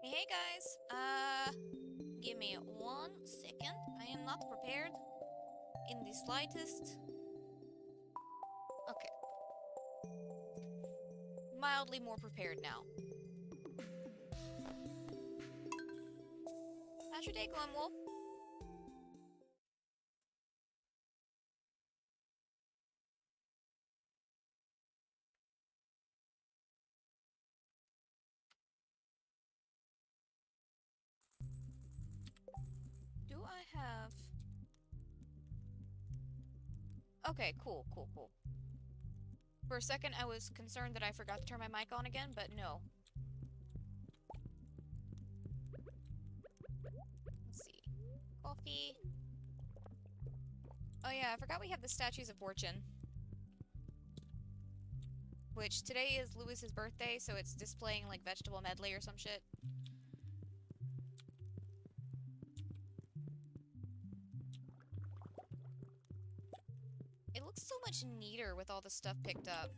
Hey guys, give me 1 second. I am not prepared in the slightest. Okay. Mildly more prepared now. How's your day going, Wolf? Do I have... Okay, cool. For a second, I was concerned that I forgot to turn my mic on again, but no. Let's see. Coffee. Oh yeah, I forgot we have the Statues of Fortune. Which, today is Lewis's birthday, so it's displaying, like, vegetable medley or some shit. It looks so much neater with all the stuff picked up.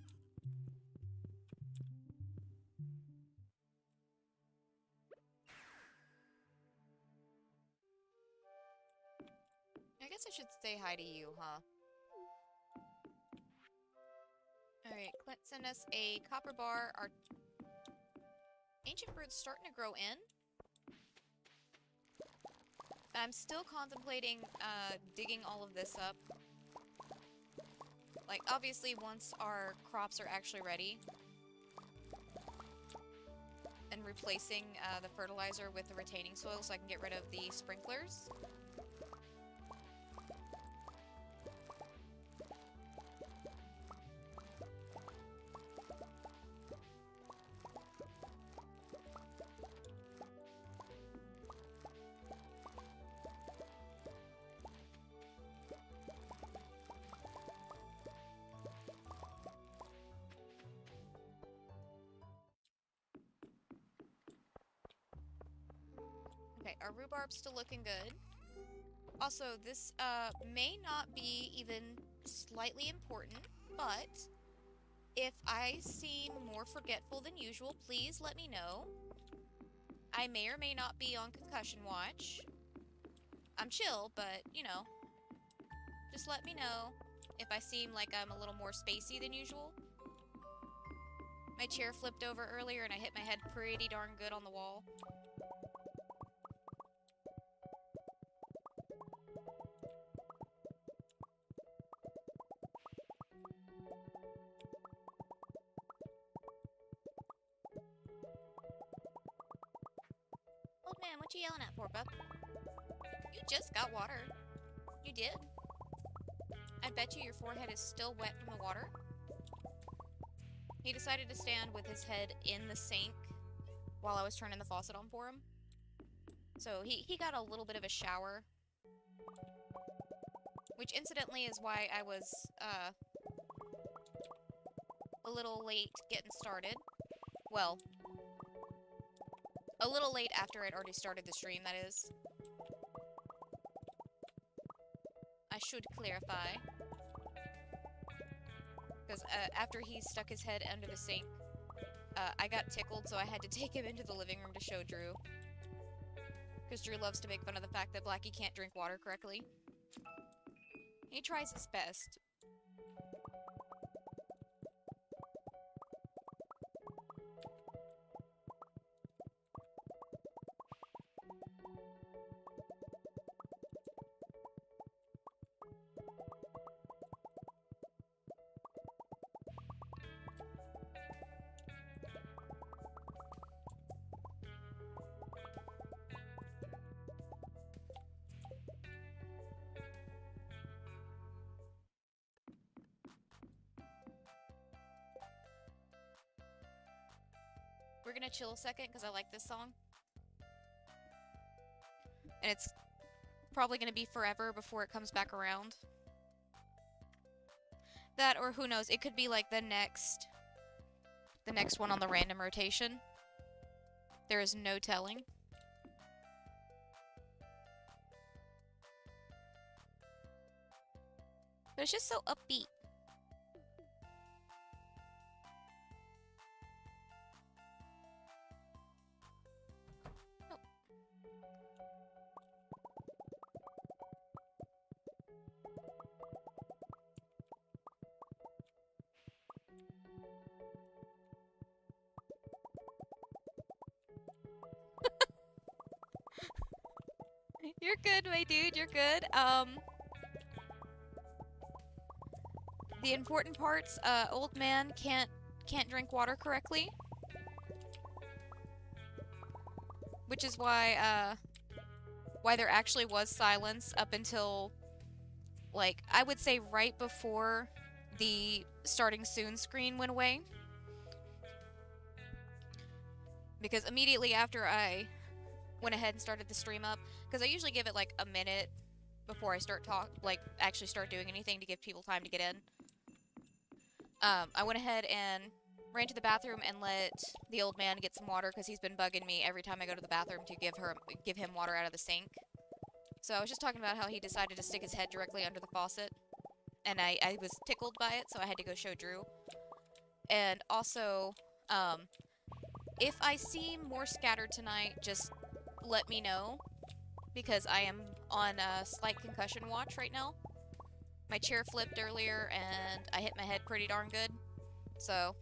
I guess I should say hi to you, huh? Alright, Clint sent us a copper bar. Our ancient fruit's starting to grow in. I'm still contemplating digging all of this up. Like, obviously, once our crops are actually ready. and replacing the fertilizer with the retaining soil so I can get rid of the sprinklers. Okay, our rhubarb's still looking good. Also, this may not be even slightly important, but if I seem more forgetful than usual, please let me know. I may or may not be on concussion watch. I'm chill, but, you know, just let me know if I seem like I'm a little more spacey than usual. My chair flipped over earlier and I hit my head pretty darn good on the wall. Old man, what you yelling at for, bub? You just got water. You did? I bet you your forehead is still wet from the water. He decided to stand with his head in the sink while I was turning the faucet on for him. So he got a little bit of a shower. Which incidentally is why I was a little late getting started. Well, a little late after I'd already started the stream, that is. I should clarify. Because after he stuck his head under the sink, I got tickled, so I had to take him into the living room to show Drew. Because Drew loves to make fun of the fact that Blackie can't drink water correctly. He tries his best. We're gonna chill a second because I like this song. And it's probably gonna be forever before it comes back around. That, or who knows, it could be like the next one on the random rotation. There is no telling. But it's just so upbeat. You're good, my dude, you're good. The important parts, old man can't drink water correctly. Which is why there actually was silence up until, like, I would say right before the starting soon screen went away. Because immediately after I went ahead and started the stream up, because I usually give it like a minute before I start actually start doing anything to give people time to get in. I went ahead and ran to the bathroom and let the old man get some water because he's been bugging me every time I go to the bathroom to give him water out of the sink. So I was just talking about how he decided to stick his head directly under the faucet, and I was tickled by it, so I had to go show Drew. And also, if I seem more scattered tonight, just let me know, because I am on a slight concussion watch right now. My chair flipped earlier, and I hit my head pretty darn good, so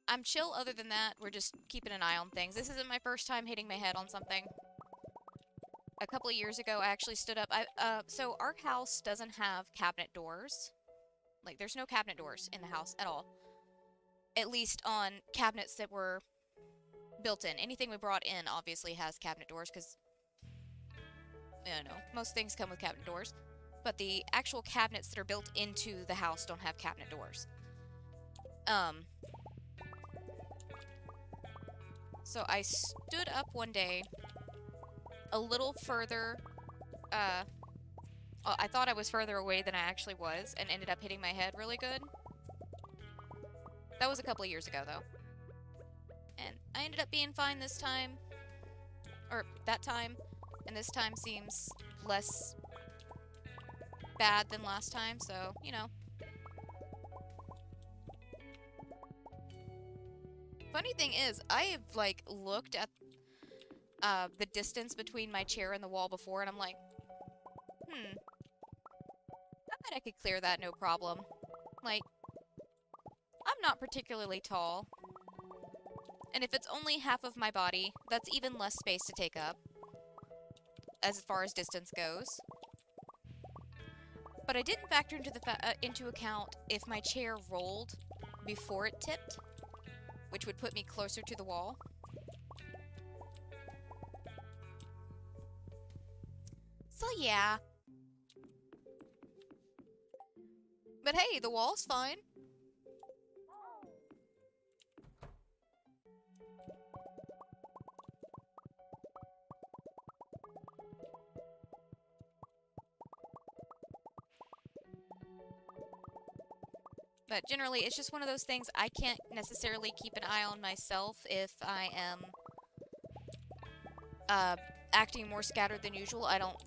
I'm chill other than that. We're just keeping an eye on things. This isn't my first time hitting my head on something. A couple of years ago, I actually stood up. So our house doesn't have cabinet doors. Like, there's no cabinet doors in the house at all. At least on cabinets that were built in. Anything we brought in obviously has cabinet doors because, you know, most things come with cabinet doors. But the actual cabinets that are built into the house don't have cabinet doors. So I stood up one day a little further, I thought I was further away than I actually was, and ended up hitting my head really good. That was a couple of years ago, though. And I ended up being fine this time. Or, that time. And this time seems less bad than last time, so, you know. Funny thing is, I have, like, looked at the distance between my chair and the wall before, and I'm like, I bet I could clear that no problem. Like, I'm not particularly tall. And if it's only half of my body, that's even less space to take up, as far as distance goes. But I didn't factor into account if my chair rolled before it tipped, which would put me closer to the wall. So yeah. But hey, the wall's fine. But generally, it's just one of those things I can't necessarily keep an eye on myself if I am acting more scattered than usual. I don't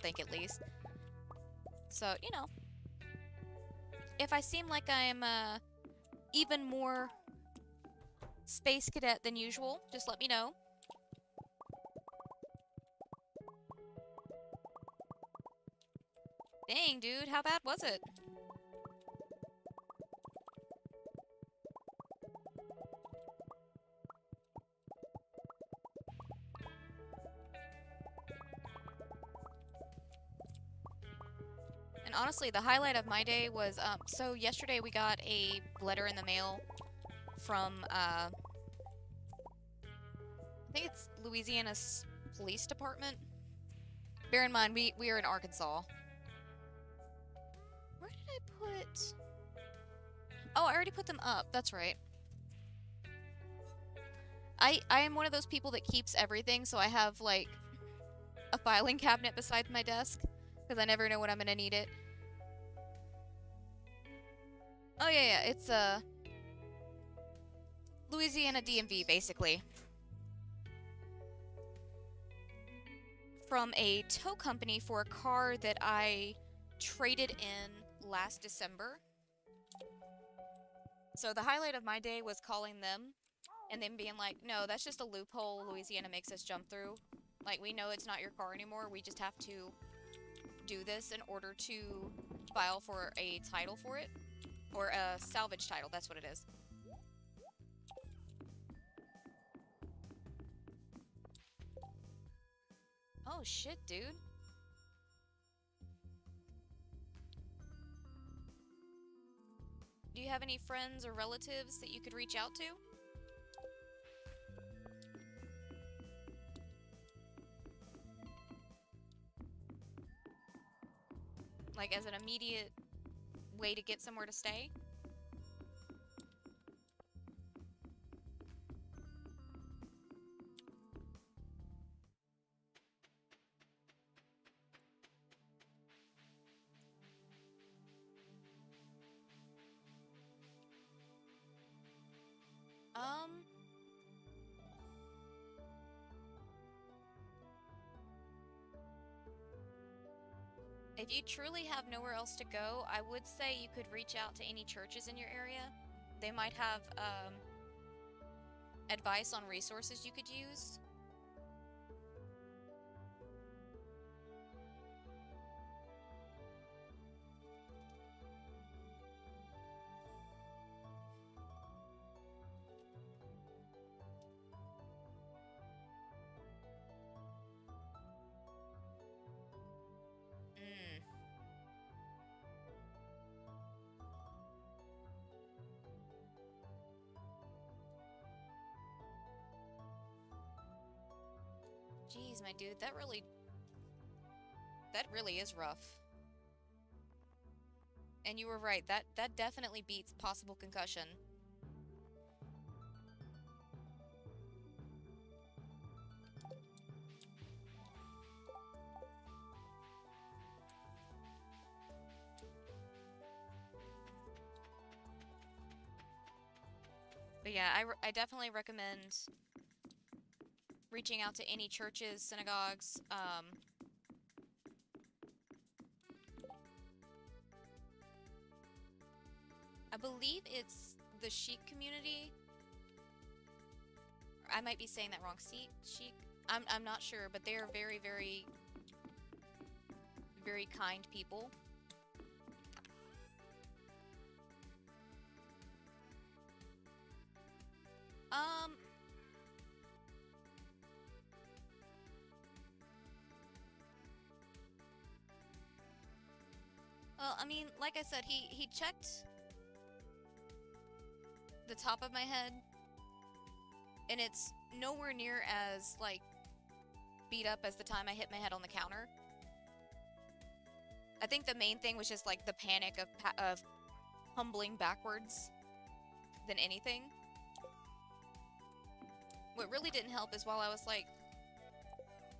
think at least. So, you know, if I seem like I'm even more space cadet than usual, just let me know. Dang, dude, how bad was it? And honestly, the highlight of my day was, so yesterday we got a letter in the mail from, I think it's Louisiana's police department. Bear in mind, we are in Arkansas. Where did I put... Oh, I already put them up. That's right. I am one of those people that keeps everything, so I have, like, a filing cabinet beside my desk, because I never know when I'm gonna need it. Oh, yeah, it's, Louisiana DMV, basically. From a tow company for a car that I traded in last December. So the highlight of my day was calling them and them being like, no, that's just a loophole Louisiana makes us jump through. Like, we know it's not your car anymore. We just have to do this in order to file for a title for it. Or a salvage title, that's what it is. Oh shit, dude. Do you have any friends or relatives that you could reach out to? Like, as an immediate way to get somewhere to stay? If you truly have nowhere else to go, I would say you could reach out to any churches in your area. They might have advice on resources you could use. Jeez, my dude, that really is rough. And you were right, that definitely beats possible concussion. But yeah, I definitely recommend reaching out to any churches, synagogues, I believe it's the Sheik community. I might be saying that wrong. Sheik? I'm not sure, but they are very, very, very kind people. Well, I mean, like I said, he checked the top of my head, and it's nowhere near as, like, beat up as the time I hit my head on the counter. I think the main thing was just, like, the panic of humbling backwards than anything. What really didn't help is while I was, like,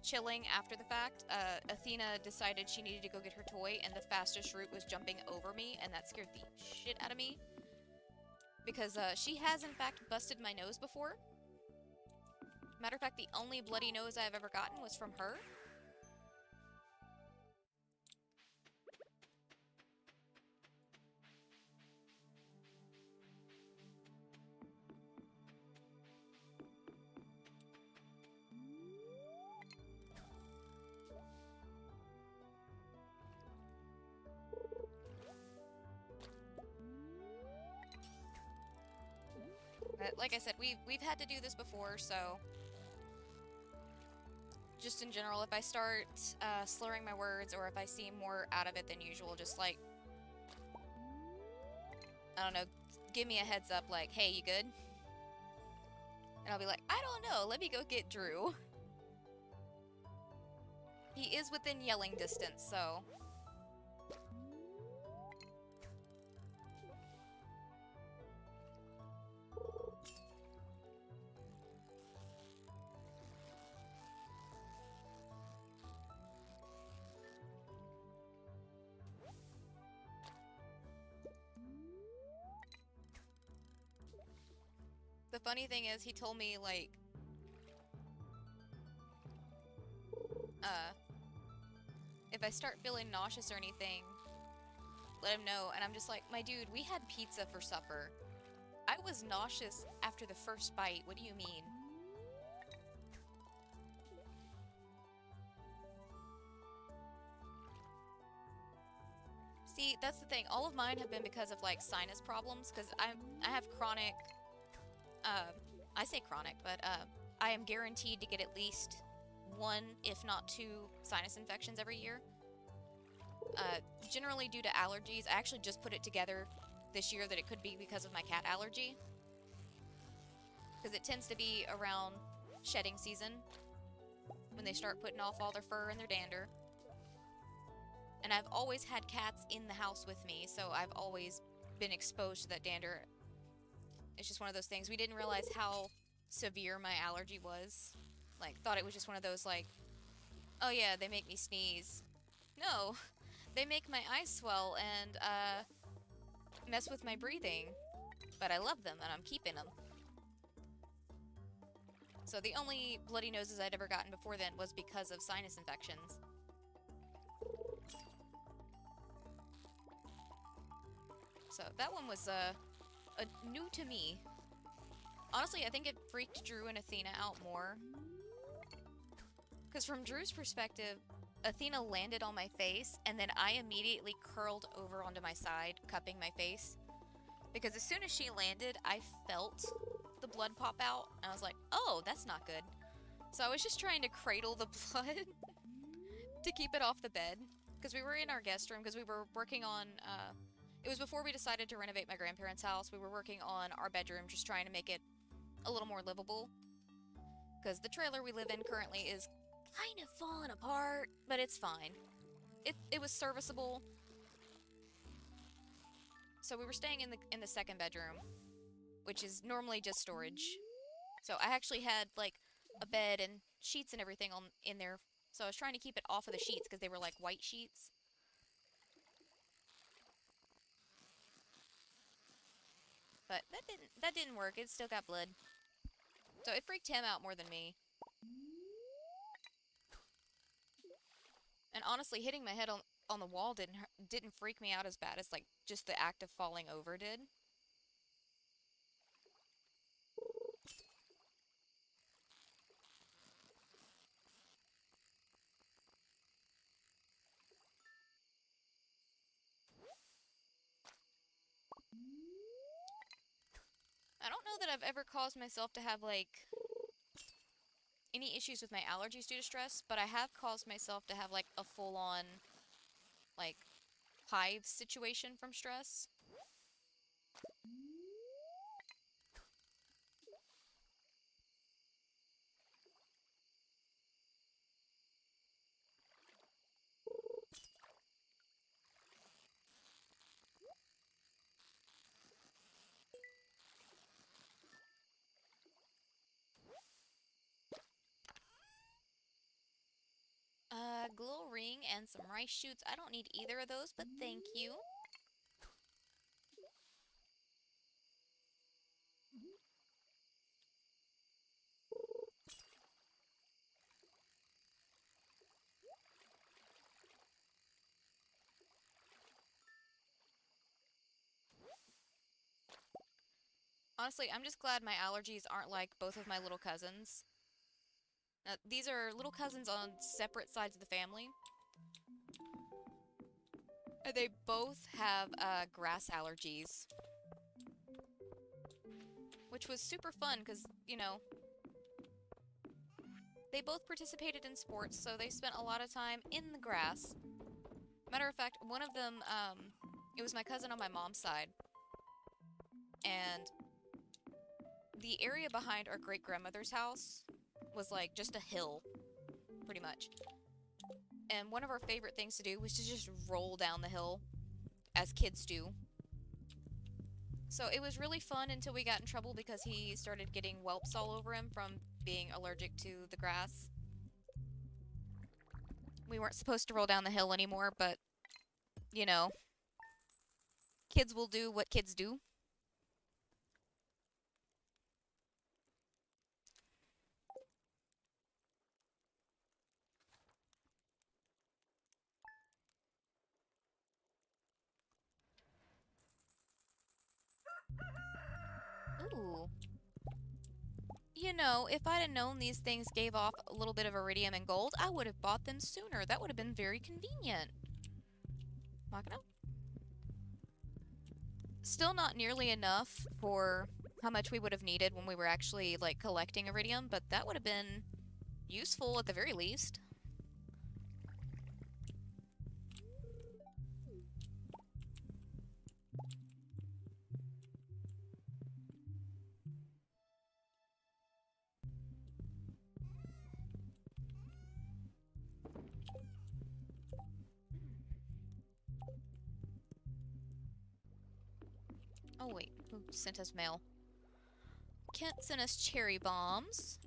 chilling after the fact, Athena decided she needed to go get her toy, and the fastest route was jumping over me, and that scared the shit out of me. Because she has, in fact, busted my nose before. Matter of fact, the only bloody nose I've ever gotten was from her. But like I said, we've had to do this before, so just in general, if I start slurring my words or if I seem more out of it than usual, just like, I don't know, give me a heads up like, hey, you good? And I'll be like, I don't know, let me go get Drew. He is within yelling distance, so... The funny thing is, he told me, like, if I start feeling nauseous or anything, let him know. And I'm just like, my dude, we had pizza for supper. I was nauseous after the first bite. What do you mean? See, that's the thing. All of mine have been because of, like, sinus problems, because I have chronic, I say chronic, but, I am guaranteed to get at least one, if not two, sinus infections every year. Generally due to allergies. I actually just put it together this year that it could be because of my cat allergy. Because it tends to be around shedding season, when they start putting off all their fur and their dander. And I've always had cats in the house with me, so I've always been exposed to that dander. It's just one of those things. We didn't realize how severe my allergy was. Like, thought it was just one of those, like, oh yeah, they make me sneeze. No, they make my eyes swell and, mess with my breathing. But I love them, and I'm keeping them. So the only bloody noses I'd ever gotten before then was because of sinus infections. So that one was, new to me. Honestly, I think it freaked Drew and Athena out more. Because from Drew's perspective, Athena landed on my face, and then I immediately curled over onto my side, cupping my face. Because as soon as she landed, I felt the blood pop out, and I was like, oh, that's not good. So I was just trying to cradle the blood to keep it off the bed. Because we were in our guest room, because we were working on, it was before we decided to renovate my grandparents' house. We were working on our bedroom, just trying to make it a little more livable. Because the trailer we live in currently is kind of falling apart, but it's fine. It was serviceable. So we were staying in the second bedroom, which is normally just storage. So I actually had like a bed and sheets and everything on in there. So I was trying to keep it off of the sheets because they were like white sheets. But that didn't work. It still got blood. So it freaked him out more than me. And honestly, hitting my head on the wall didn't freak me out as bad as like just the act of falling over did. I don't know that I've ever caused myself to have like any issues with my allergies due to stress, but I have caused myself to have like a full-on like hive situation from stress. Glow ring and some rice shoots. I don't need either of those, but thank you. Honestly, I'm just glad my allergies aren't like both of my little cousins. These are little cousins on separate sides of the family. They both have grass allergies. Which was super fun because, you know, they both participated in sports, so they spent a lot of time in the grass. Matter of fact, one of them, it was my cousin on my mom's side. And the area behind our great-grandmother's house was like just a hill, pretty much. And one of our favorite things to do was to just roll down the hill, as kids do. So it was really fun until we got in trouble because he started getting whelps all over him from being allergic to the grass. We weren't supposed to roll down the hill anymore, but, you know, kids will do what kids do. Ooh. You know, if I'd have known these things gave off a little bit of iridium and gold, I would have bought them sooner. That would have been very convenient. Machina? Still not nearly enough for how much we would have needed when we were actually, like, collecting iridium, but that would have been useful at the very least. Oh wait, who sent us mail? Kent sent us cherry bombs.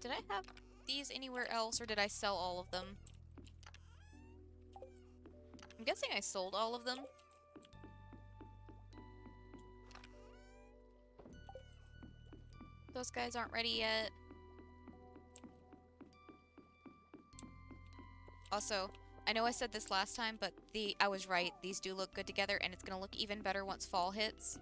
Did I have these anywhere else, or did I sell all of them? I'm guessing I sold all of them. Those guys aren't ready yet. Also, I know I said this last time, but I was right. These do look good together, and it's gonna look even better once fall hits.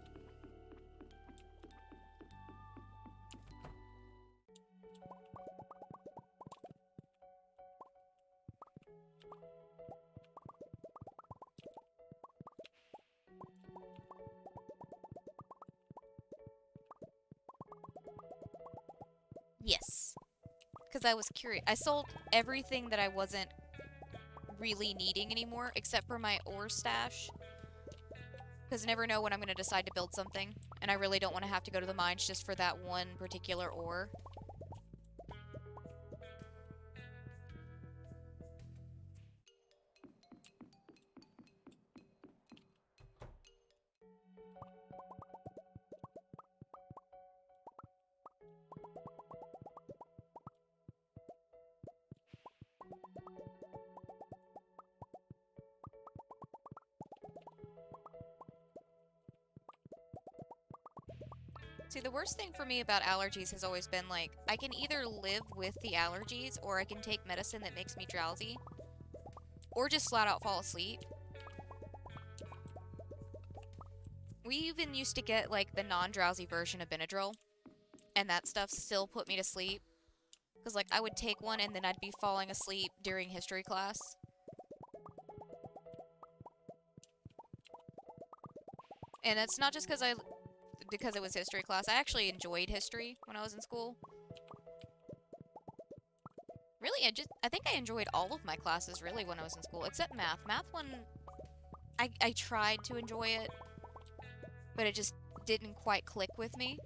Yes. Because I was curious. I sold everything that I wasn't really needing anymore, except for my ore stash. Because I never know when I'm going to decide to build something. And I really don't want to have to go to the mines just for that one particular ore. See, the worst thing for me about allergies has always been, like, I can either live with the allergies, or I can take medicine that makes me drowsy. Or just flat out fall asleep. We even used to get, like, the non-drowsy version of Benadryl. And that stuff still put me to sleep. Because, like, I would take one and then I'd be falling asleep during history class. And that's not just because it was history class. I actually enjoyed history when I was in school. Really, I think I enjoyed all of my classes, really, when I was in school, except math. Math one, I tried to enjoy it, but it just didn't quite click with me.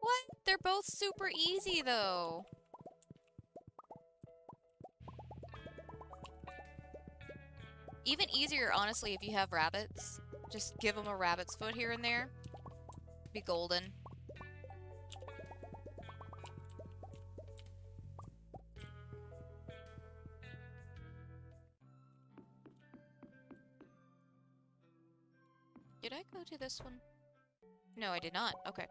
What? They're both super easy, though. Even easier, honestly, if you have rabbits. Just give them a rabbit's foot here and there. Be golden. Did I go to this one? No, I did not. Okay.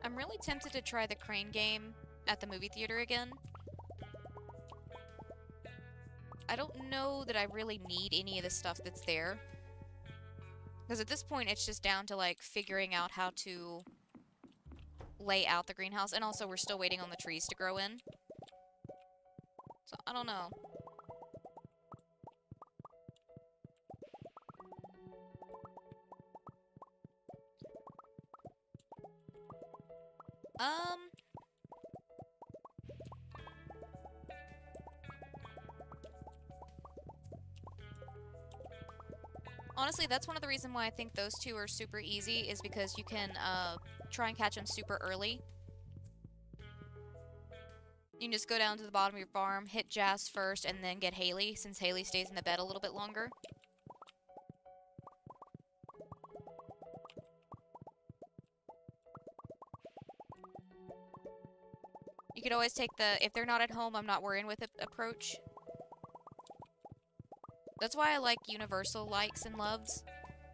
I'm really tempted to try the crane game at the movie theater again. I don't know that I really need any of the stuff that's there. Because at this point, it's just down to, like, figuring out how to lay out the greenhouse. And also, we're still waiting on the trees to grow in. So, I don't know. Honestly, that's one of the reasons why I think those two are super easy, is because you can, try and catch them super early. You can just go down to the bottom of your farm, hit Jas first, and then get Haley, since Haley stays in the bed a little bit longer. You could always take the, if they're not at home, I'm not worrying with it approach. That's why I like universal likes and loves.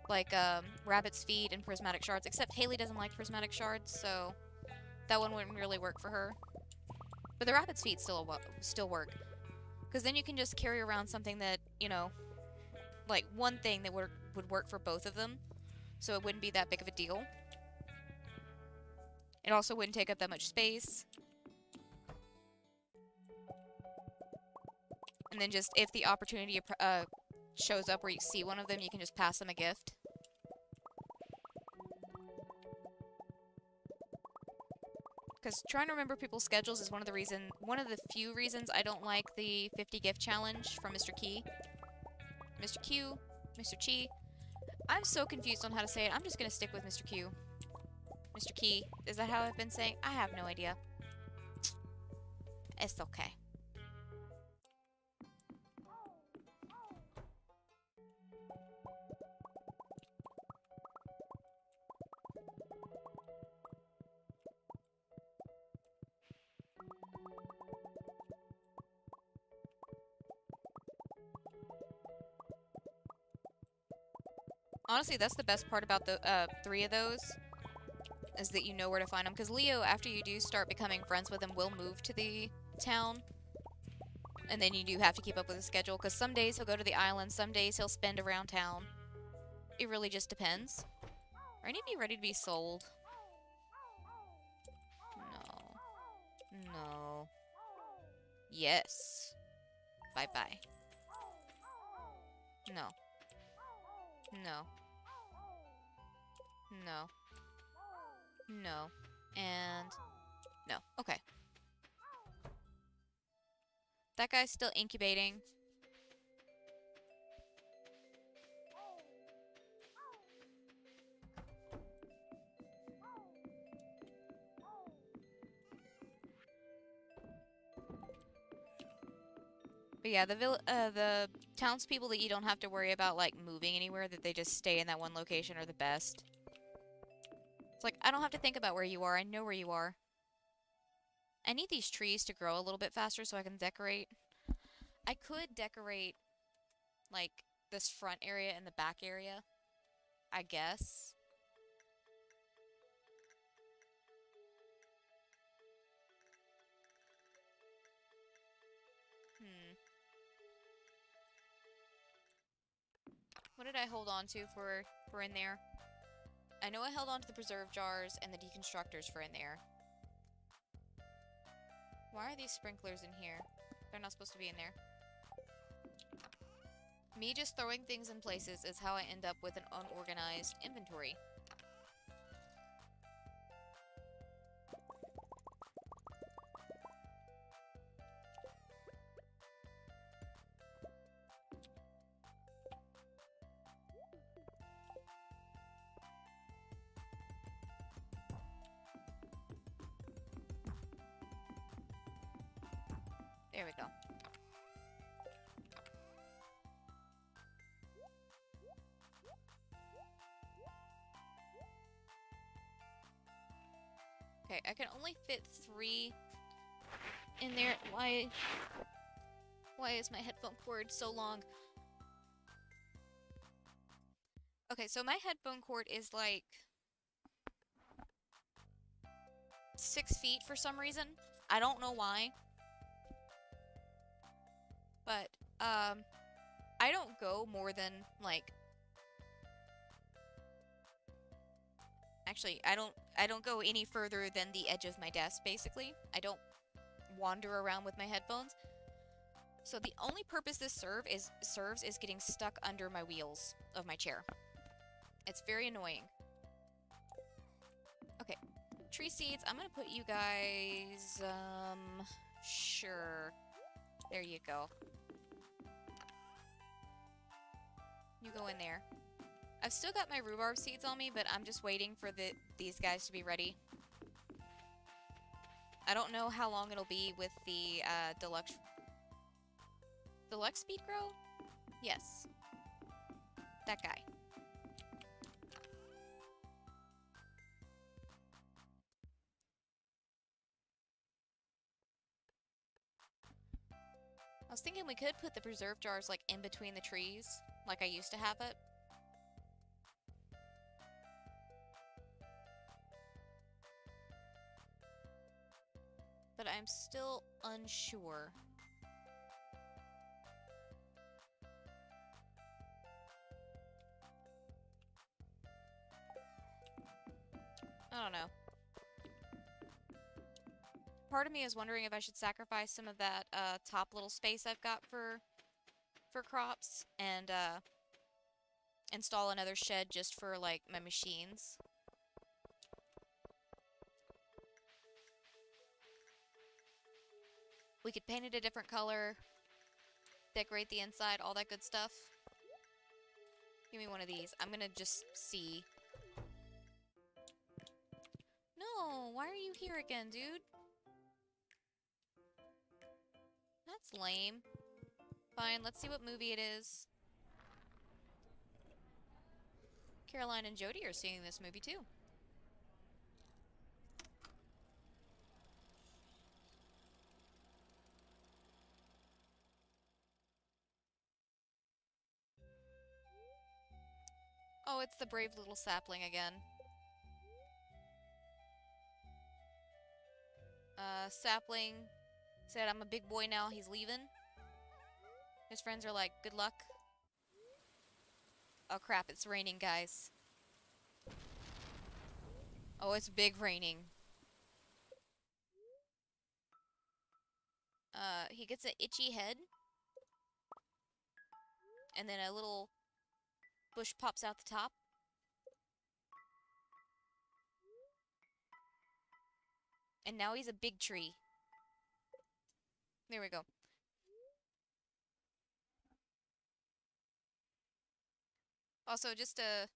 Like, Rabbit's Feet and Prismatic Shards. Except Haley doesn't like Prismatic Shards, so that one wouldn't really work for her. But the Rabbit's Feet still work. Because then you can just carry around something that, you know, like, one thing that would work for both of them. So it wouldn't be that big of a deal. It also wouldn't take up that much space. And then just, if the opportunity shows up where you see one of them, you can just pass them a gift. Because trying to remember people's schedules is one of the few reasons I don't like the 50 gift challenge from Mr. Key. Mr. Q, Mr. Chi. I'm so confused on how to say it. I'm just gonna stick with Mr. Q. Mr. Key. Is that how I've been saying? I have no idea. It's okay. Honestly, that's the best part about the 3 of those, is that you know where to find them. Because Leo, after you do start becoming friends with him, will move to the town. And then you do have to keep up with the schedule, because some days he'll go to the island, some days he'll spend around town. It really just depends. Are any of you ready to be sold? No. No. Yes. Bye-bye. No. No. No. No. And... no. Okay. That guy's still incubating. But yeah, the townspeople that you don't have to worry about, like, moving anywhere, that they just stay in that one location are the best. It's like, I don't have to think about where you are, I know where you are. I need these trees to grow a little bit faster so I can decorate. I could decorate, like, this front area and the back area, I guess. What did I hold on to for in there? I know I held on to the preserve jars and the deconstructors for in there. Why are these sprinklers in here? They're not supposed to be in there. Me just throwing things in places is how I end up with an unorganized inventory. There we go. Okay, I can only fit 3 in there. Why is my headphone cord so long? Okay, so my headphone cord is like 6 feet for some reason. I don't know why. But, I don't go more than, like... Actually, I don't go any further than the edge of my desk, basically. I don't wander around with my headphones. So the only purpose this serves is getting stuck under my wheels of my chair. It's very annoying. Okay, tree seeds. I'm gonna put you guys, sure. There you go. You go in there. I've still got my rhubarb seeds on me, but I'm just waiting for these guys to be ready. I don't know how long it'll be with the deluxe speed grow? Yes. That guy. I was thinking we could put the preserve jars like in between the trees, like I used to have it. But I'm still unsure. I don't know. Part of me is wondering if I should sacrifice some of that top little space I've got for crops and install another shed just for like my machines. We could paint it a different color, decorate the inside, all that good stuff. Give me one of these. I'm gonna just see. No, why are you here again, dude? That's lame. Fine, let's see what movie it is. Caroline and Jody are seeing this movie too. Oh, it's the brave little sapling again. Sapling said, I'm a big boy now, he's leaving. His friends are like, good luck. Oh crap, it's raining, guys. Oh, it's big raining. He gets an itchy head. And then a little bush pops out the top. And now he's a big tree. There we go. Also, just a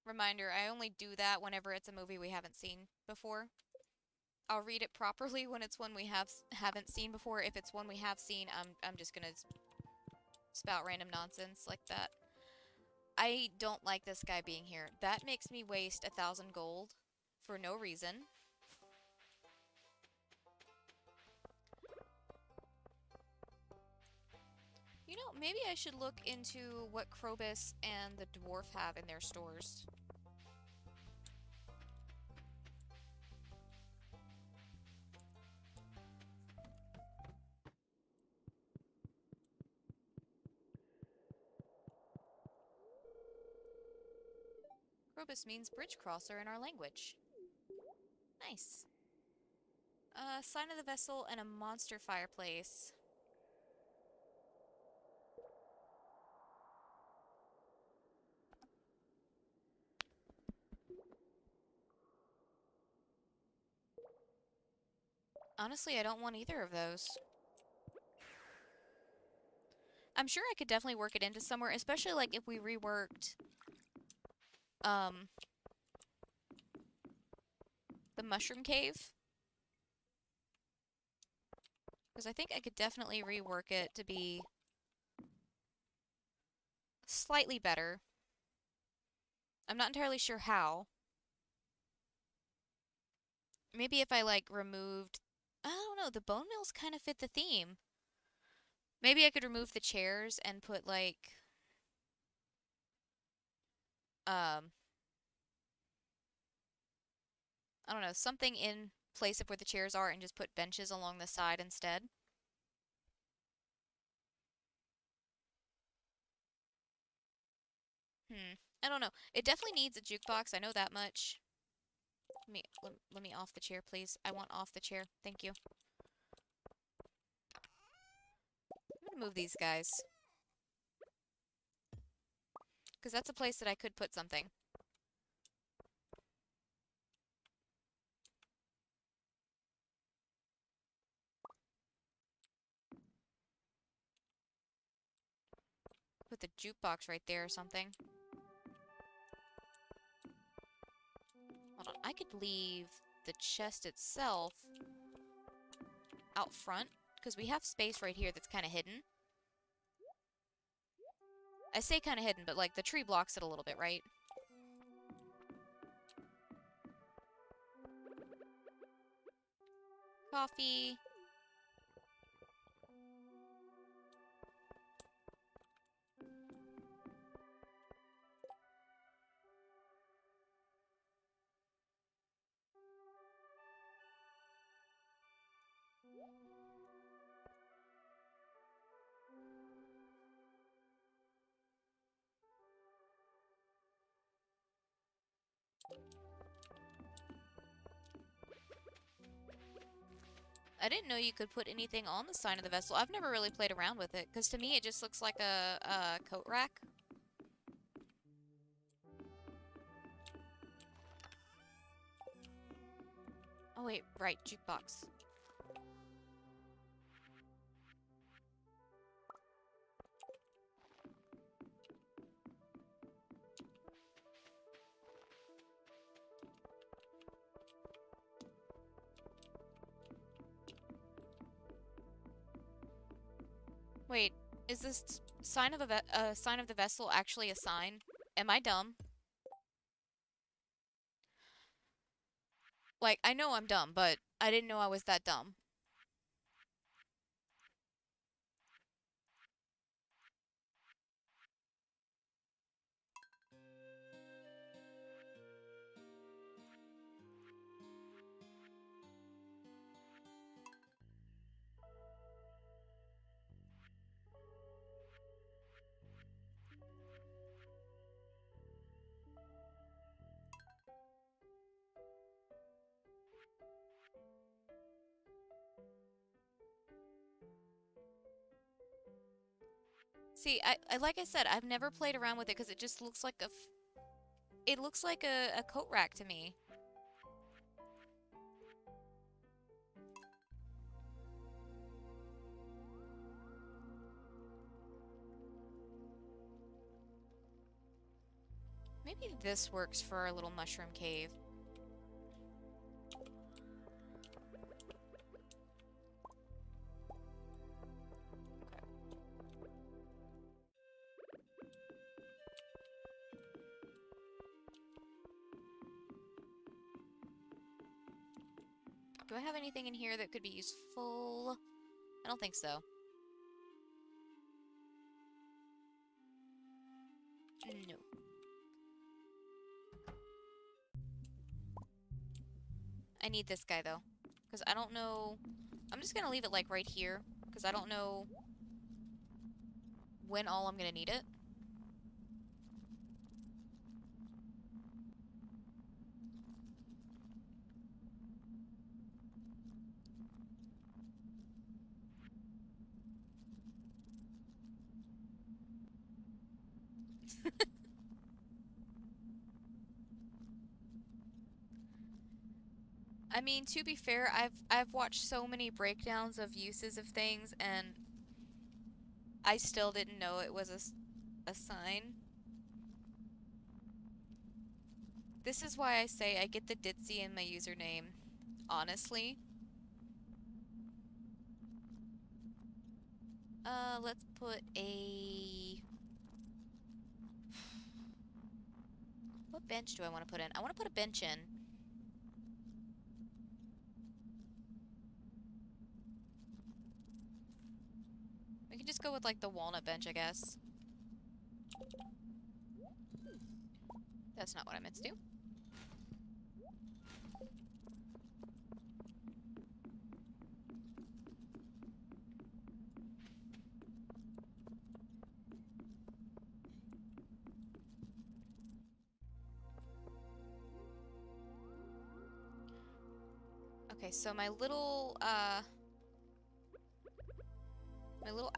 reminder, I only do that whenever it's a movie we haven't seen before. I'll read it properly when it's one we haven't seen before. If it's one we have seen, I'm just gonna spout random nonsense like that. I don't like this guy being here. That makes me waste 1,000 gold for no reason. You know, maybe I should look into what Krobus and the dwarf have in their stores. Krobus means bridge crosser in our language. Nice. Sign of the vessel and a monster fireplace. Honestly, I don't want either of those. I'm sure I could definitely work it into somewhere, especially like if we reworked the mushroom cave. Because I think I could definitely rework it to be slightly better. I'm not entirely sure how. Maybe if I like removed, I don't know, the bone mills kind of fit the theme. Maybe I could remove the chairs and put like um I don't know, something in place of where the chairs are and just put benches along the side instead. I don't know. It definitely needs a jukebox. I know that much. Let me off the chair, please. I want off the chair. Thank you. I'm gonna move these guys. Because that's a place that I could put something. Put the jukebox right there or something. Hold on. I could leave the chest itself out front. Because we have space right here that's kind of hidden. I say kind of hidden, but like the tree blocks it a little bit, right? Coffee. I didn't know you could put anything on the sign of the vessel. I've never really played around with it, because to me it just looks like a coat rack. Oh wait, right, jukebox. Wait, is this sign of sign of the vessel actually a sign? Am I dumb? Like, I know I'm dumb, but I didn't know I was that dumb. See, I like I said, I've never played around with it because it just looks like it looks like a coat rack to me. Maybe this works for our little mushroom cave. Do I have anything in here that could be useful? I don't think so. No. I need this guy, though. Because I don't know... I'm just gonna leave it, like, right here. Because I don't know when all I'm gonna need it. I mean, to be fair, I've watched so many breakdowns of uses of things, and I still didn't know it was a sign. This is why I say I get the ditzy in my username. Honestly. Let's put a... What bench do I want to put in? I want to put a bench in. We can just go with, like, the walnut bench, I guess. That's not what I meant to do. Okay, so my little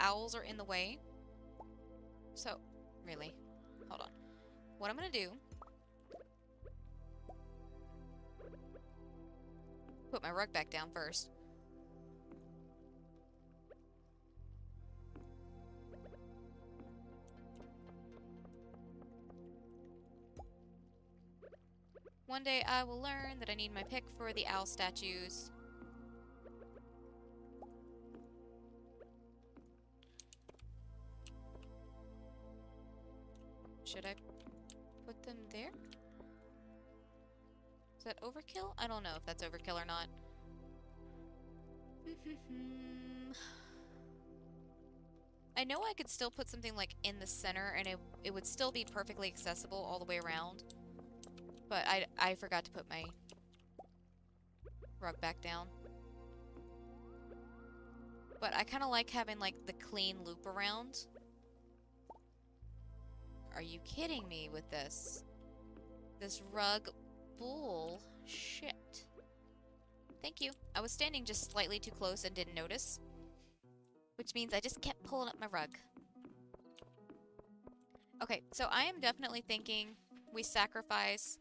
owls are in the way. So, really, hold on. What I'm gonna do... Put my rug back down first. One day I will learn that I need my pick for the owl statues. Should I put them there? Is that overkill? I don't know if that's overkill or not. I know I could still put something like in the center and it would still be perfectly accessible all the way around. But I forgot to put my rug back down. But I kind of like having like the clean loop around. Are you kidding me with this? This rug bull shit. Thank you. I was standing just slightly too close and didn't notice. Which means I just kept pulling up my rug. Okay, so I am definitely thinking we sacrifice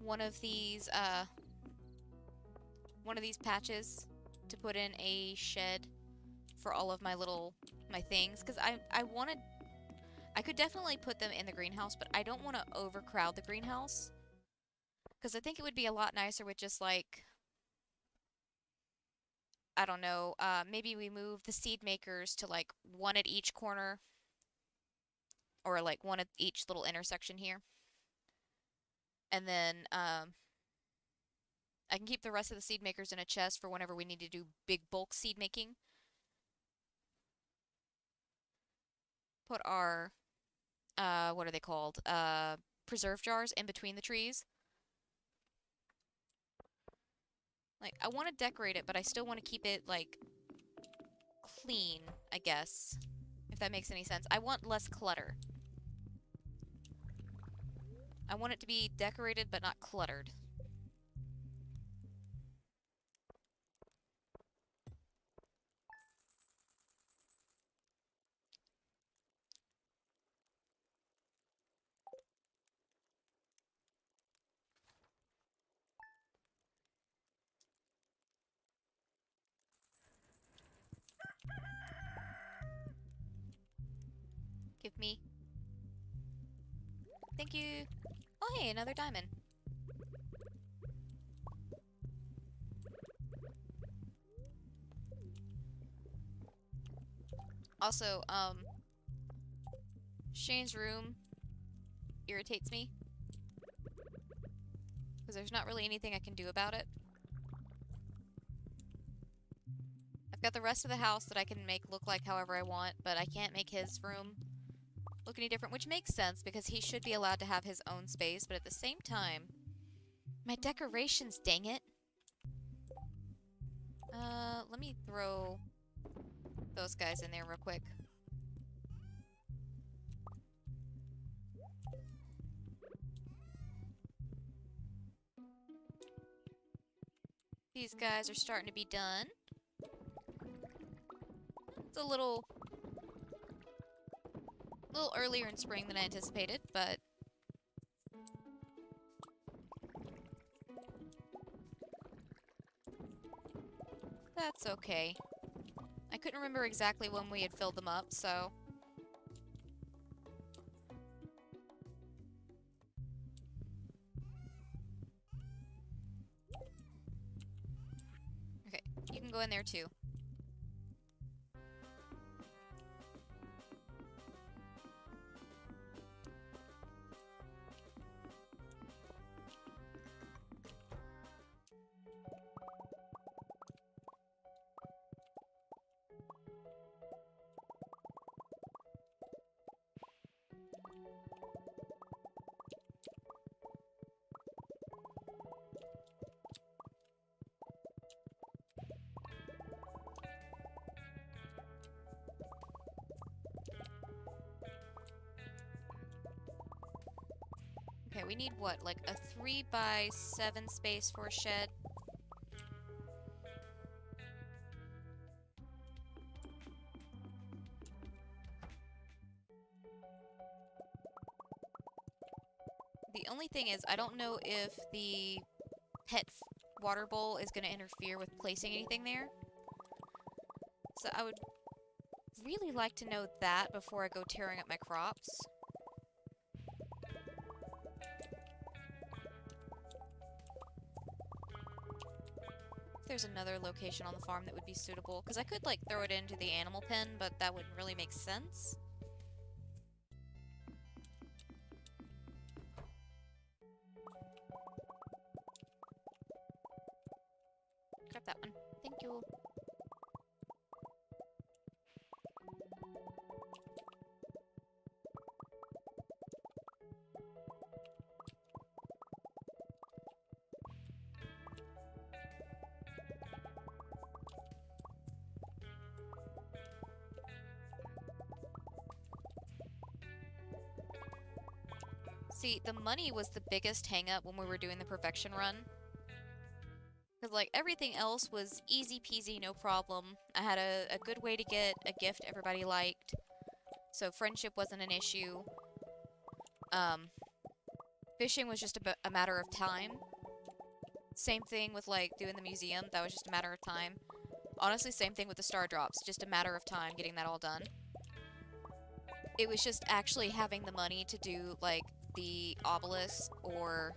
one of these patches to put in a shed for all of my things, because I could definitely put them in the greenhouse, but I don't want to overcrowd the greenhouse, because I think it would be a lot nicer with just like, I don't know, maybe we move the seed makers to like one at each corner, or like one at each little intersection here. And then I can keep the rest of the seed makers in a chest for whenever we need to do big bulk seed making. Put our, what are they called? Preserve jars in between the trees. Like, I want to decorate it, but I still want to keep it, like, clean, I guess. If that makes any sense. I want less clutter. I want it to be decorated, but not cluttered. Take me. Thank you. Oh, hey, another diamond. Also, Shane's room irritates me. Because there's not really anything I can do about it. I've got the rest of the house that I can make look like however I want, but I can't make his room look any different, which makes sense because he should be allowed to have his own space, but at the same time, my decorations, dang it. Let me throw those guys in there real quick. These guys are starting to be done. It's a little earlier in spring than I anticipated, but that's okay. I couldn't remember exactly when we had filled them up, so... Okay, you can go in there too. Okay, we need what, like a 3x7 space for a shed? The only thing is, I don't know if the pet water bowl is going to interfere with placing anything there. So I would really like to know that before I go tearing up my crops. If there's another location on the farm that would be suitable, because I could, like, throw it into the animal pen, but that wouldn't really make sense. Grab that one. Thank you. See, the money was the biggest hang-up when we were doing the perfection run. Because, like, everything else was easy peasy, no problem. I had a good way to get a gift everybody liked. So friendship wasn't an issue. Fishing was just a matter of time. Same thing with, like, doing the museum. That was just a matter of time. Honestly, same thing with the star drops. Just a matter of time getting that all done. It was just actually having the money to do, like, the obelisk or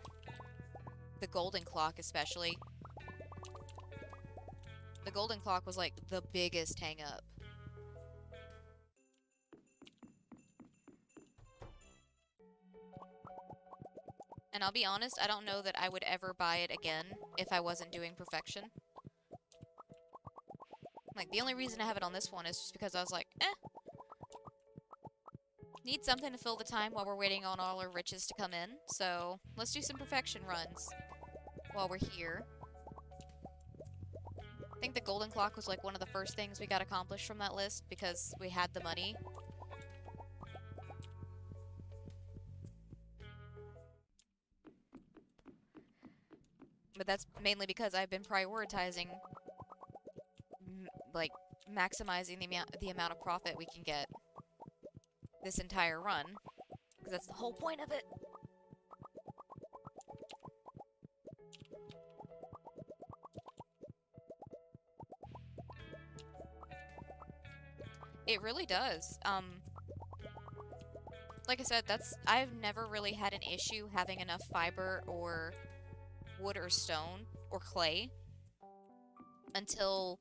the golden clock especially. The golden clock was like the biggest hang up. And I'll be honest, I don't know that I would ever buy it again if I wasn't doing perfection. Like, the only reason I have it on this one is just because I was like, need something to fill the time while we're waiting on all our riches to come in, so let's do some perfection runs while we're here. I think the golden clock was like one of the first things we got accomplished from that list because we had the money. But that's mainly because I've been prioritizing like maximizing the amount of profit we can get this entire run, because that's the whole point of it. It really does. like I said, I've never really had an issue having enough fiber or wood or stone or clay until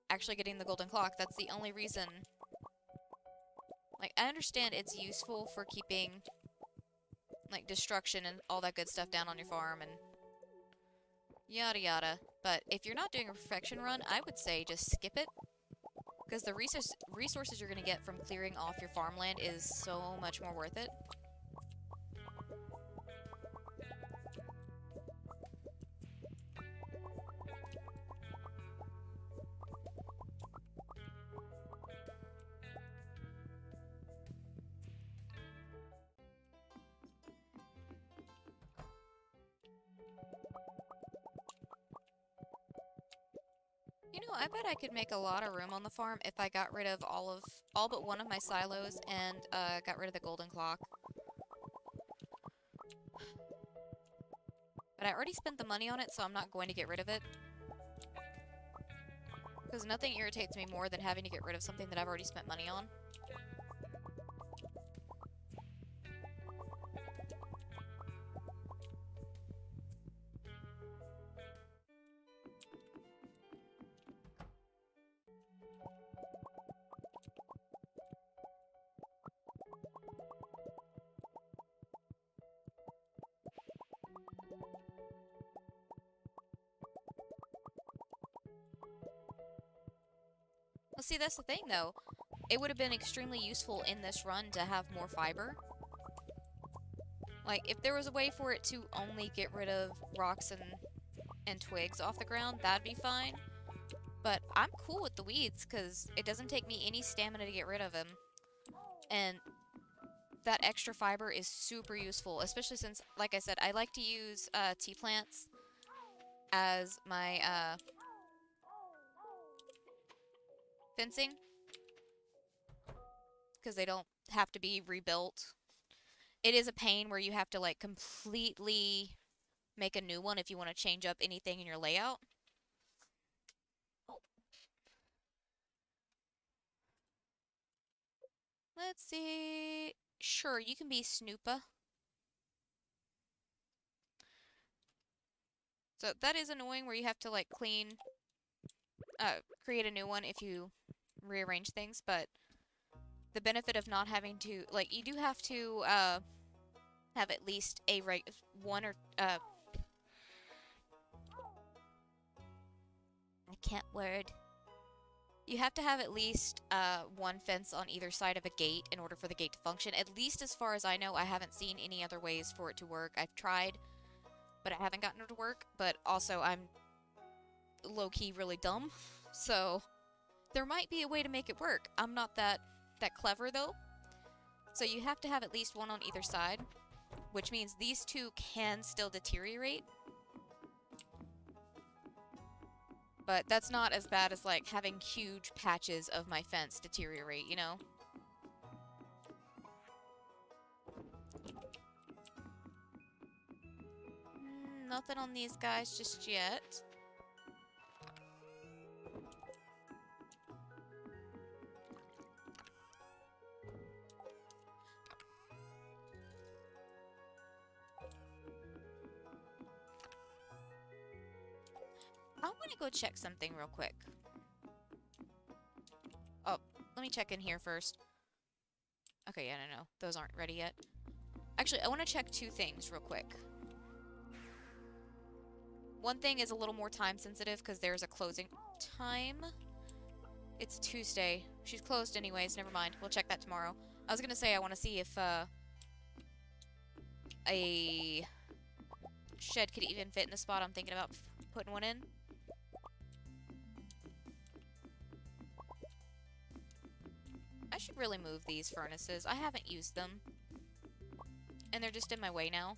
actually getting the golden clock. That's the only reason. Like, I understand it's useful for keeping, like, destruction and all that good stuff down on your farm and yada yada. But if you're not doing a perfection run, I would say just skip it. Because the resources you're going to get from clearing off your farmland is so much more worth it. You know, I bet I could make a lot of room on the farm if I got rid of all but one of my silos and got rid of the golden clock. But I already spent the money on it, so I'm not going to get rid of it. Because nothing irritates me more than having to get rid of something that I've already spent money on. Well, see, that's the thing, though. It would have been extremely useful in this run to have more fiber. Like, if there was a way for it to only get rid of rocks and twigs off the ground, that'd be fine. But I'm cool with the weeds, because it doesn't take me any stamina to get rid of them. And that extra fiber is super useful, especially since, like I said, I like to use tea plants as my fencing, because they don't have to be rebuilt. It is a pain where you have to, like, completely make a new one if you want to change up anything in your layout. Oh. Let's see. Sure, you can be Snoopa. So that is annoying where you have to, like, create a new one if you rearrange things, but the benefit of not having to, like, you do have to, have at least one or, I can't word. You have to have at least, one fence on either side of a gate in order for the gate to function. At least as far as I know, I haven't seen any other ways for it to work. I've tried, but I haven't gotten it to work. But also, I'm low-key really dumb, so there might be a way to make it work. I'm not that clever, though. So you have to have at least one on either side, which means these two can still deteriorate. But that's not as bad as, like, having huge patches of my fence deteriorate, you know? Nothing on these guys just yet. I want to go check something real quick. Oh, let me check in here first. Okay, yeah, no. Those aren't ready yet. Actually, I want to check two things real quick. One thing is a little more time sensitive because there's a closing time. It's Tuesday. She's closed anyways, never mind. We'll check that tomorrow. I was gonna say I want to see if a shed could even fit in the spot I'm thinking about putting one in. I should really move these furnaces. I haven't used them. And they're just in my way now.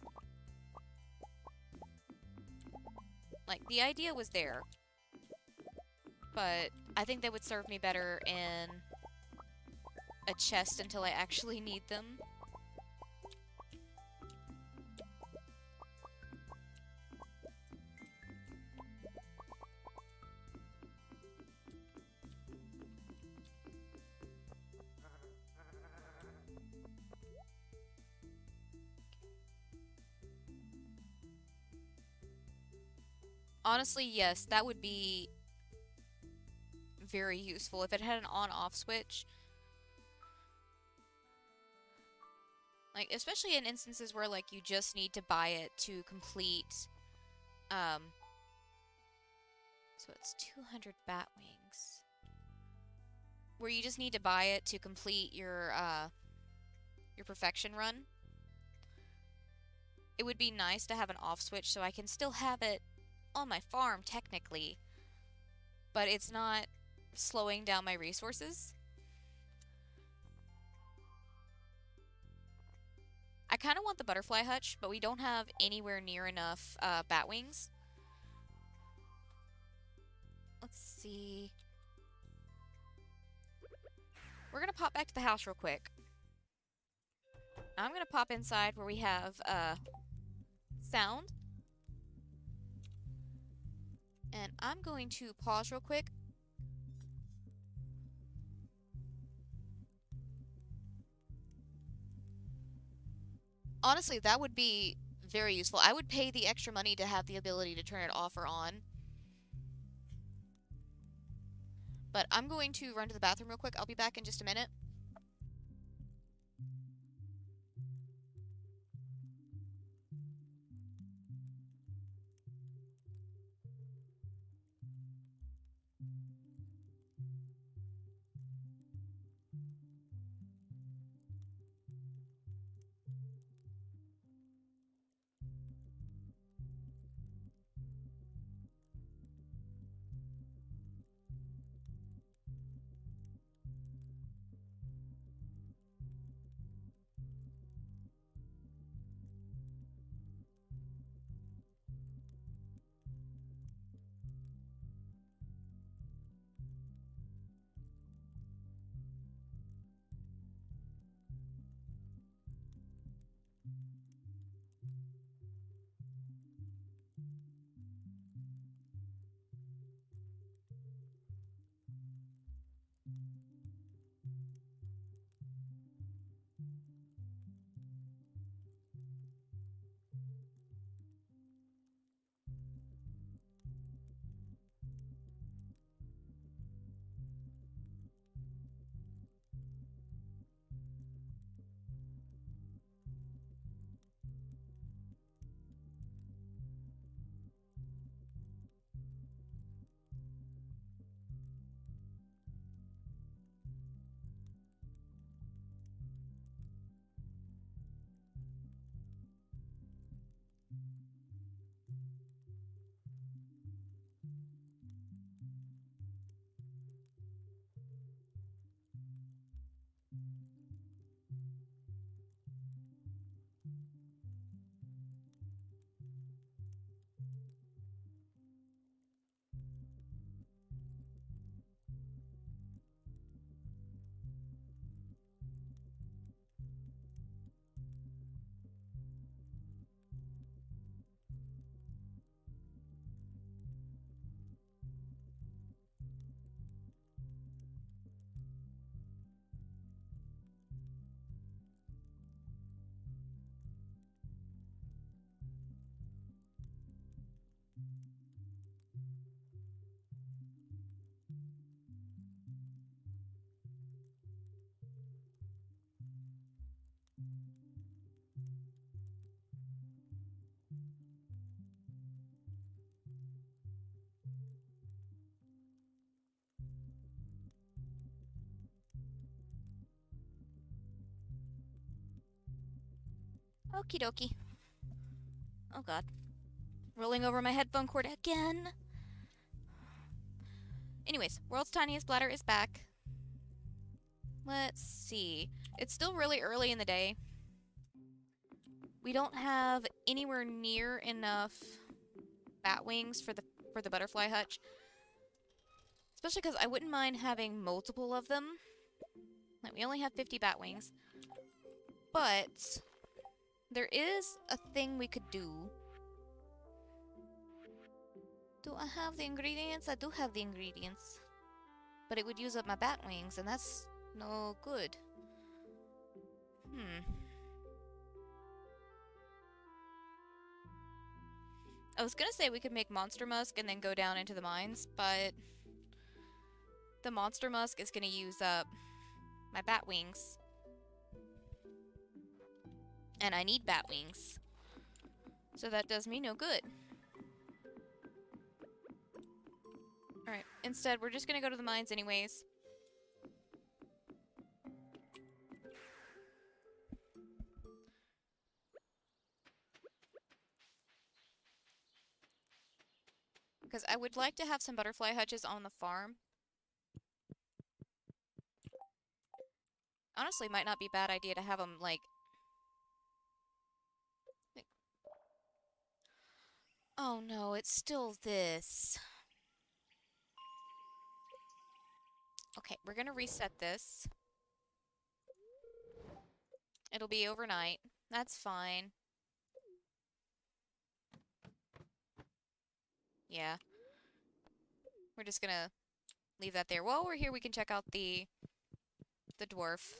Like, the idea was there. But I think they would serve me better in a chest until I actually need them. Honestly, yes, that would be very useful if it had an on-off switch. Like, especially in instances where, like, you just need to buy it to complete, so it's 200 bat wings. Where you just need to buy it to complete your perfection run. It would be nice to have an off switch so I can still have it on my farm, technically. But it's not slowing down my resources. I kind of want the butterfly hutch, but we don't have anywhere near enough bat wings. Let's see. We're going to pop back to the house real quick. I'm going to pop inside where we have sound. And I'm going to pause real quick. Honestly, that would be very useful. I would pay the extra money to have the ability to turn it off or on. But I'm going to run to the bathroom real quick. I'll be back in just a minute. Okie dokie. Oh god. Rolling over my headphone cord again. Anyways, World's Tiniest Bladder is back. Let's see. It's still really early in the day. We don't have anywhere near enough bat wings for the butterfly hutch. Especially because I wouldn't mind having multiple of them. Like, we only have 50 bat wings. But there is a thing we could do. Do I have the ingredients? I do have the ingredients. But it would use up my bat wings, and that's no good. I was gonna say we could make monster musk and then go down into the mines, but the monster musk is gonna use up my bat wings. And I need bat wings. So that does me no good. Alright, instead we're just gonna go to the mines anyways. Because I would like to have some butterfly hutches on the farm. Honestly, might not be a bad idea to have them, like... Oh no, it's still this. Okay, we're gonna reset this. It'll be overnight. That's fine. Yeah. We're just gonna leave that there. While we're here, we can check out the dwarf.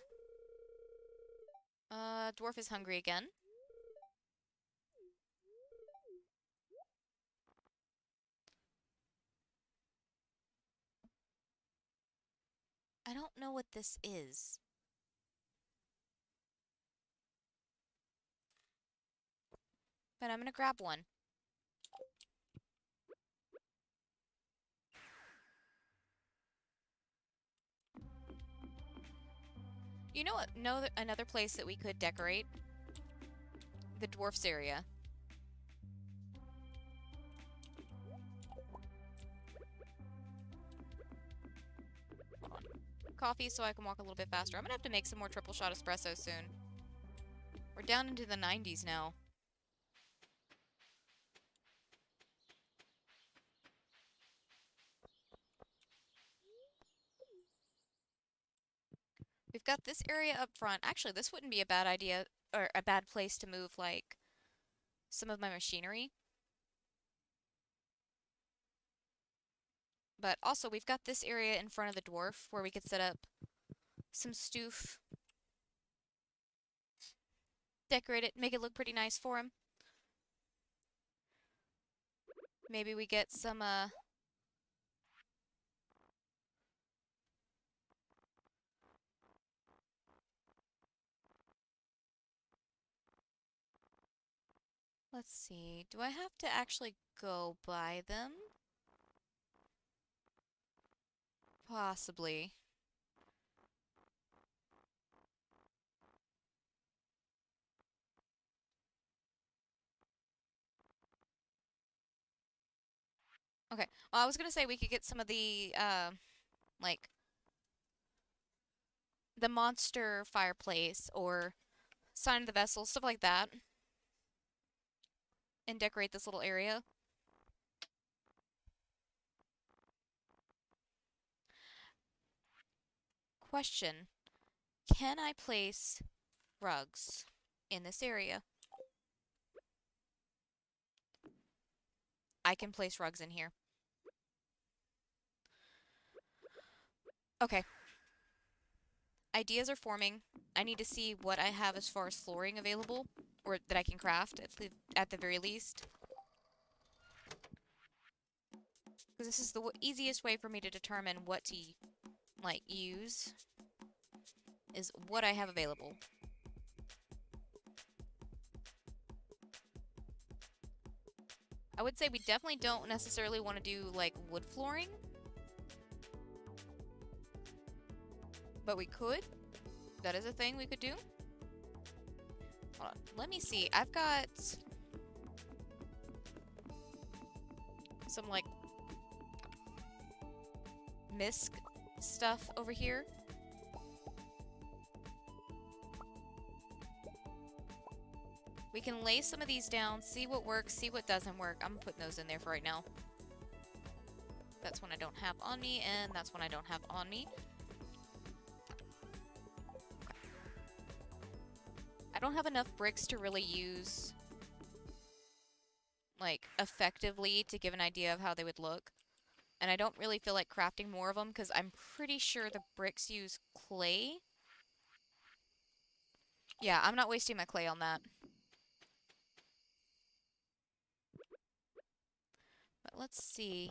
Dwarf is hungry again. I don't know what this is. But I'm gonna grab one. You know what? No, another place that we could decorate? The dwarf's area. Hold on. Coffee so I can walk a little bit faster. I'm gonna have to make some more triple shot espresso soon. We're down into the 90s now. We've got this area up front. Actually, this wouldn't be a bad idea, or a bad place to move, like, some of my machinery. But also, we've got this area in front of the dwarf where we could set up some stoof. Decorate it, make it look pretty nice for him. Maybe we get some, let's see. Do I have to actually go buy them? Possibly. Okay. Well, I was gonna say we could get some of the, like, the monster fireplace or sign of the vessel, stuff like that, and decorate this little area. Question. Can I place rugs in this area? I can place rugs in here. Okay. Ideas are forming. I need to see what I have as far as flooring available, or that I can craft, at the very least. Because this is the easiest way for me to determine what to, like, use, is what I have available. I would say we definitely don't necessarily want to do, like, wood flooring. But we could. That is a thing we could do. Hold on. Let me see. I've got some, like, misc stuff over here. We can lay some of these down, see what works, see what doesn't work. I'm putting those in there for right now. That's one I don't have on me, and that's one I don't have on me. I don't have enough bricks to really use, like, effectively to give an idea of how they would look. And I don't really feel like crafting more of them because I'm pretty sure the bricks use clay. Yeah, I'm not wasting my clay on that. let's see.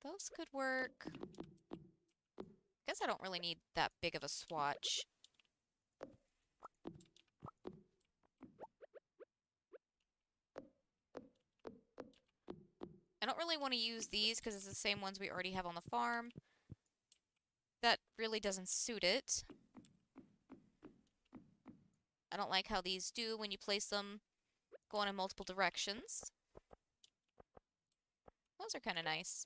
Those could work. Guess I don't really need that big of a swatch. I don't really want to use these because it's the same ones we already have on the farm. That really doesn't suit it. I don't like how these do when you place them going in multiple directions. Those are kind of nice.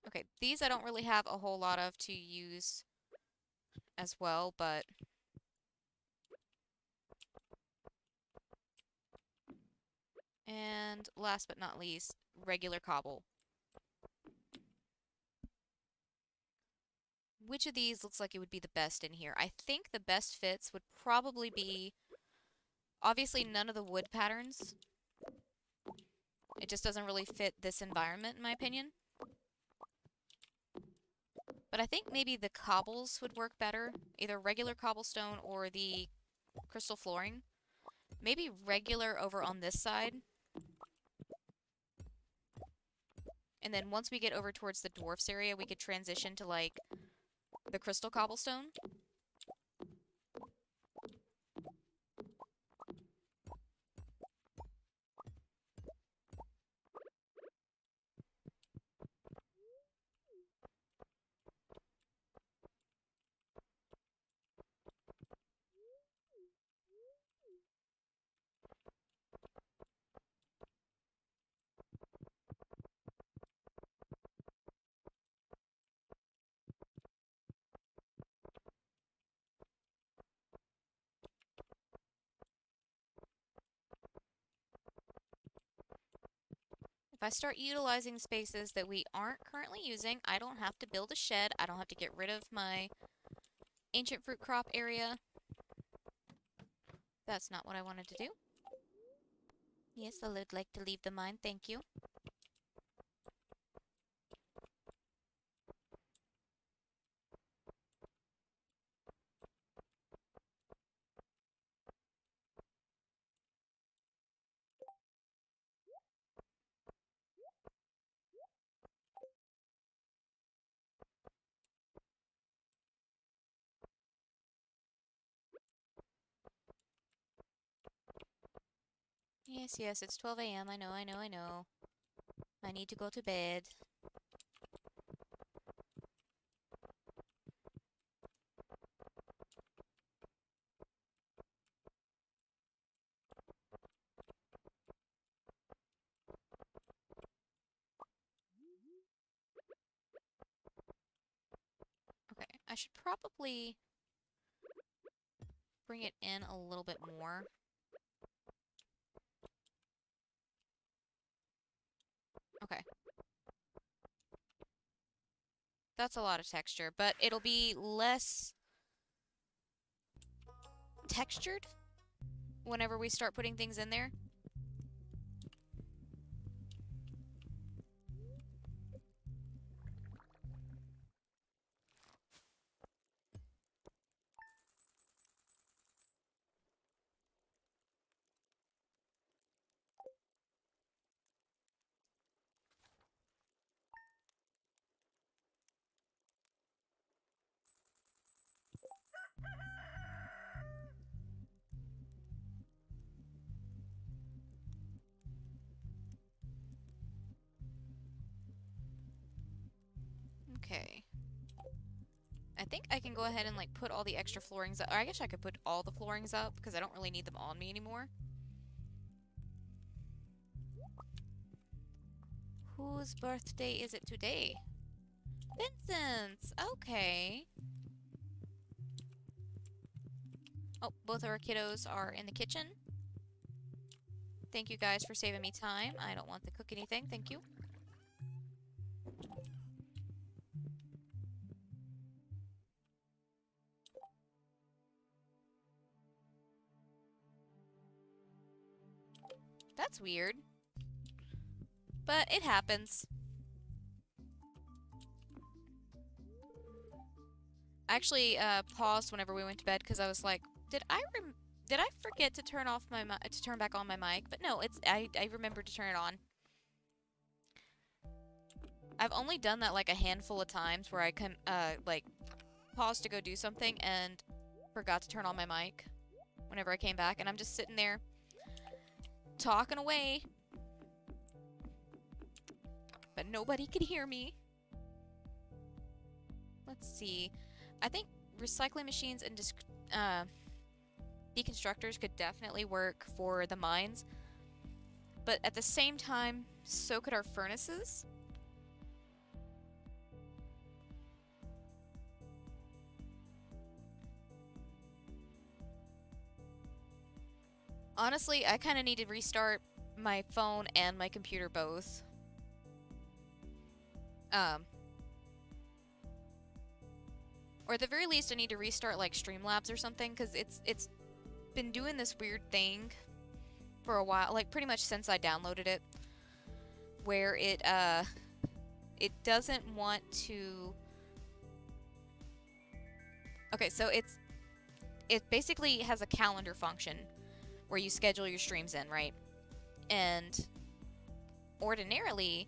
Okay, these I don't really have a whole lot of to use as well, but... And last but not least, regular cobble. Which of these looks like it would be the best in here? I think the best fits would probably be... Obviously, none of the wood patterns. It just doesn't really fit this environment, in my opinion. But I think maybe the cobbles would work better. Either regular cobblestone or the crystal flooring. Maybe regular over on this side. And then once we get over towards the dwarfs area, we could transition to, like, the crystal cobblestone. If I start utilizing spaces that we aren't currently using, I don't have to build a shed. I don't have to get rid of my ancient fruit crop area. That's not what I wanted to do. Yes, I would like to leave the mine, thank you. Yes, yes, it's 12 a.m. I know, I know, I know. I need to go to bed. Okay, I should probably bring it in a little bit more. Okay. That's a lot of texture, but it'll be less textured whenever we start putting things in there. Okay. I think I can go ahead and, like, put all the extra floorings up. Or I guess I could put all the floorings up, because I don't really need them on me anymore. Whose birthday is it today? Vincent's! Okay. Oh, both of our kiddos are in the kitchen. Thank you guys for saving me time. I don't want to cook anything, thank you. That's weird. But it happens. I actually paused whenever we went to bed because I was like, Did I forget to turn off my to turn back on my mic? But no, I remembered to turn it on. I've only done that like a handful of times where I can like pause to go do something and forgot to turn on my mic whenever I came back, and I'm just sitting there talking away, but nobody could hear me. Let's see. I think recycling machines and deconstructors could definitely work for the mines, but at the same time, so could our furnaces. Honestly, I kind of need to restart my phone and my computer both. Or at the very least, I need to restart like Streamlabs or something, because it's been doing this weird thing for a while, like pretty much since I downloaded it, where it doesn't want to. Okay, so it basically has a calendar function where you schedule your streams in, right? And ordinarily,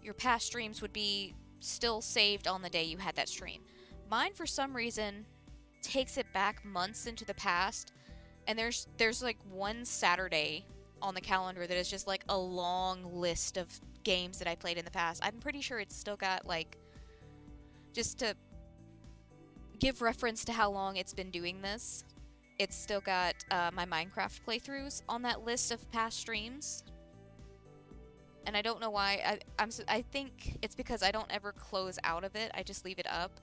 your past streams would be still saved on the day you had that stream. Mine, for some reason, takes it back months into the past, and there's like one Saturday on the calendar that is just like a long list of games that I played in the past. I'm pretty sure it's still got like, just to give reference to how long it's been doing this, it's still got my Minecraft playthroughs on that list of past streams. And I don't know why. I think it's because I don't ever close out of it. I just leave it up.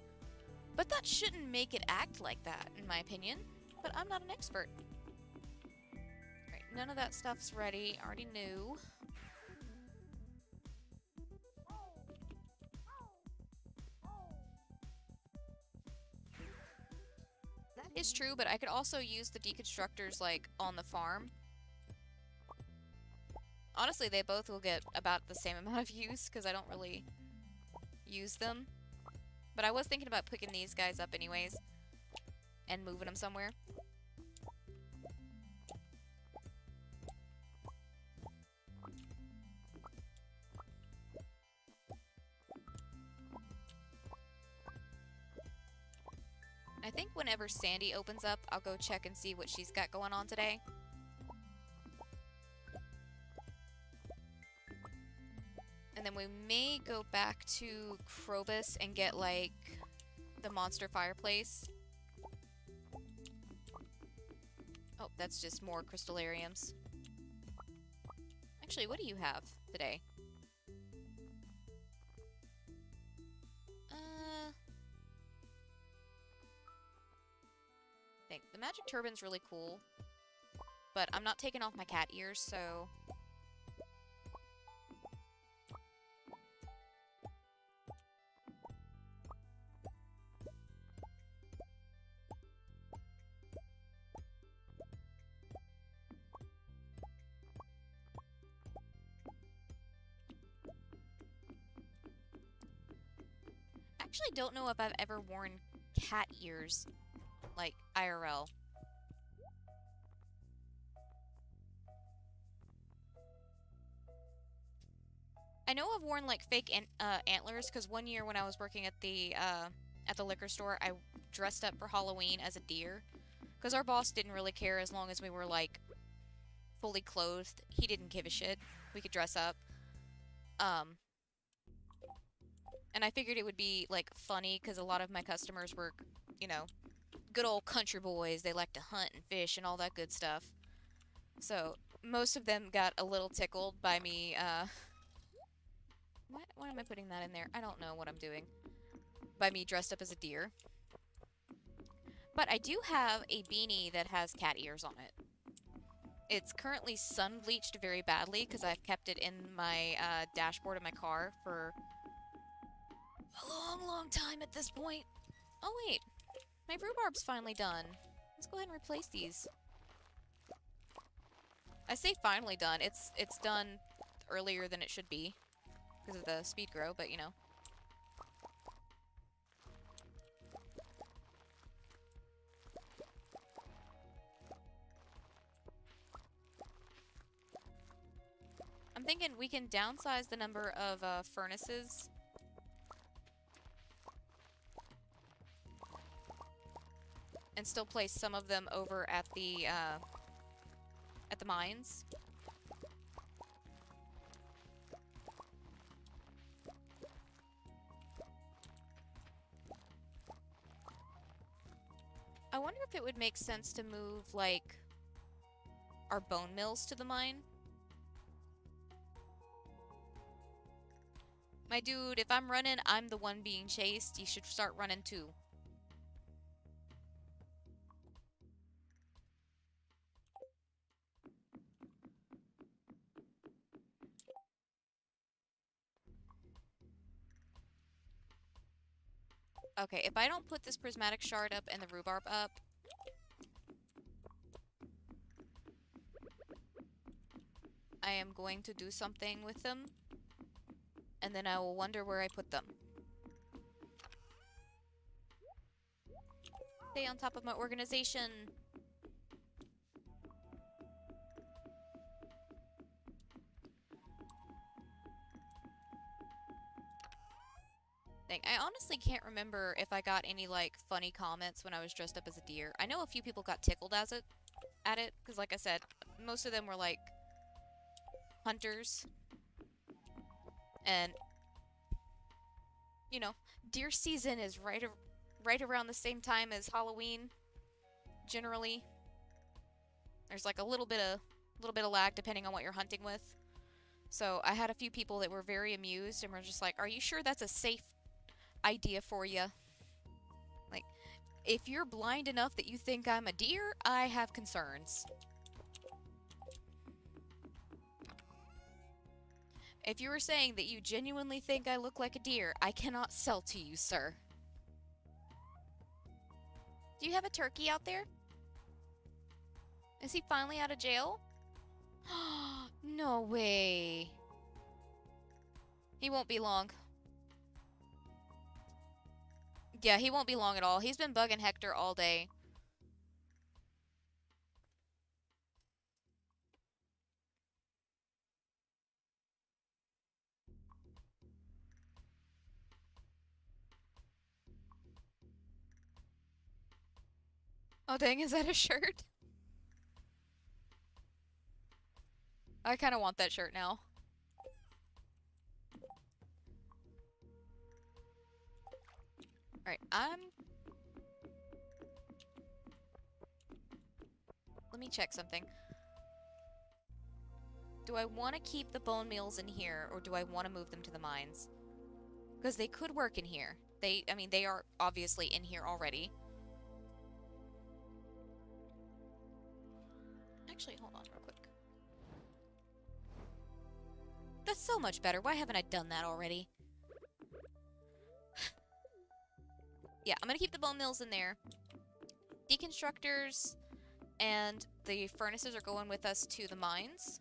But that shouldn't make it act like that, in my opinion. But I'm not an expert. Right, none of that stuff's ready. I already knew. That is true, but I could also use the deconstructors, like, on the farm. Honestly, they both will get about the same amount of use, because I don't really use them. But I was thinking about picking these guys up anyways, and moving them somewhere. I think whenever Sandy opens up, I'll go check and see what she's got going on today. And then we may go back to Krobus and get, like, the monster fireplace. Oh, that's just more crystallariums. Actually, what do you have today? Think the magic turbine's really cool, but I'm not taking off my cat ears, so... actually don't know if I've ever worn cat ears, like, IRL. I know I've worn, like, fake antlers, because one year when I was working at the liquor store, I dressed up for Halloween as a deer. Because our boss didn't really care as long as we were, like, fully clothed. He didn't give a shit. We could dress up. And I figured it would be, like, funny, because a lot of my customers were, you know, good old country boys. They like to hunt and fish and all that good stuff. So, most of them got a little tickled by me, why am I putting that in there? I don't know what I'm doing. By me dressed up as a deer. But I do have a beanie that has cat ears on it. It's currently sun-bleached very badly, because I've kept it in my dashboard of my car for a long, long time at this point. Oh, wait. My rhubarb's finally done. Let's go ahead and replace these. I say finally done. It's done earlier than it should be because of the speed grow, but you know. thinking we can downsize the number of furnaces. And still place some of them over at the mines. I wonder if it would make sense to move, like, our bone mills to the mine. My dude, if I'm running, I'm the one being chased. You should start running too. Okay, if I don't put this prismatic shard up and the rhubarb up, I am going to do something with them, and then I will wonder where I put them. Stay on top of my organization. Dang, I honestly can't remember if I got any, like, funny comments when I was dressed up as a deer. I know a few people got tickled at it, because like I said, most of them were, like, hunters. And, you know, deer season is right around the same time as Halloween, generally. There's, like, a little bit of lag depending on what you're hunting with. So I had a few people that were very amused and were just like, "Are you sure that's a safe idea for you? Like, if you're blind enough that you think I'm a deer, I have concerns. If you were saying that you genuinely think I look like a deer, I cannot sell to you, sir." Do you have a turkey out there? Is he finally out of jail? No way. He won't be long. Yeah, he won't be long at all. He's been bugging Hector all day. Oh dang, is that a shirt? I kind of want that shirt now. Alright, let me check something. Do I want to keep the bone meals in here, or do I want to move them to the mines? Because they could work in here. I mean, they are obviously in here already. Actually, hold on real quick. That's so much better. Why haven't I done that already? Yeah, I'm gonna keep the bone mills in there. Deconstructors and the furnaces are going with us to the mines.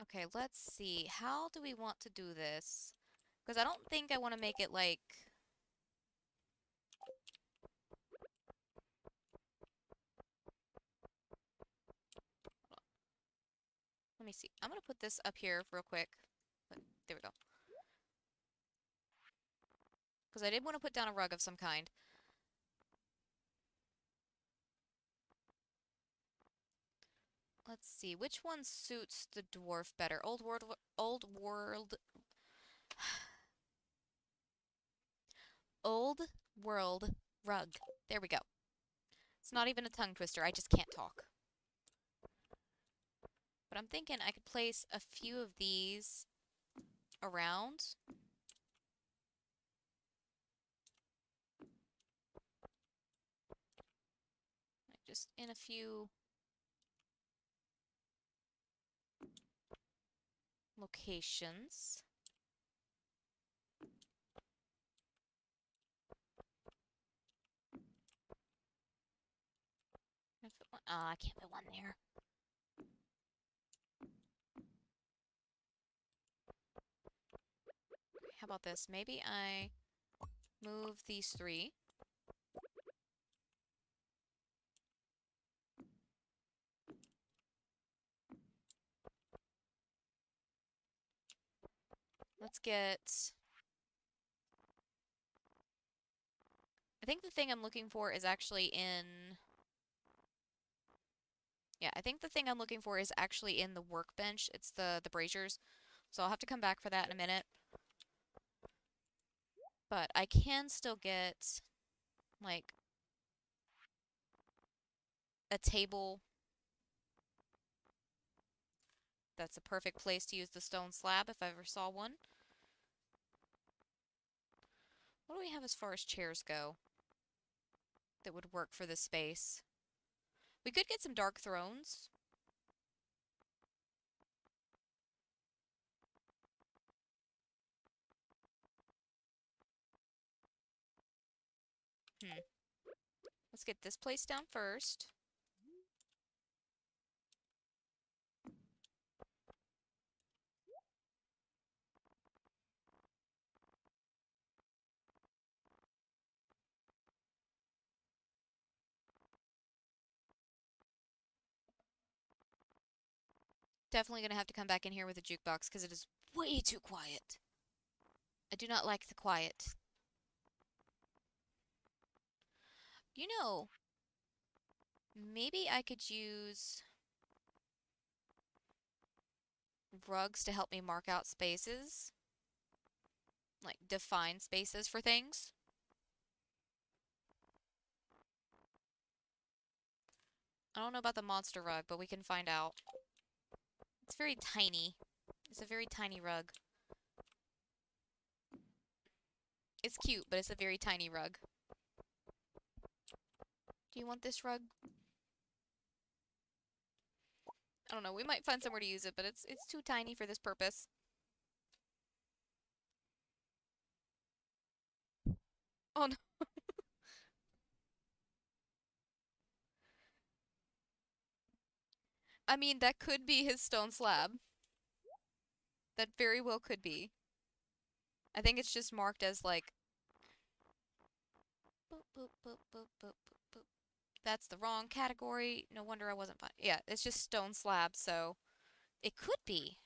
Okay, let's see. How do we want to do this? Because I don't think I want to make it like... Let me see. I'm going to put this up here real quick. There we go. Because I did want to put down a rug of some kind. Let's see. Which one suits the dwarf better? Old world... Old world... Old world rug. There we go. It's not even a tongue twister. I just can't talk. But I'm thinking I could place a few of these around. Like just in a few locations. I can't put one there. How about this? Maybe I move these 3. Let's get... I think the thing I'm looking for is actually in... Yeah, I think the thing I'm looking for is actually in the workbench. It's the braziers. So I'll have to come back for that in a minute. But I can still get, like, a table that's a perfect place to use the stone slab if I ever saw one. What do we have as far as chairs go that would work for this space? We could get some dark thrones. Let's get this place down first. Definitely gonna have to come back in here with a jukebox because it is way too quiet. I do not like the quiet. You know, maybe I could use rugs to help me mark out spaces. Like, define spaces for things. I don't know about the monster rug, but we can find out. It's very tiny. It's a very tiny rug. It's cute, but it's a very tiny rug. Do you want this rug? I don't know. We might find somewhere to use it, but it's too tiny for this purpose. Oh no. I mean, that could be his stone slab. That very well could be. I think it's just marked as like boop, boop, boop, boop, boop, boop, boop. That's the wrong category. No wonder I wasn't fine. Yeah, it's just stone slab, so it could be.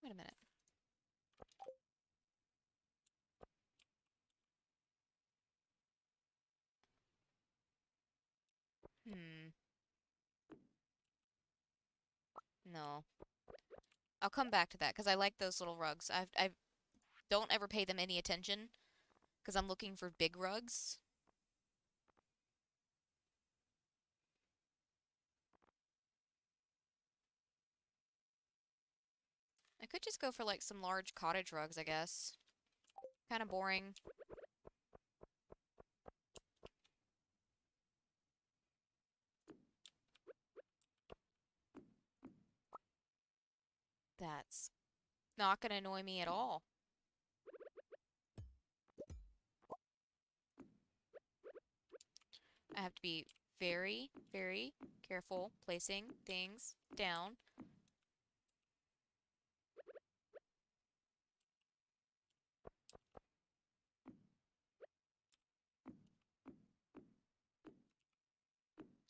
Wait a minute. Hmm. No. I'll come back to that because I like those little rugs. I don't ever pay them any attention because I'm looking for big rugs. I could just go for like some large cottage rugs, I guess. Kind of boring. That's not going to annoy me at all. I have to be very, very careful placing things down.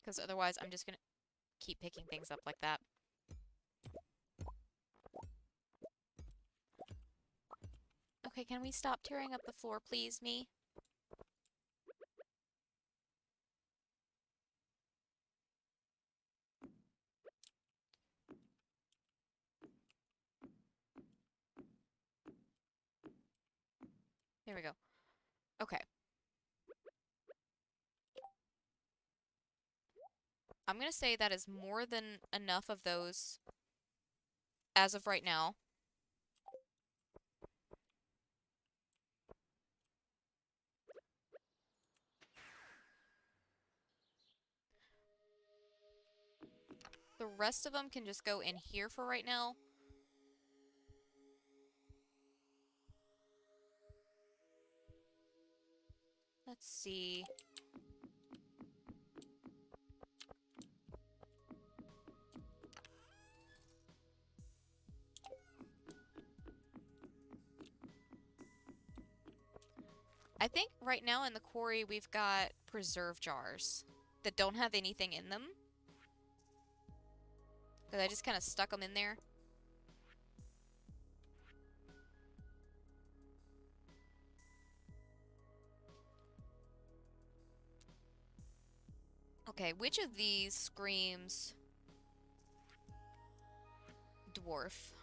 Because otherwise I'm just going to keep picking things up like that. Okay, can we stop tearing up the floor, please, me? There we go. Okay. I'm going to say that is more than enough of those as of right now. The rest of them can just go in here for right now. Let's see. I think right now in the quarry we've got preserve jars that don't have anything in them. Because I just kind of stuck them in there. Okay, which of these screams dwarf?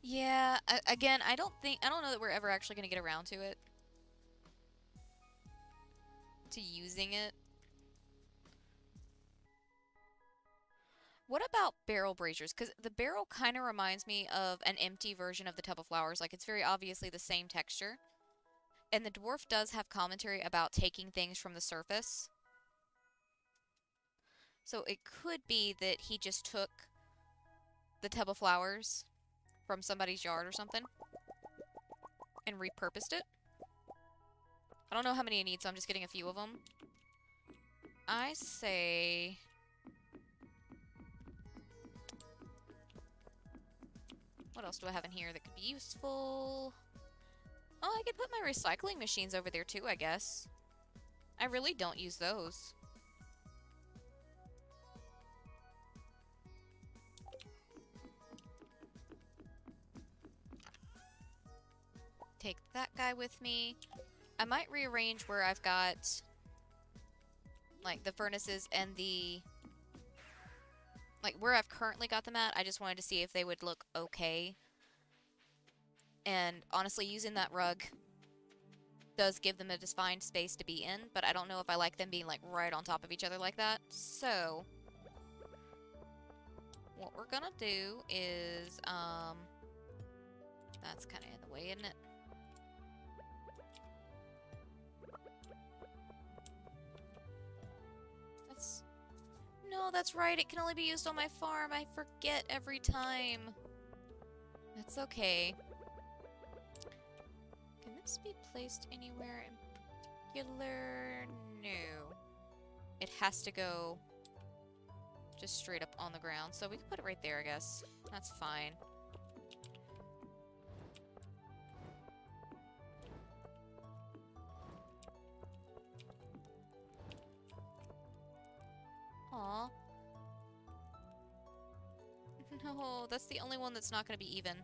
Yeah, again, I don't know that we're ever actually going to get around to it. To using it. What about barrel braziers? Because the barrel kind of reminds me of an empty version of the tub of flowers. Like, it's very obviously the same texture. And the dwarf does have commentary about taking things from the surface. So it could be that he just took the tub of flowers from somebody's yard or something and repurposed it. I don't know how many I need, so I'm just getting a few of them. I say... What else do I have in here that could be useful? Oh, I could put my recycling machines over there too, I guess. I really don't use those. Take that guy with me. I might rearrange where I've got, like, the furnaces and the... Like, where I've currently got them at, I just wanted to see if they would look okay. And honestly, using that rug does give them a defined space to be in, but I don't know if I like them being, like, right on top of each other like that. So, what we're gonna do is, that's kind of in the way, isn't it? No, that's right. It can only be used on my farm. I forget every time. That's okay. Can this be placed anywhere in particular? No. It has to go just straight up on the ground. So we can put it right there, I guess. That's fine. Aw. No, that's the only one that's not going to be even.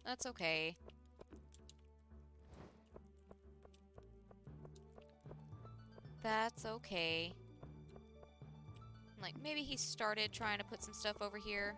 That's okay. That's okay. Like, maybe he started trying to put some stuff over here.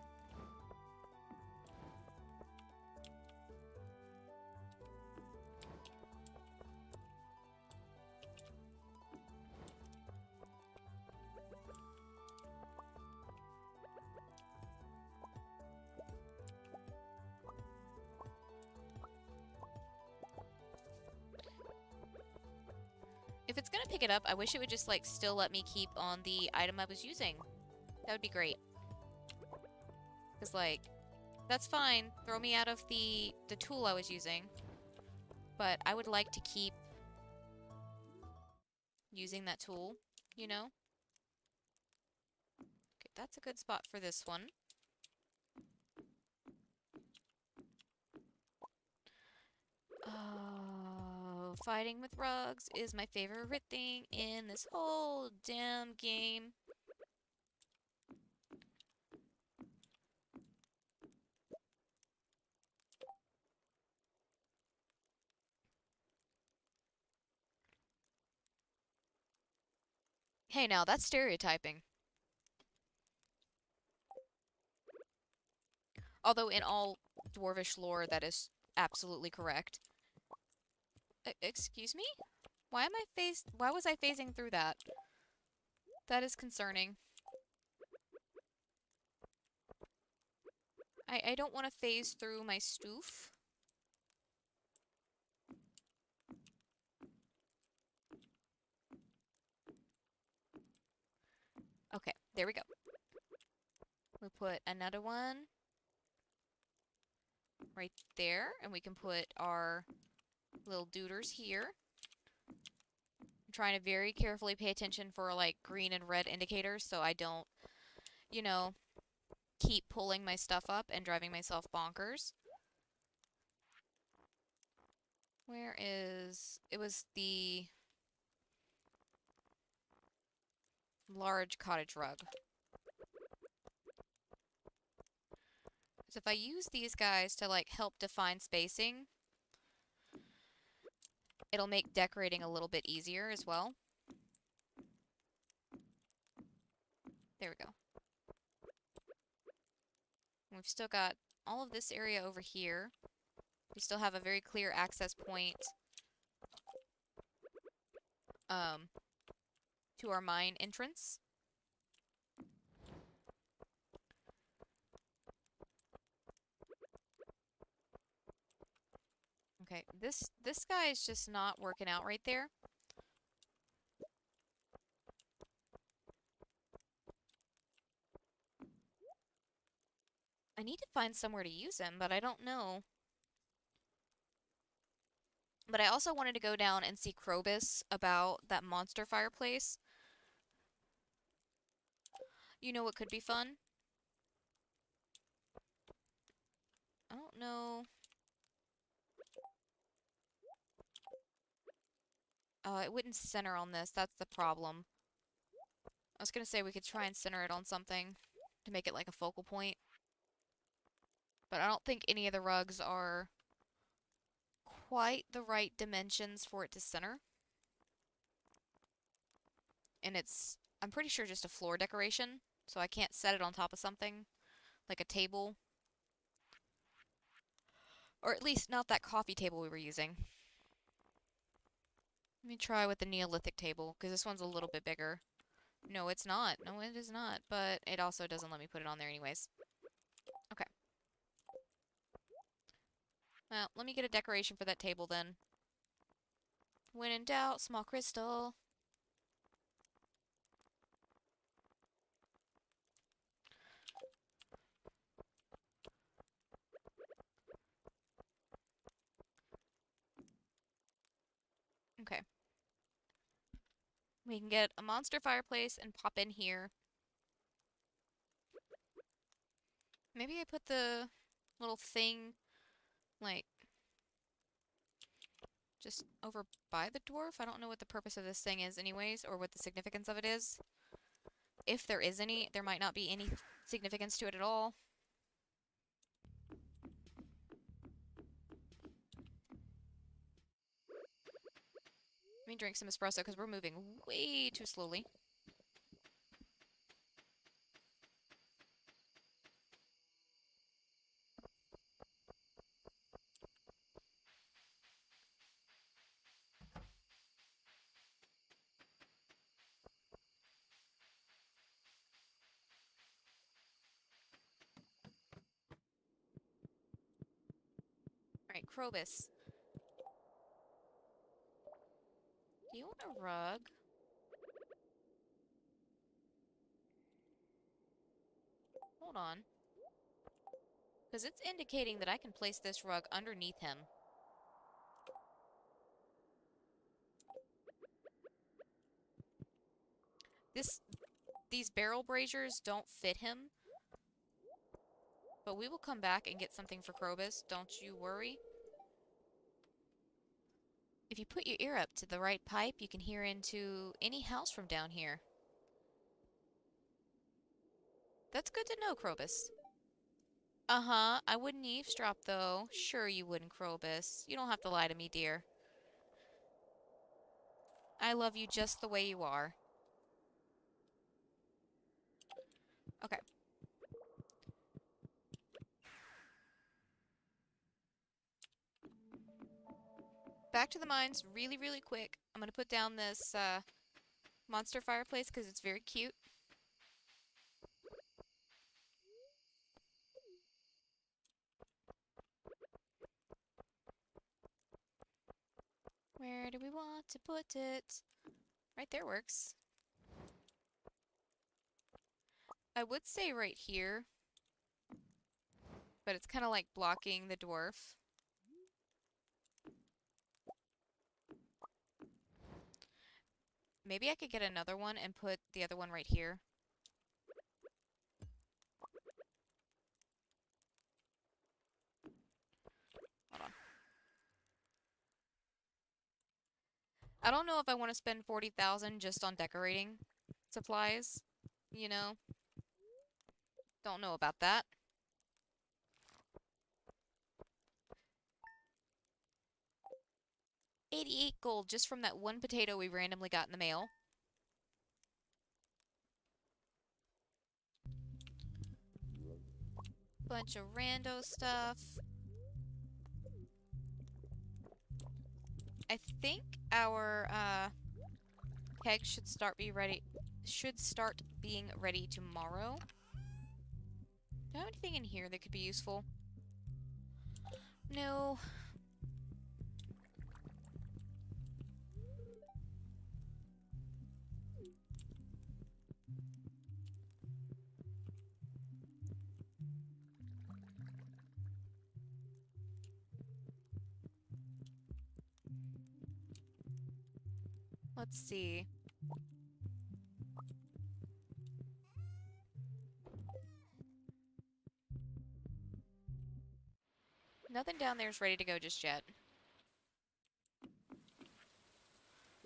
If it's gonna pick it up, I wish it would just, like, still let me keep on the item I was using. That would be great. Because, like, that's fine. Throw me out of the tool I was using. But I would like to keep using that tool, you know? Okay, that's a good spot for this one. Oh, fighting with rugs is my favorite thing in this whole damn game. Hey, now, that's stereotyping. Although, in all dwarvish lore, that is absolutely correct. Excuse me? Why was I phasing through that? That is concerning. I don't want to phase through my stoof. Okay, there we go. We put another one right there, and we can put our little duders here. I'm trying to very carefully pay attention for like green and red indicators so I don't, you know, keep pulling my stuff up and driving myself bonkers. Where is... It was the large cottage rug. So if I use these guys to like help define spacing, it'll make decorating a little bit easier as well. There we go. We've still got all of this area over here. We still have a very clear access point to our mine entrance. Okay, this guy is just not working out right there. I need to find somewhere to use him, but I don't know. But I also wanted to go down and see Krobus about that monster fireplace. You know what could be fun? I don't know. It wouldn't center on this. That's the problem. I was gonna say we could try and center it on something to make it like a focal point. But I don't think any of the rugs are quite the right dimensions for it to center. And it's, I'm pretty sure, just a floor decoration, so I can't set it on top of something, like a table. Or at least not that coffee table we were using. Let me try with the Neolithic table, because this one's a little bit bigger. No, it's not. No, it is not. But it also doesn't let me put it on there anyways. Okay. Well, let me get a decoration for that table then. When in doubt, small crystal. Okay. We can get a monster fireplace and pop in here. Maybe I put the little thing, like, just over by the dwarf? I don't know what the purpose of this thing is anyways, or what the significance of it is. If there is any, there might not be any significance to it at all. Let me drink some espresso because we're moving way too slowly. Alright, Krobus. Do you want a rug? Hold on. Because it's indicating that I can place this rug underneath him. These barrel braziers don't fit him. But we will come back and get something for Krobus, don't you worry. If you put your ear up to the right pipe, you can hear into any house from down here. That's good to know, Krobus. Uh-huh, I wouldn't eavesdrop, though. Sure you wouldn't, Krobus. You don't have to lie to me, dear. I love you just the way you are. Okay. Back to the mines really, really quick. I'm gonna put down this, monster fireplace because it's very cute. Where do we want to put it? Right there works. I would say right here, but it's kind of like blocking the dwarf. Maybe I could get another one and put the other one right here. Hold on. I don't know if I want to spend 40,000 just on decorating supplies, you know? Don't know about that. 88 gold just from that one potato we randomly got in the mail. Bunch of rando stuff. I think our keg should start being ready tomorrow. Do I have anything in here that could be useful? No. Let's see. Nothing down there is ready to go just yet.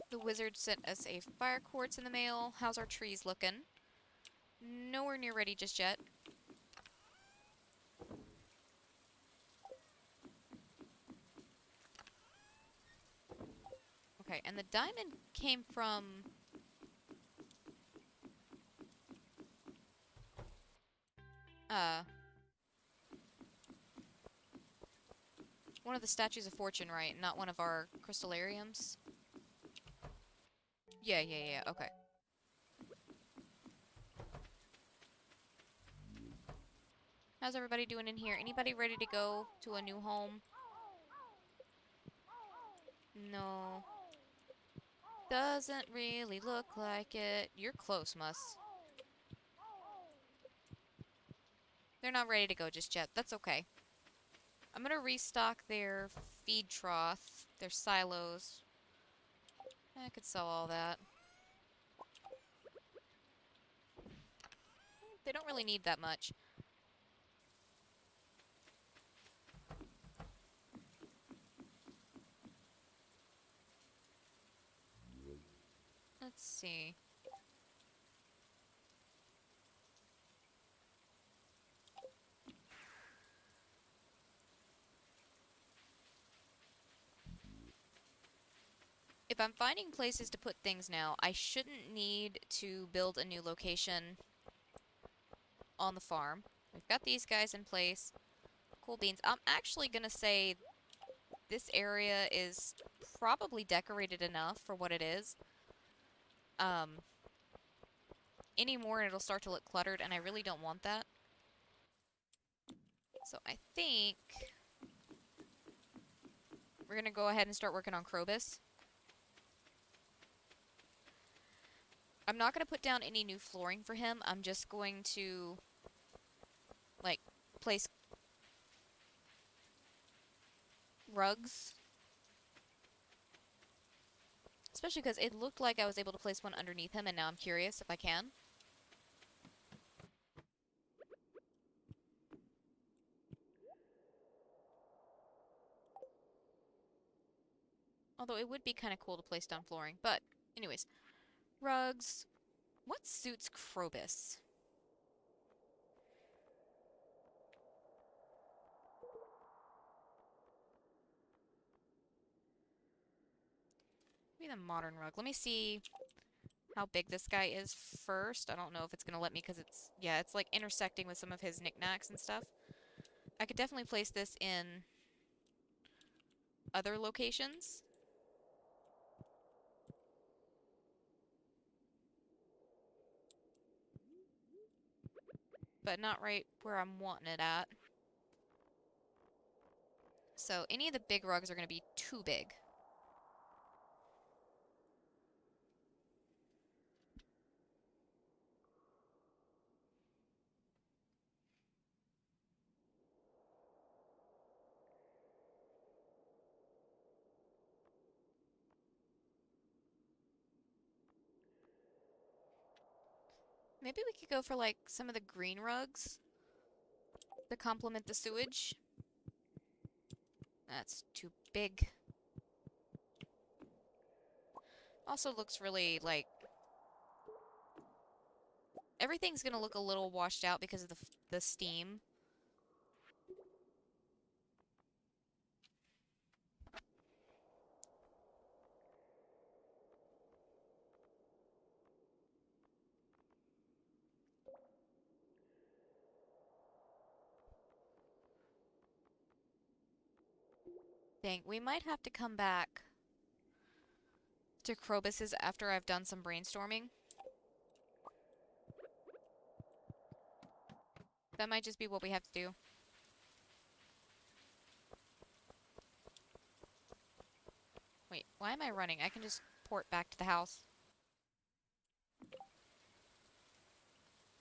The wizard sent us a fire quartz in the mail. How's our trees looking? Nowhere near ready just yet. Okay, and the diamond came from... one of the statues of fortune, right? Not one of our crystallariums? Yeah, okay. How's everybody doing in here? Anybody ready to go to a new home? No. Doesn't really look like it. You're close, Mus. They're not ready to go just yet. That's okay. I'm gonna restock their feed trough, their silos. I could sell all that. They don't really need that much. Let's see. If I'm finding places to put things now, I shouldn't need to build a new location on the farm. We've got these guys in place. Cool beans. I'm actually gonna say this area is probably decorated enough for what it is. Any more and it'll start to look cluttered, and I really don't want that. So I think we're gonna go ahead and start working on Krobus. I'm not gonna put down any new flooring for him. I'm just going to, like, place rugs. Especially because it looked like I was able to place one underneath him, and now I'm curious if I can. Although it would be kind of cool to place down flooring. But, anyways. Rugs. What suits Krobus? Maybe the modern rug. Let me see how big this guy is first. I don't know if it's going to let me because it's... yeah, it's like intersecting with some of his knickknacks and stuff. I could definitely place this in other locations. But not right where I'm wanting it at. So any of the big rugs are going to be too big. Maybe we could go for like some of the green rugs to complement the sewage. That's too big. Also looks really like everything's gonna look a little washed out because of the steam. Dang, we might have to come back to Krobus's after I've done some brainstorming. That might just be what we have to do. Wait, why am I running? I can just port back to the house.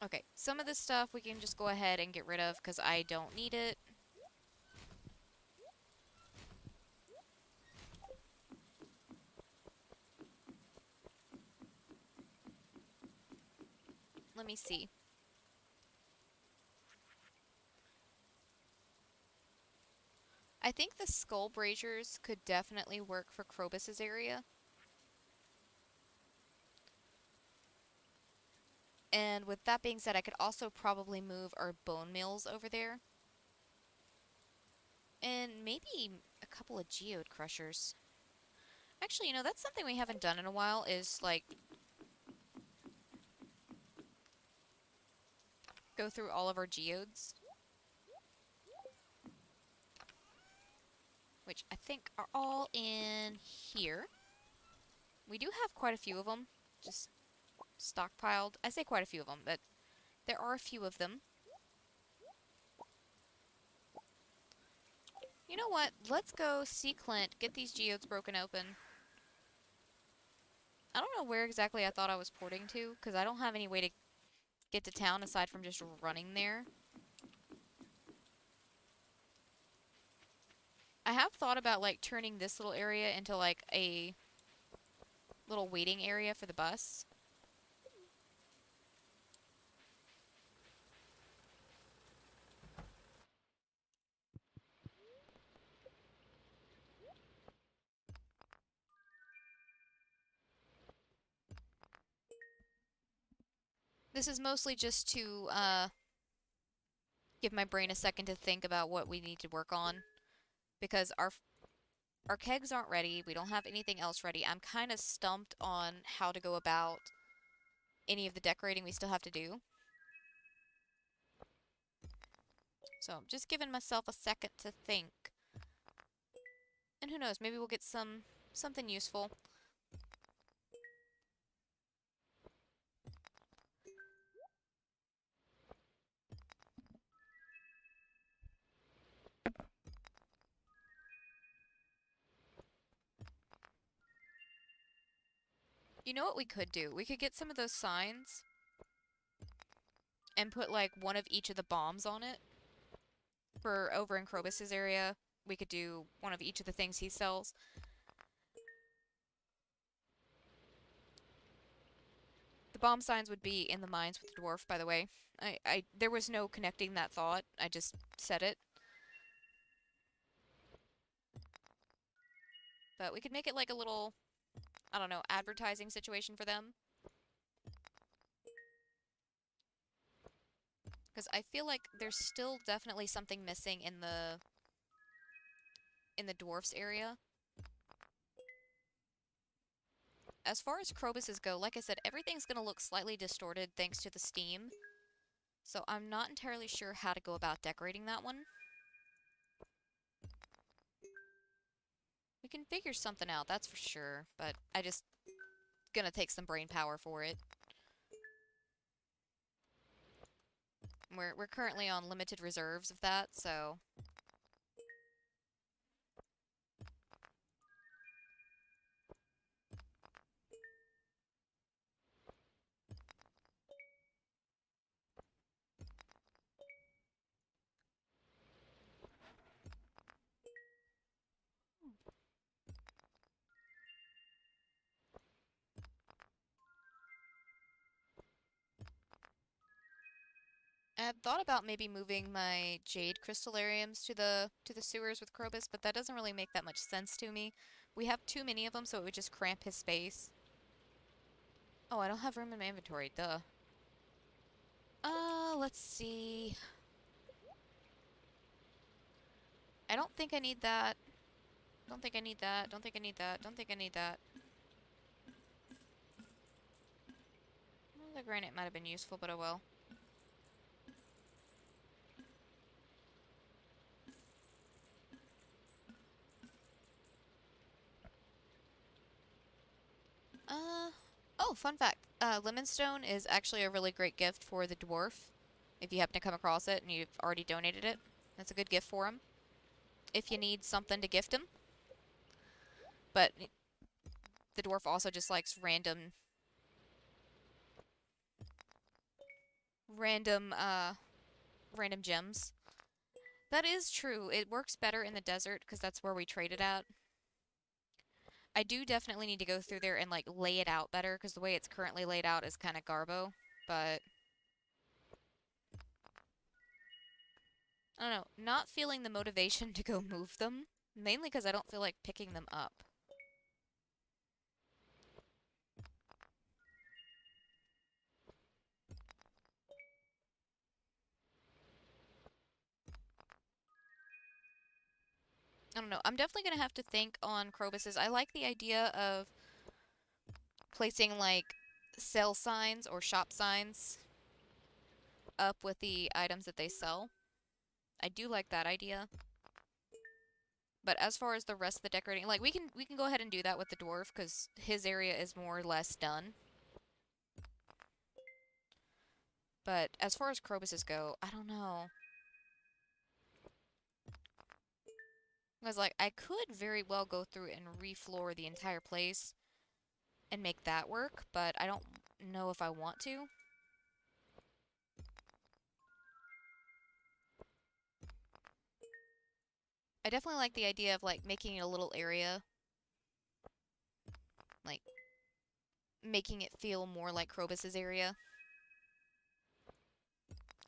Okay, some of this stuff we can just go ahead and get rid of because I don't need it. Let me see. I think the skull braziers could definitely work for Krobus's area. And with that being said, I could also probably move our bone mills over there. And maybe a couple of geode crushers. Actually, you know, that's something we haven't done in a while is, like, go through all of our geodes. Which I think are all in here. We do have quite a few of them, just stockpiled. I say quite a few of them, but there are a few of them. You know what? Let's go see Clint, get these geodes broken open. I don't know where exactly I thought I was porting to, because I don't have any way to get to town aside from just running there. I have thought about, like, turning this little area into, like, a little waiting area for the bus. This is mostly just to, give my brain a second to think about what we need to work on. Because our kegs aren't ready. We don't have anything else ready. I'm kind of stumped on how to go about any of the decorating we still have to do. So I'm just giving myself a second to think. And who knows, maybe we'll get something useful. You know what we could do? We could get some of those signs and put like one of each of the bombs on it. For over in Krobus's area, we could do one of each of the things he sells. The bomb signs would be in the mines with the dwarf, by the way. There was no connecting that thought. I just said it. But we could make it like a little, I don't know, advertising situation for them. Because I feel like there's still definitely something missing in the dwarfs area. As far as Krobus's go, like I said, everything's going to look slightly distorted thanks to the steam. So I'm not entirely sure how to go about decorating that one. We can figure something out, that's for sure, but I just gonna take some brain power for it. We're currently on limited reserves of that, so thought about maybe moving my jade crystallariums to the sewers with Krobus, but that doesn't really make that much sense to me. We have too many of them, so it would just cramp his space. Oh, I don't have room in my inventory, duh. Let's see. I don't think I need that. Don't think I need that. Don't think I need that. Don't think I need that. Well, the granite might have been useful, but oh well. Oh, fun fact. Lemonstone is actually a really great gift for the dwarf. If you happen to come across it and you've already donated it, that's a good gift for him. If you need something to gift him. But the dwarf also just likes random, random gems. That is true. It works better in the desert because that's where we trade it at. I do definitely need to go through there and, like, lay it out better because the way it's currently laid out is kind of garbo. But I don't know. Not feeling the motivation to go move them. Mainly because I don't feel like picking them up. I don't know. I'm definitely going to have to think on Krobus's. I like the idea of placing, like, sell signs or shop signs up with the items that they sell. I do like that idea. But as far as the rest of the decorating, like, we can go ahead and do that with the dwarf because his area is more or less done. But as far as Krobus's go, I don't know. Because, like, I could very well go through and refloor the entire place and make that work, but I don't know if I want to. I definitely like the idea of, like, making it a little area. Like, making it feel more like Krobus's area.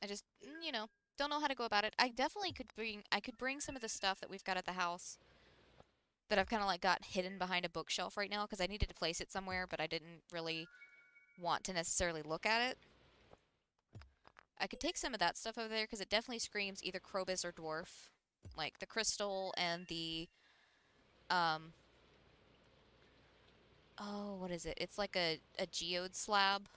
I just, you know, don't know how to go about it. I definitely could bring some of the stuff that we've got at the house that I've kind of, like, got hidden behind a bookshelf right now because I needed to place it somewhere, but I didn't really want to necessarily look at it. I could take some of that stuff over there because it definitely screams either Krobus or Dwarf. Like, the crystal and the, oh, what is it? It's like a geode slab.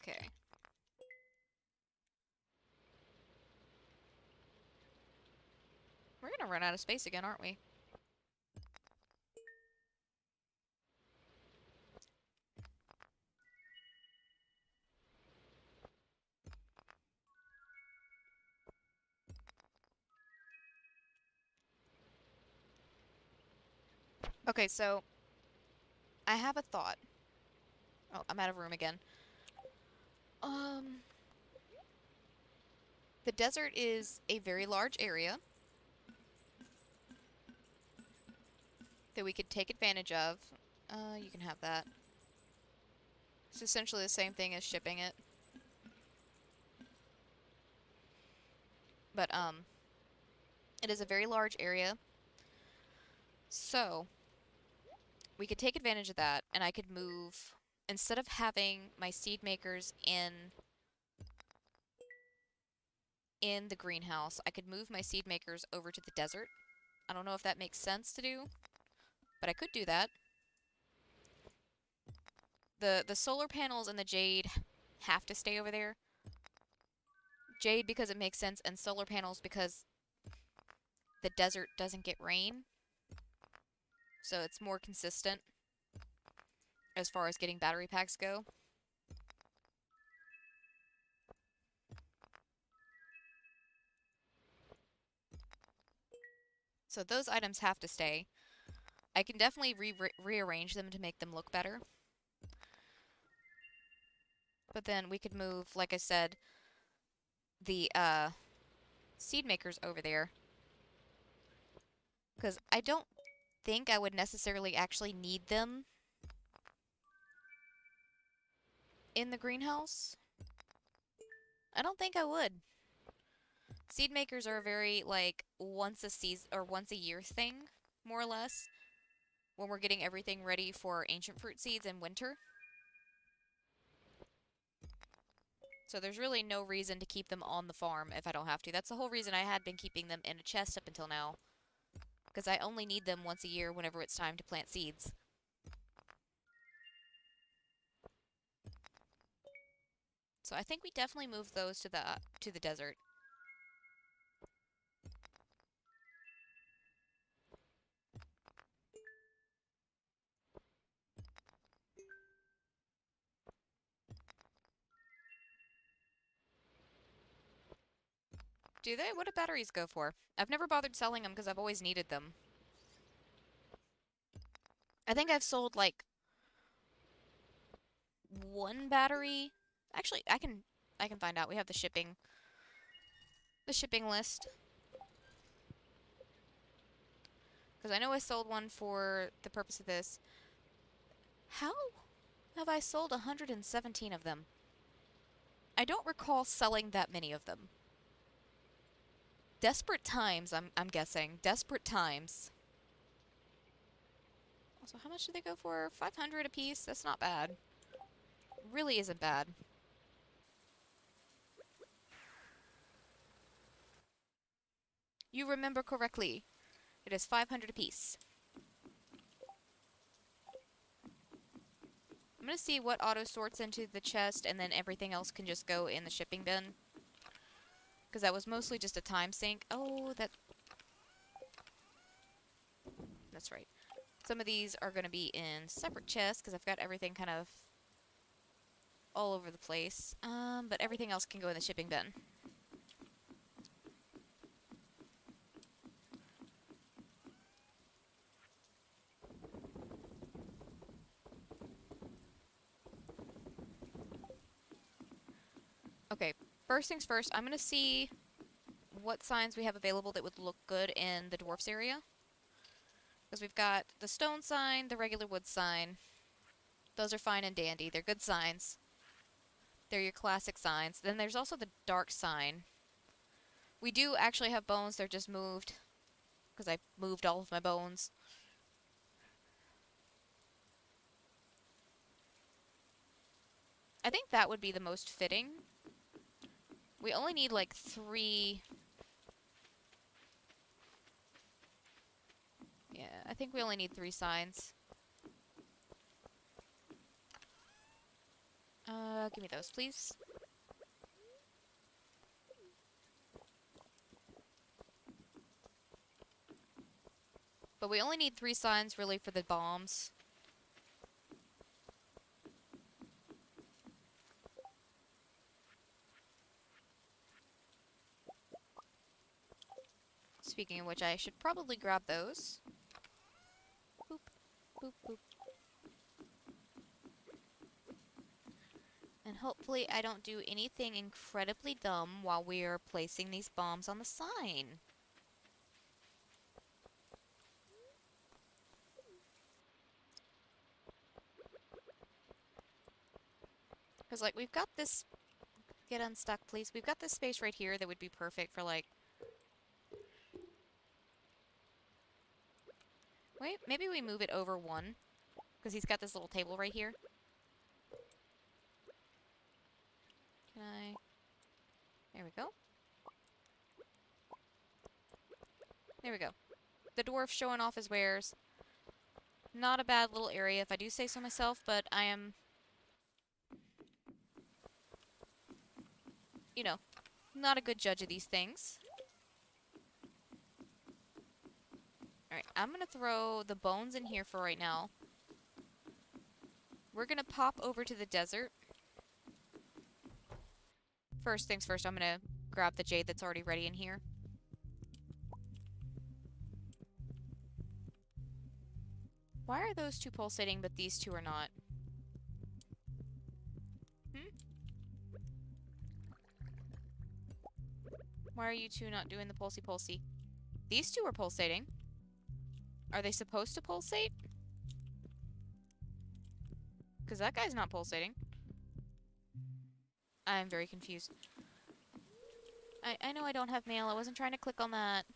Okay. We're gonna run out of space again, aren't we? Okay, so I have a thought. Oh, I'm out of room again. Um, the desert is a very large area that we could take advantage of. You can have that. It's essentially the same thing as shipping it. But, it is a very large area. So, we could take advantage of that, and I could move, instead of having my seed makers in the greenhouse, I could move my seed makers over to the desert. I don't know if that makes sense to do, but I could do that. The solar panels and the jade have to stay over there. Jade because it makes sense, and solar panels because the desert doesn't get rain. So it's more consistent as far as getting battery packs go. So those items have to stay. I can definitely rearrange them to make them look better. But then we could move, like I said, the seed makers over there. Because I don't think I would necessarily actually need them in the greenhouse. I don't think I would. Seed makers are a very, like, once a season or once a year thing, more or less, when we're getting everything ready for ancient fruit seeds in winter. So there's really no reason to keep them on the farm if I don't have to. That's the whole reason I had been keeping them in a chest up until now. Because I only need them once a year whenever it's time to plant seeds. So I think we definitely move those to the desert. Do they? What do batteries go for? I've never bothered selling them because I've always needed them. I think I've sold like one battery. Actually, I can find out. We have the shipping list. Because I know I sold one for the purpose of this. How have I sold 117 of them? I don't recall selling that many of them. Desperate times, I'm guessing. Desperate times. Also, how much do they go for? 500 a piece? That's not bad. Really isn't bad. You remember correctly. It is 500 a piece. I'm gonna see what auto sorts into the chest, and then everything else can just go in the shipping bin. Because that was mostly just a time sink. Oh, that's right. Some of these are gonna be in separate chests, because I've got everything kind of all over the place. But everything else can go in the shipping bin. Okay, first things first, I'm gonna see what signs we have available that would look good in the dwarfs area. Because we've got the stone sign, the regular wood sign. Those are fine and dandy. They're good signs. They're your classic signs. Then there's also the dark sign. We do actually have bones. They're just moved. Because I moved all of my bones. I think that would be the most fitting. We only need like 3... Yeah, I think we only need 3 signs. Give me those, please. But we only need 3 signs, really, for the bombs. Speaking of which, I should probably grab those. Boop, boop, boop. And hopefully I don't do anything incredibly dumb while we're placing these bombs on the sign. Because, like, we've got this... Get unstuck, please. We've got this space right here that would be perfect for, like... Wait, maybe we move it over 1. Because he's got this little table right here. Can I... There we go. There we go. The dwarf showing off his wares. Not a bad little area, if I do say so myself, but I am... You know, not a good judge of these things. Alright, I'm gonna throw the bones in here for right now. We're gonna pop over to the desert. First things first, I'm gonna grab the jade that's already ready in here. Why are those two pulsating, but these two are not? Why are you two not doing the pulsy? These two are pulsating. Are they supposed to pulsate? Because that guy's not pulsating. I'm very confused. I know I don't have mail. I wasn't trying to click on that.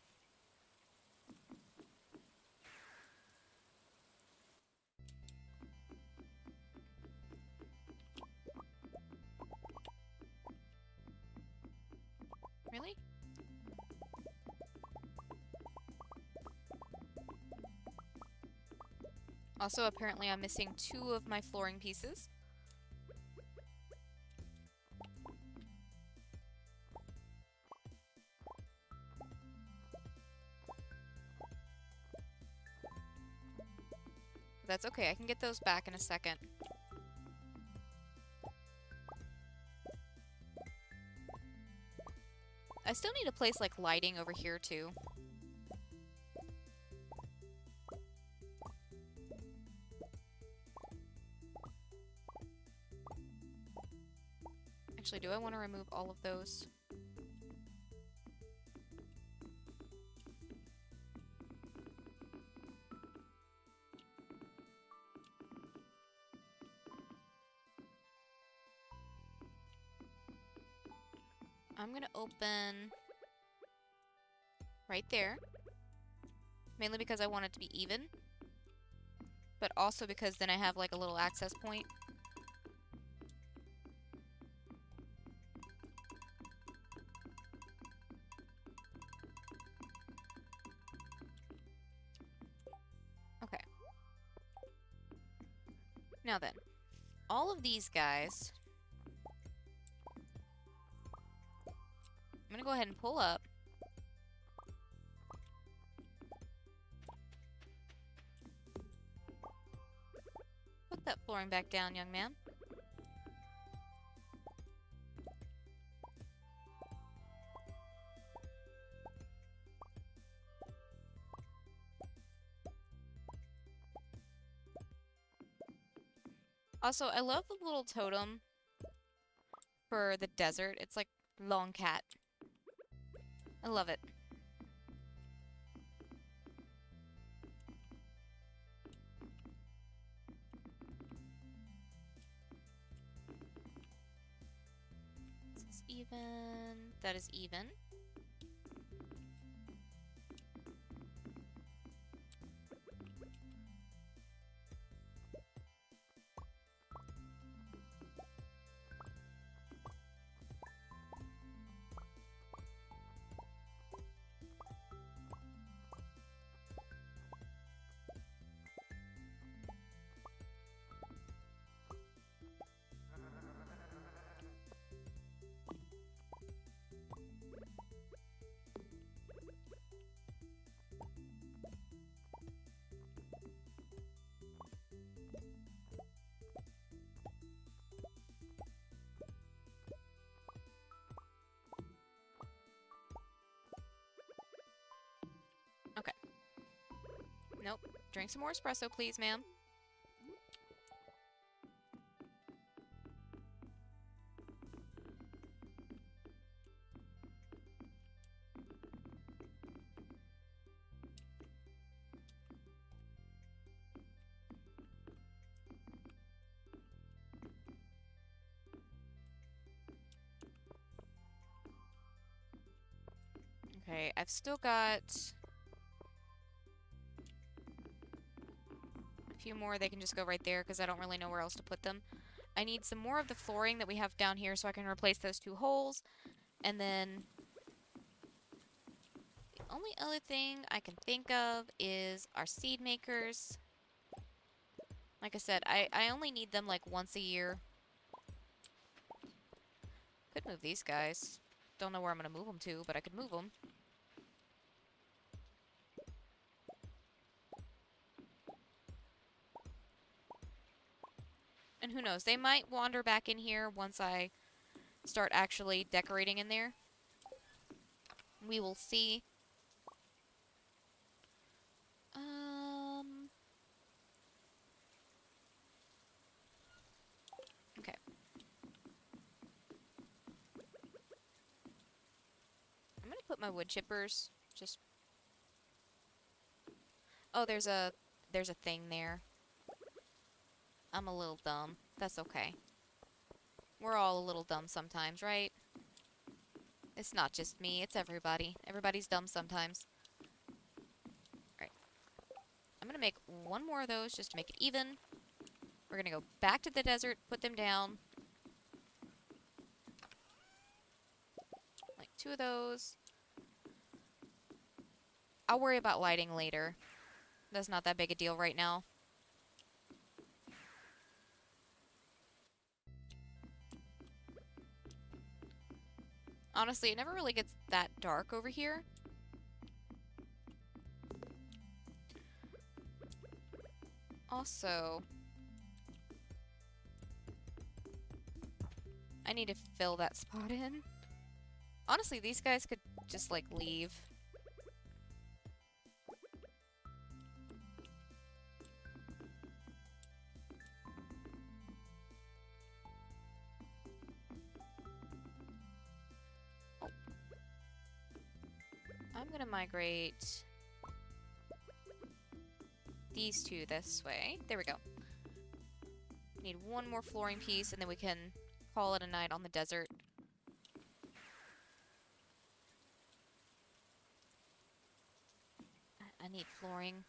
Really? Also, apparently I'm missing 2 of my flooring pieces. That's okay, I can get those back in a second. I still need to place, like, lighting over here, too. Actually, do I want to remove all of those? I'm gonna open right there. Mainly because I want it to be even. But also because then I have like a little access point. Okay. Now then, all of these guys, I'm gonna go ahead and pull up. Put that flooring back down, young man. Also, I love the little totem for the desert. It's like long cat. I love it. This is even. That is even. Okay. Nope. Drink some more espresso, please, ma'am. Okay, I've still got a few more. They can just go right there because I don't really know where else to put them. I need some more of the flooring that we have down here so I can replace those 2 holes. And then the only other thing I can think of is our seed makers. Like I said, I only need them like once a year. Could move these guys. Don't know where I'm going to move them to, but I could move them. And who knows, they might wander back in here once I start actually decorating in there. We will see. put my wood chippers just... Oh, there's a thing there. I'm a little dumb. That's okay. We're all a little dumb sometimes, right? It's not just me, it's everybody. Everybody's dumb sometimes. Alright. I'm gonna make one more of those just to make it even. We're gonna go back to the desert, put them down. Like 2 of those. I'll worry about lighting later. That's not that big a deal right now. Honestly, it never really gets that dark over here. Also, I need to fill that spot in. Honestly, these guys could just, like, leave. Oh. I'm gonna migrate these 2 this way. There we go. Need 1 more flooring piece, and then we can call it a night on the desert. I need flooring.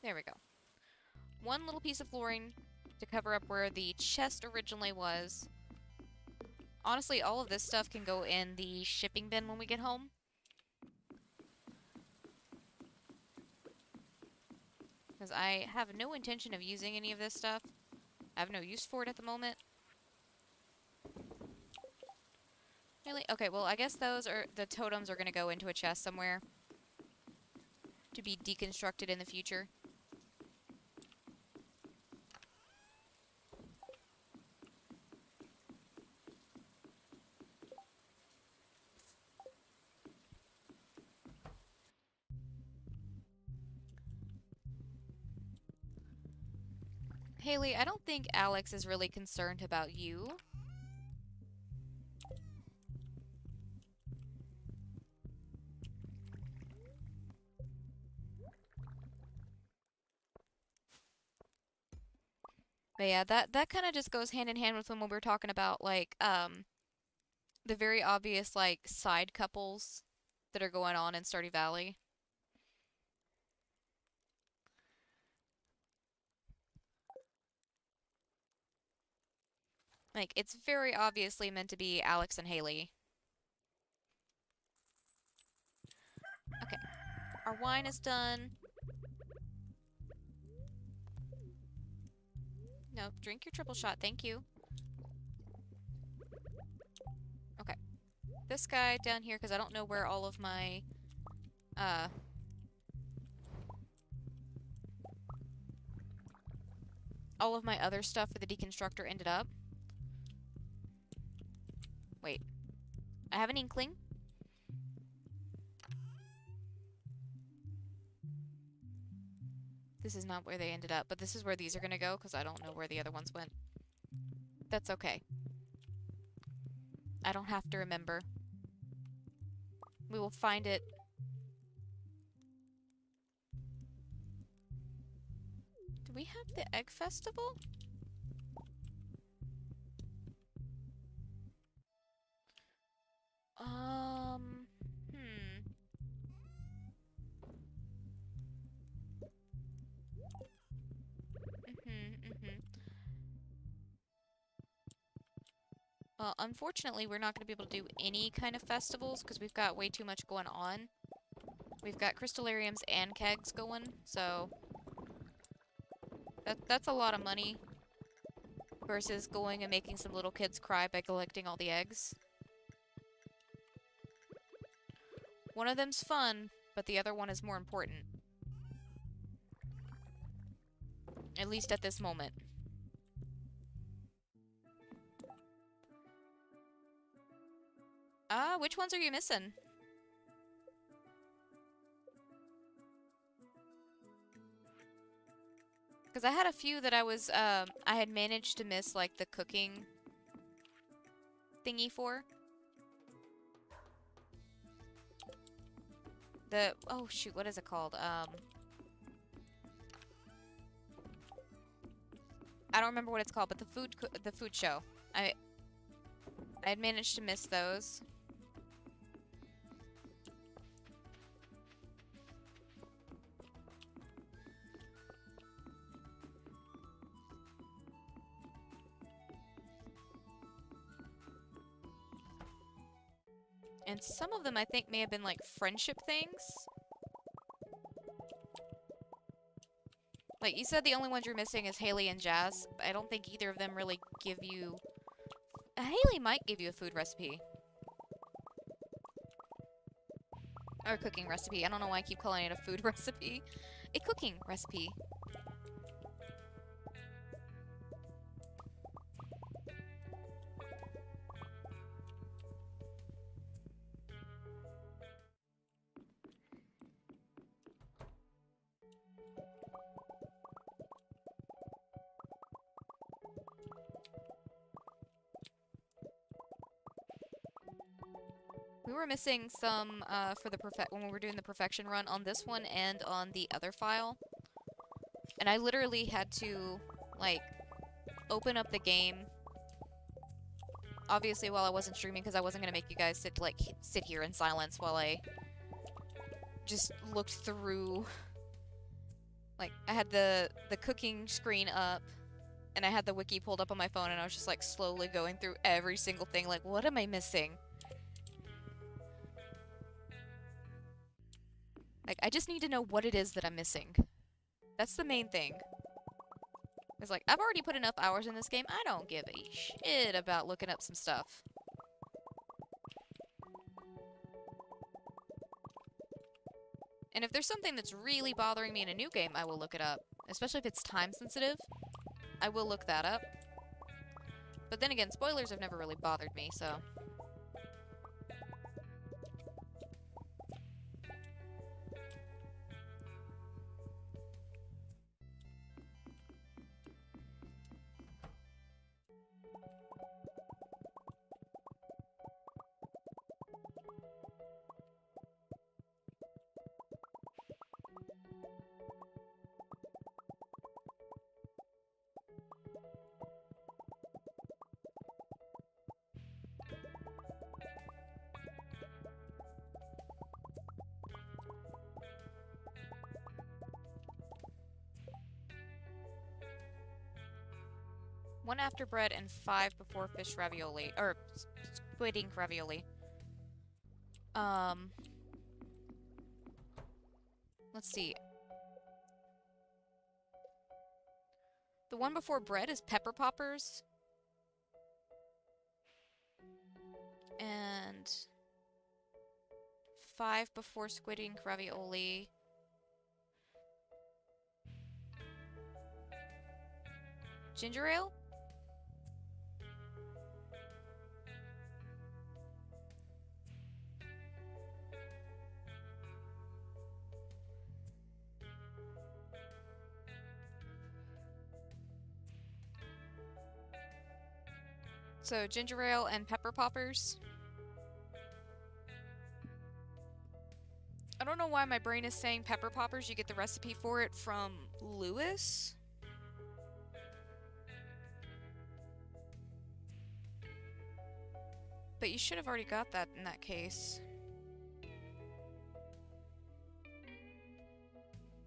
There we go. 1 little piece of flooring to cover up where the chest originally was. Honestly, all of this stuff can go in the shipping bin when we get home. Because I have no intention of using any of this stuff. I have no use for it at the moment. Really? Okay, well, I guess those are... the totems are going to go into a chest somewhere. To be deconstructed in the future. Haley, I don't think Alex is really concerned about you. But yeah, that kind of just goes hand in hand with when we were talking about, like, the very obvious, like, side couples that are going on in Stardew Valley. Like, it's very obviously meant to be Alex and Haley. Okay. Our wine is done. No, drink your triple shot, thank you. Okay. This guy down here, because I don't know where all of my, other stuff for the deconstructor ended up. Wait. I have an inkling. This is not where they ended up, but this is where these are gonna go, because I don't know where the other ones went. That's okay. I don't have to remember. We will find it. Do we have the Egg Festival? Well, unfortunately, we're not going to be able to do any kind of festivals because we've got way too much going on. We've got crystallariums and kegs going, so that's a lot of money versus going and making some little kids cry by collecting all the eggs. One of them's fun, but the other one is more important. At least at this moment. Which ones are you missing? Because I had a few that I had managed to miss, like, the cooking thingy for. Oh shoot, what is it called? I don't remember what it's called, but the food show. I had managed to miss those. And some of them I think may have been like friendship things. Like, you said the only ones you're missing is Haley and Jazz. I don't think either of them really give you... Haley might give you a food recipe. Or a cooking recipe. I don't know why I keep calling it a food recipe. A cooking recipe. We were missing some for the when we were doing the perfection run on this one and on the other file. And I literally had to, like, open up the game, obviously while I wasn't streaming, because I wasn't going to make you guys sit here in silence while I just looked through. Like, I had the cooking screen up, and I had the wiki pulled up on my phone, and I was just, like, slowly going through every single thing, like, what am I missing? Like, I just need to know what it is that I'm missing. That's the main thing. It's like, I've already put enough hours in this game, I don't give a shit about looking up some stuff. And if there's something that's really bothering me in a new game, I will look it up. Especially if it's time sensitive, I will look that up. But then again, spoilers have never really bothered me, so... One after bread and 5 before fish ravioli. Or, squid ink ravioli. Let's see. The one before bread is pepper poppers. And 5 before squid ink ravioli. Ginger ale? So, ginger ale and pepper poppers. I don't know why my brain is saying pepper poppers. You get the recipe for it from Lewis. But you should have already got that in that case.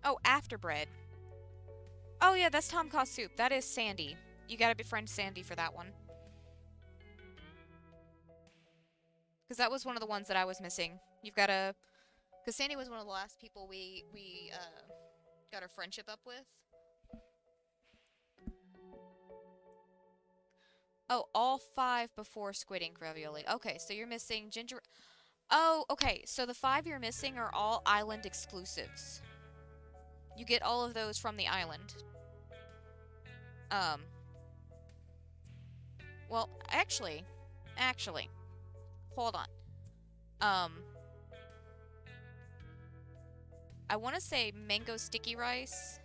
Oh, after bread. Oh yeah, that's Tom Kha soup. That is Sandy. You gotta befriend Sandy for that one. Because that was one of the ones that I was missing. You've gotta... Because Sandy was one of the last people we got our friendship up with. Oh, all 5 before squid ink ravioli. Okay, so you're missing ginger... Oh, okay, so the 5 you're missing are all island exclusives. You get all of those from the island. Well, actually, hold on. I want to say mango sticky rice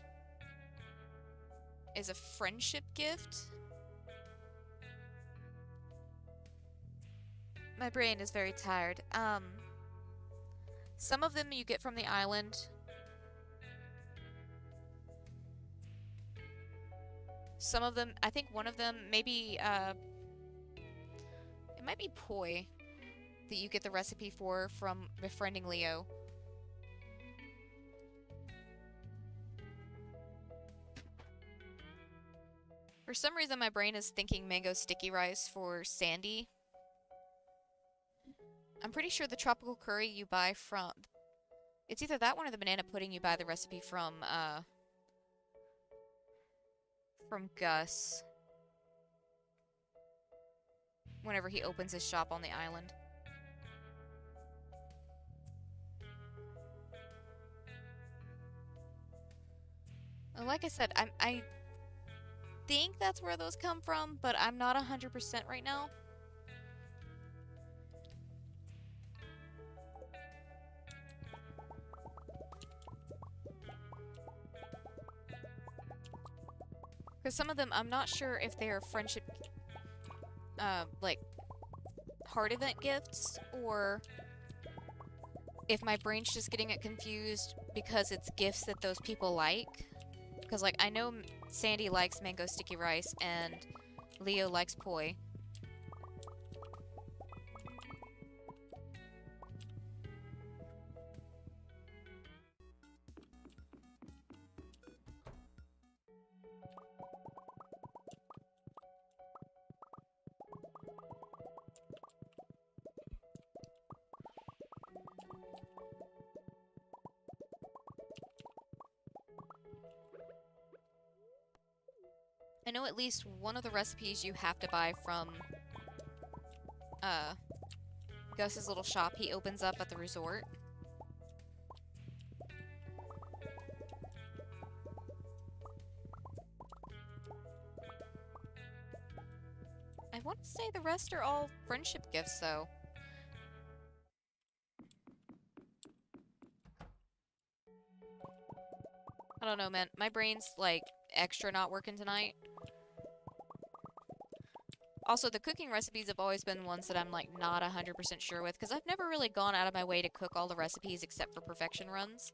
is a friendship gift. My brain is very tired. Some of them you get from the island. Some of them, I think one of them, maybe, it might be poi that you get the recipe for from befriending Leo. For some reason, my brain is thinking mango sticky rice for Sandy. I'm pretty sure the tropical curry you buy from... It's either that one or the banana pudding you buy the recipe from Gus. Whenever he opens his shop on the island. Like I said, I think that's where those come from, but I'm not 100% right now. Because some of them, I'm not sure if they're friendship, like, heart event gifts, or if my brain's just getting it confused because it's gifts that those people like. Because, like, I know Sandy likes mango sticky rice, and Leo likes poi. I know at least one of the recipes you have to buy from Gus's little shop he opens up at the resort. I want to say the rest are all friendship gifts, though. I don't know, man. My brain's, like, extra not working tonight. Also, the cooking recipes have always been ones that I'm, like, not 100% sure with, because I've never really gone out of my way to cook all the recipes except for perfection runs.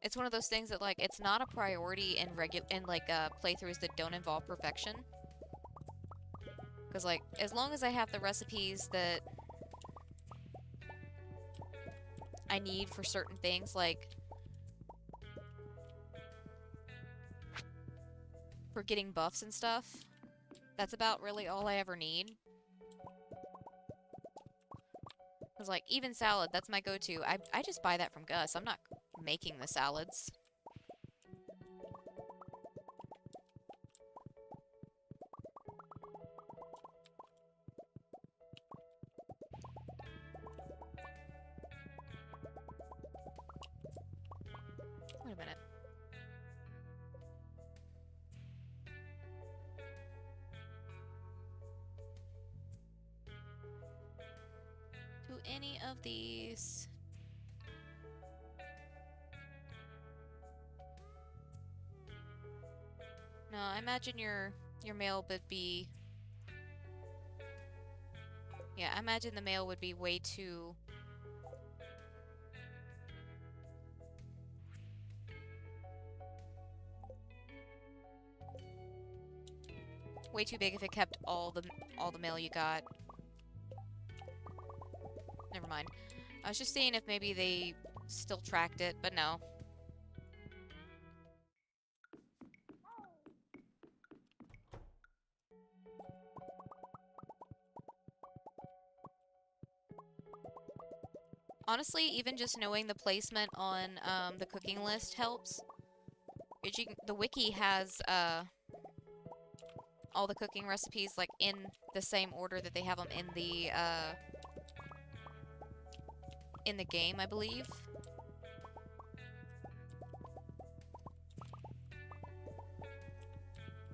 It's one of those things that, like, it's not a priority in playthroughs that don't involve perfection. Because, like, as long as I have the recipes that I need for certain things, like for getting buffs and stuff, that's about really all I ever need. Because, like, even salad, that's my go-to. I just buy that from Gus. I'm not making the salads. Wait a minute. Do any of these... No, I imagine your mail would be... Yeah, I imagine the mail would be way too... way too big if it kept all the mail you got. Never mind. I was just seeing if maybe they still tracked it, but no. Honestly, even just knowing the placement on the cooking list helps. The wiki has all the cooking recipes like in the same order that they have them in the game, I believe.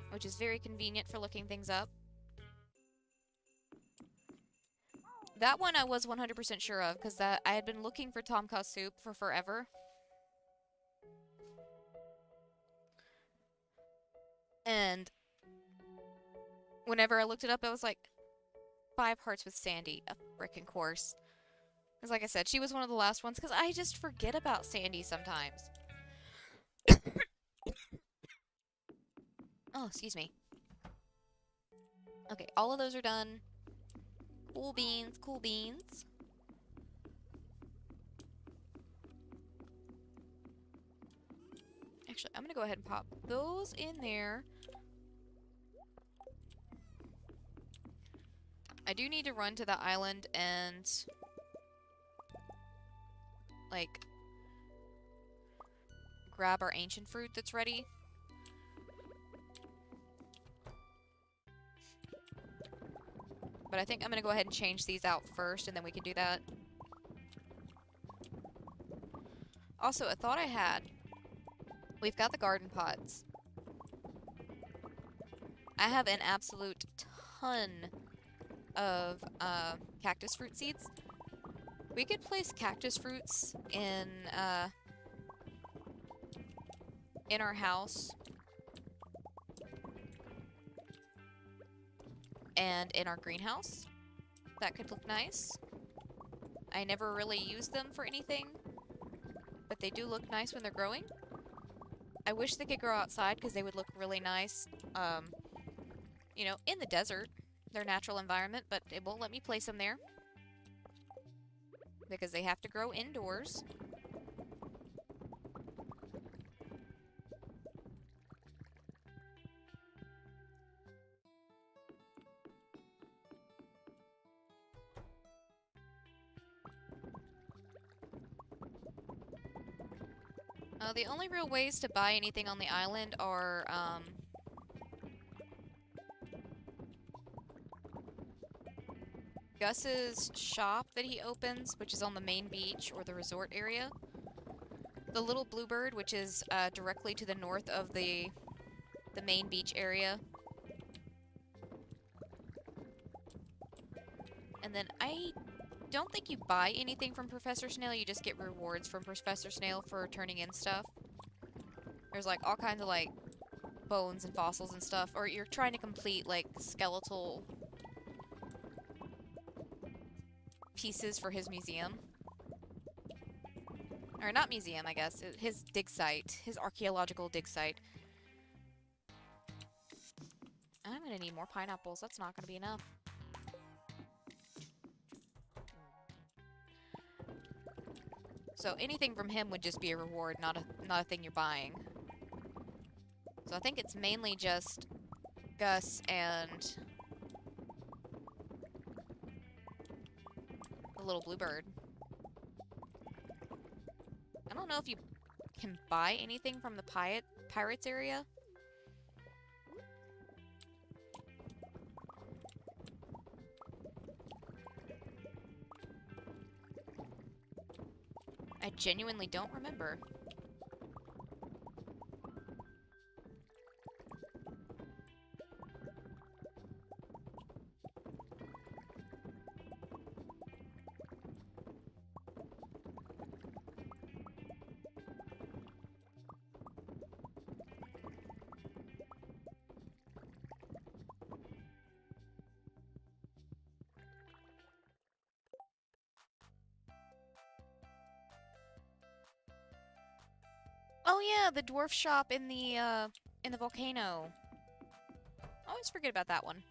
Which is very convenient for looking things up. That one I was 100% sure of, because I had been looking for tom kha soup for forever. And whenever I looked it up, I was like, 5 hearts with Sandy. Of frickin' course. Because like I said, she was one of the last ones, because I just forget about Sandy sometimes. Oh, excuse me. Okay, all of those are done. Cool beans, cool beans. Actually, I'm gonna go ahead and pop those in there. I do need to run to the island and, like, grab our ancient fruit that's ready. But I think I'm gonna go ahead and change these out first, and then we can do that. Also, a thought I had. We've got the garden pots. I have an absolute ton of cactus fruit seeds. We could place cactus fruits in our house and in our greenhouse. That could look nice. I never really use them for anything, but they do look nice when they're growing. I wish they could grow outside because they would look really nice, you know, in the desert, their natural environment, but it won't let me place them there because they have to grow indoors. The only real ways to buy anything on the island are, Gus's shop that he opens, which is on the main beach or the resort area. The Little Bluebird, which is directly to the north of the main beach area. And then I don't think you buy anything from Professor Snail, you just get rewards from Professor Snail for turning in stuff. There's like all kinds of like bones and fossils and stuff, or you're trying to complete like skeletal pieces for his museum. Or not museum, I guess. His dig site. His archaeological dig site. I'm gonna need more pineapples. That's not gonna be enough. So anything from him would just be a reward, not a thing you're buying. So I think it's mainly just Gus and the Little Bluebird. I don't know if you can buy anything from the pirates area. I genuinely don't remember. Oh yeah, the dwarf shop in the volcano. I always forget about that one.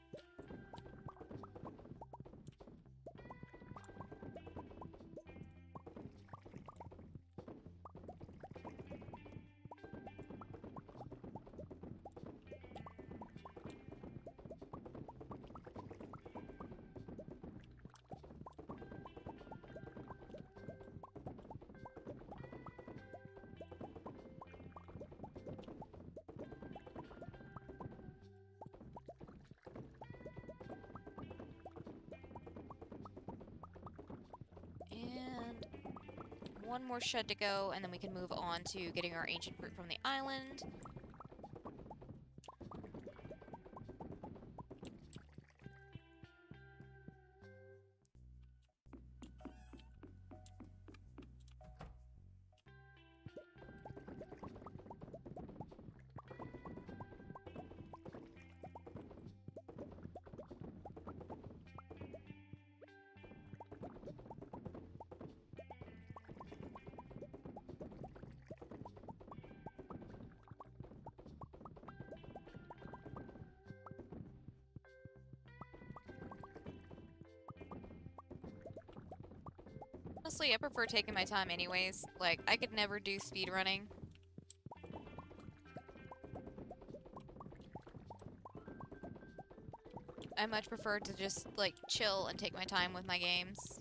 And one more shed to go, and then we can move on to getting our ancient fruit from the island. Honestly, I prefer taking my time anyways. Like, I could never do speed running. I much prefer to just, like, chill and take my time with my games.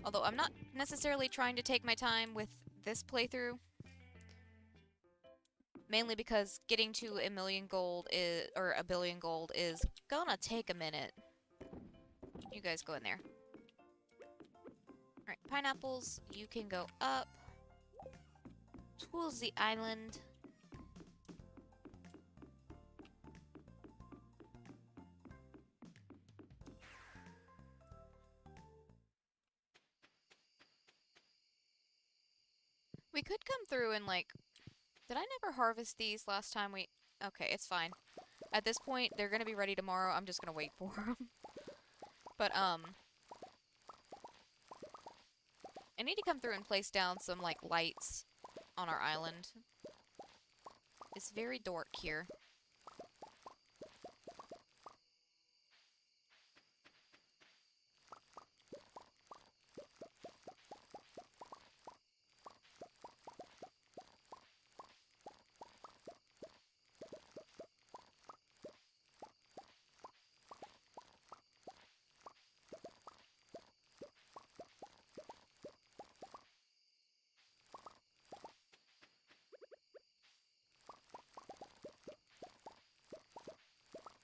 Although I'm not necessarily trying to take my time with this playthrough. Mainly because getting to a million gold is, or a billion gold is gonna take a minute. You guys go in there. Alright, pineapples, you can go up towards the island. We could come through and, like... Did I never harvest these last time we... Okay, it's fine. At this point, they're gonna be ready tomorrow. I'm just gonna wait for them. But, I need to come through and place down some, like, lights on our island. It's very dark here.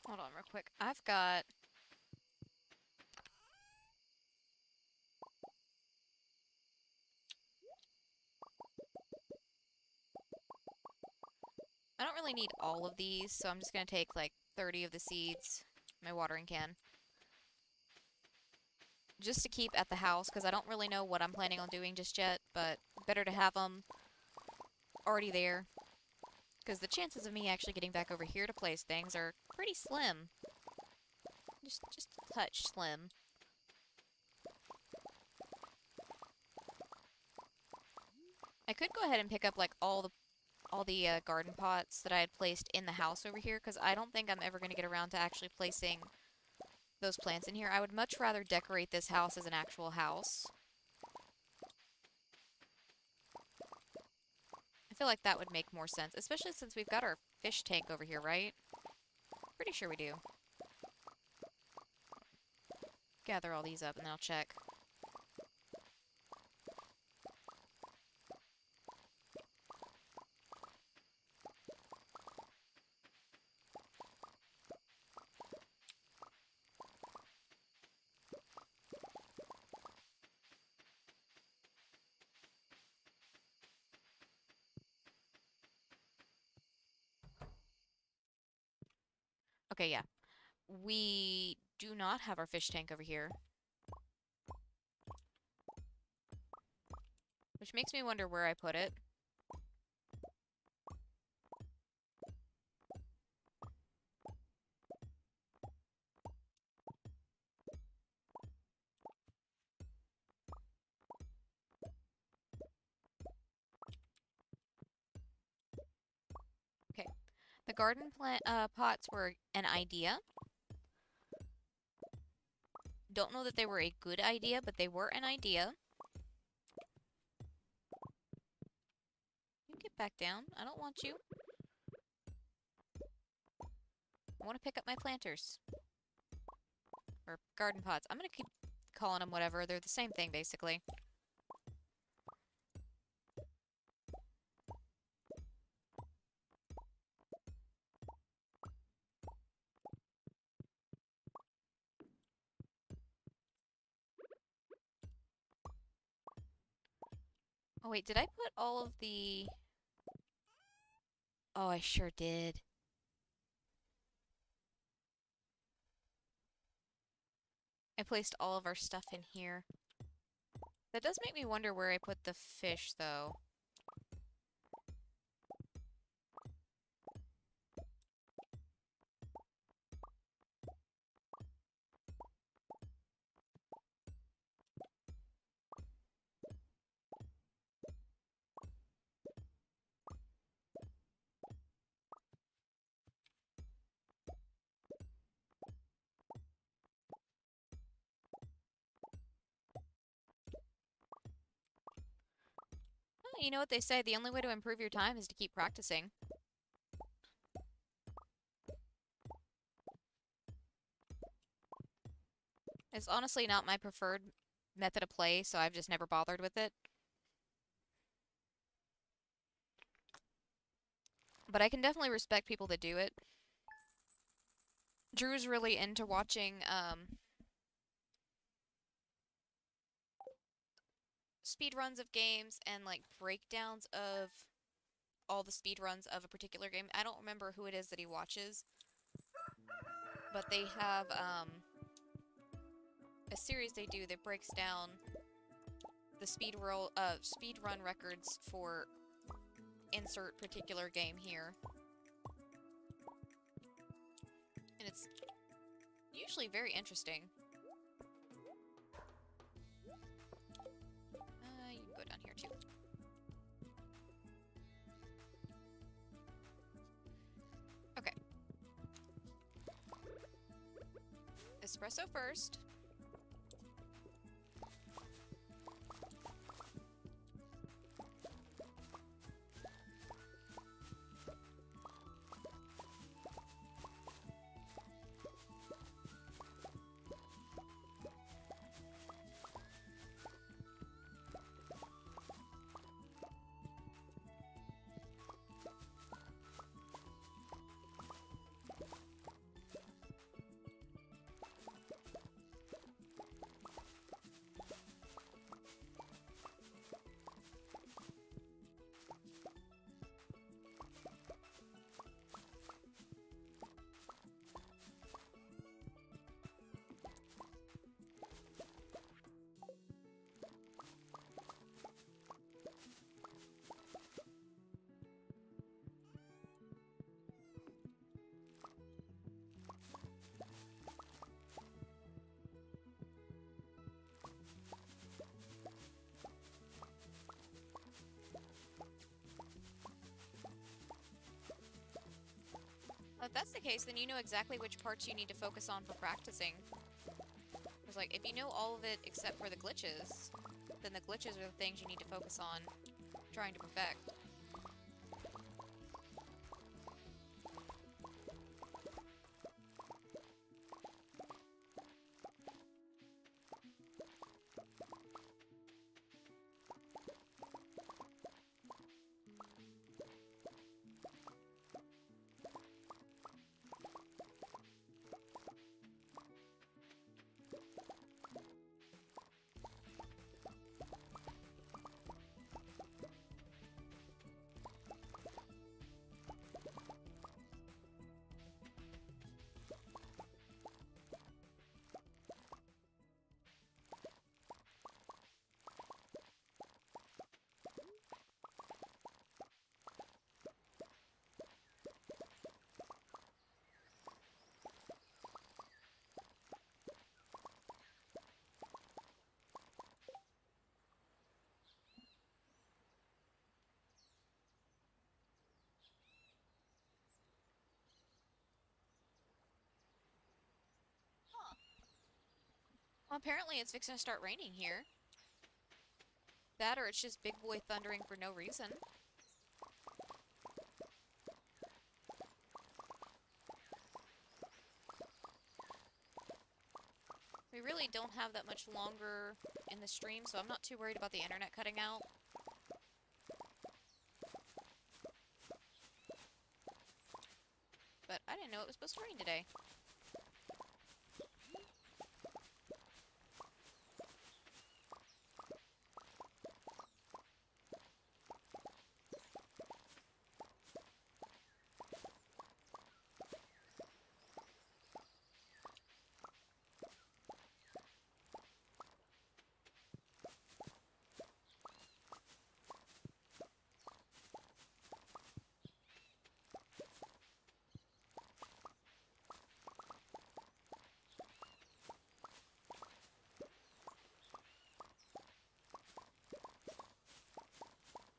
Hold on real quick. I've got... I don't really need all of these, so I'm just gonna take, like, 30 of the seeds. My watering can. Just to keep at the house, because I don't really know what I'm planning on doing just yet, but better to have them already there. Because the chances of me actually getting back over here to place things are pretty slim. Just a touch slim. I could go ahead and pick up, like, all the garden pots that I had placed in the house over here, because I don't think I'm ever going to get around to actually placing those plants in here. I would much rather decorate this house as an actual house. I feel like that would make more sense, especially since we've got our fish tank over here, right? Pretty sure we do. Gather all these up and then I'll check. Okay, yeah. We do not have our fish tank over here. Which makes me wonder where I put it. Okay. The garden plant pots were an idea. Don't know that they were a good idea, but they were an idea. You get back down. I don't want you. I want to pick up my planters. Or garden pots. I'm going to keep calling them whatever. They're the same thing, basically. Oh, wait. Did I put all of the... Oh, I sure did. I placed all of our stuff in here. That does make me wonder where I put the fish, though. You know what they say, the only way to improve your time is to keep practicing. It's honestly not my preferred method of play, so I've just never bothered with it. But I can definitely respect people that do it. Drew's really into watching speed runs of games and like breakdowns of all the speed runs of a particular game. I don't remember who it is that he watches, but they have a series they do that breaks down the speed run records for insert particular game here. And it's usually very interesting. You can go down here too. Okay. Espresso first. Well, if that's the case, then you know exactly which parts you need to focus on for practicing. Because, like, if you know all of it except for the glitches, then the glitches are the things you need to focus on trying to perfect. Well, apparently it's fixing to start raining here. That or it's just big boy thundering for no reason. We really don't have that much longer in the stream, so I'm not too worried about the internet cutting out. But I didn't know it was supposed to rain today.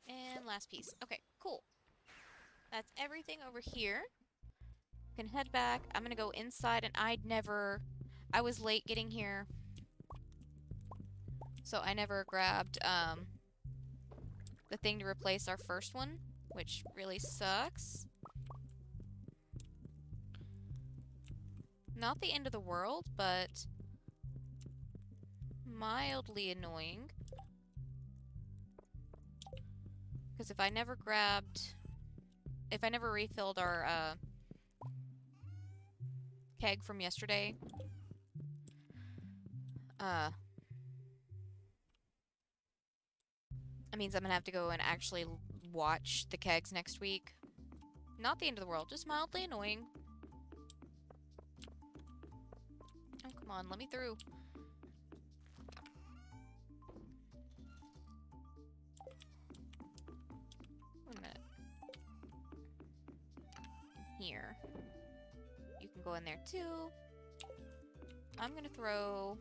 And last piece. Okay, cool. That's everything over here. Can head back. I'm gonna go inside, and I was late getting here, so I never grabbed, the thing to replace our first one, which really sucks. Not the end of the world, but mildly annoying. Because if I never refilled our keg from yesterday, that means I'm gonna have to go and actually watch the kegs next week. Not the end of the world, just mildly annoying. Oh, come on, let me through. Wait a minute. Here. You can go in there too. I'm gonna throw...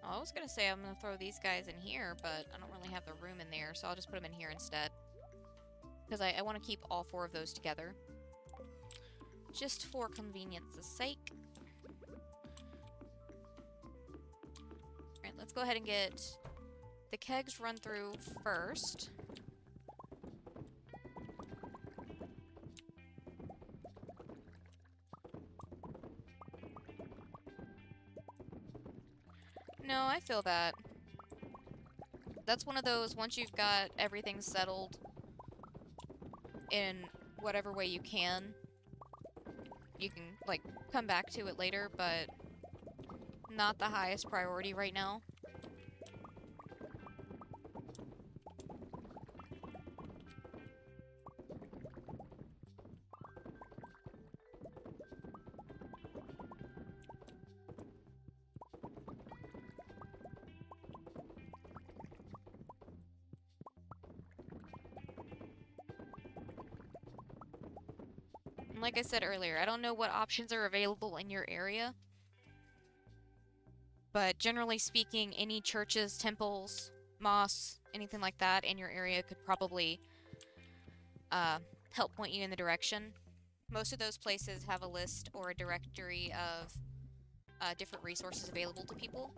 I was gonna say I'm gonna throw these guys in here, but I don't really have the room in there, so I'll just put them in here instead. Because I want to keep all 4 of those together. Just for convenience's sake. Alright, let's go ahead and get the kegs run through first. No, I feel that. That's one of those, once you've got everything settled in whatever way you can, like, come back to it later, but not the highest priority right now. Like I said earlier, I don't know what options are available in your area. But generally speaking, any churches, temples, mosques, anything like that in your area could probably help point you in the direction. Most of those places have a list or a directory of different resources available to people.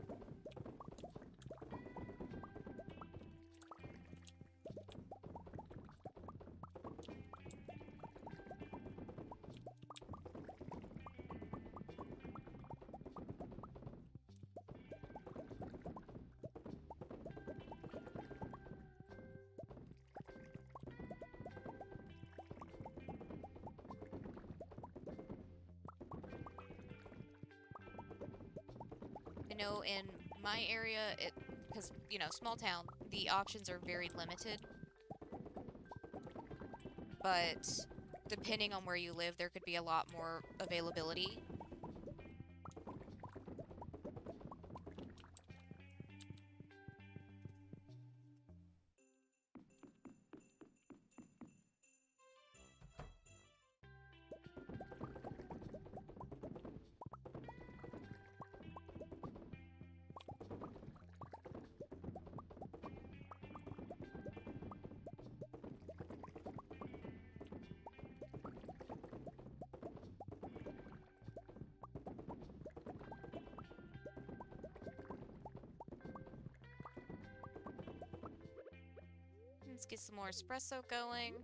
I know in my area, because, you know, small town, the options are very limited. But depending on where you live, there could be a lot more availability. Let's get some more espresso going.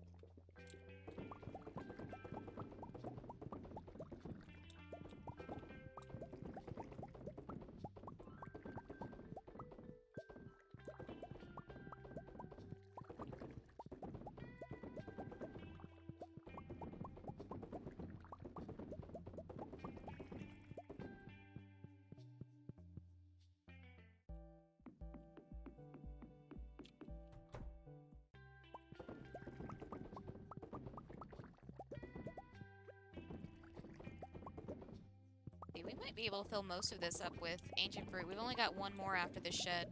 We might be able to fill most of this up with ancient fruit. We've only got one more after this shed.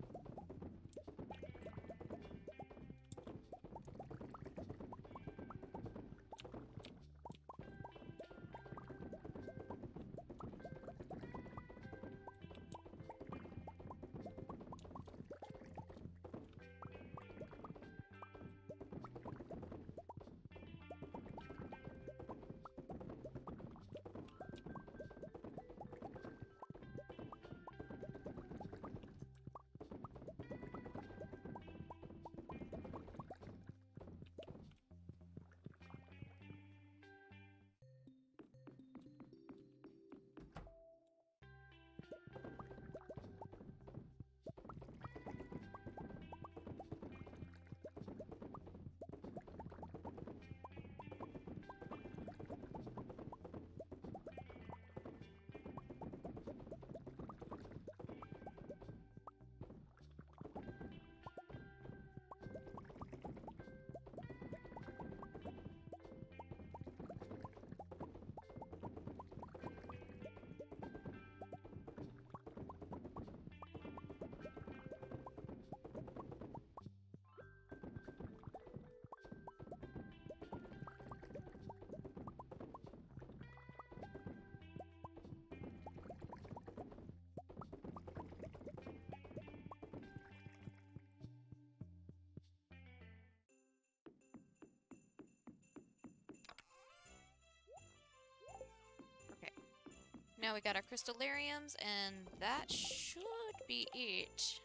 Now we got our crystallariums, and that should be it.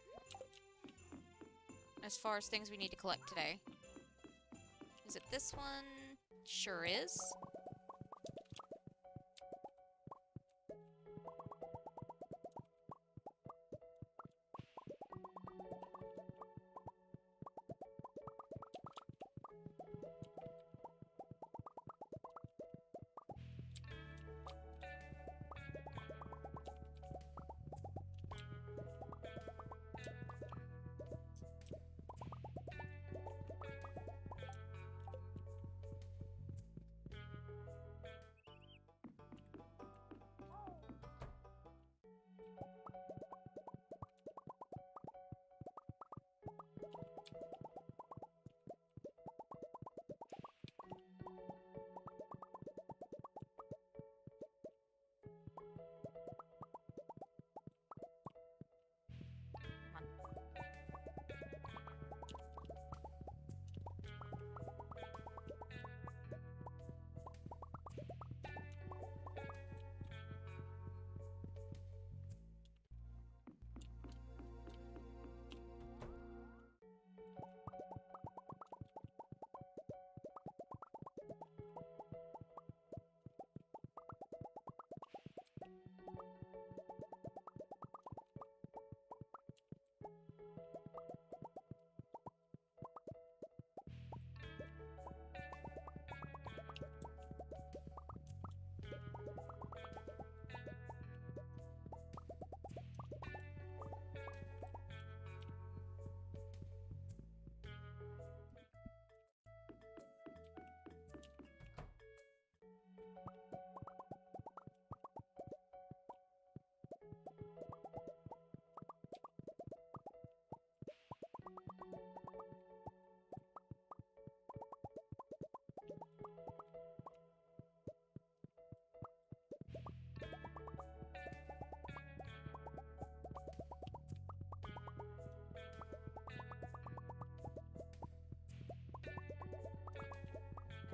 As far as things we need to collect today. Is it this one? Sure is.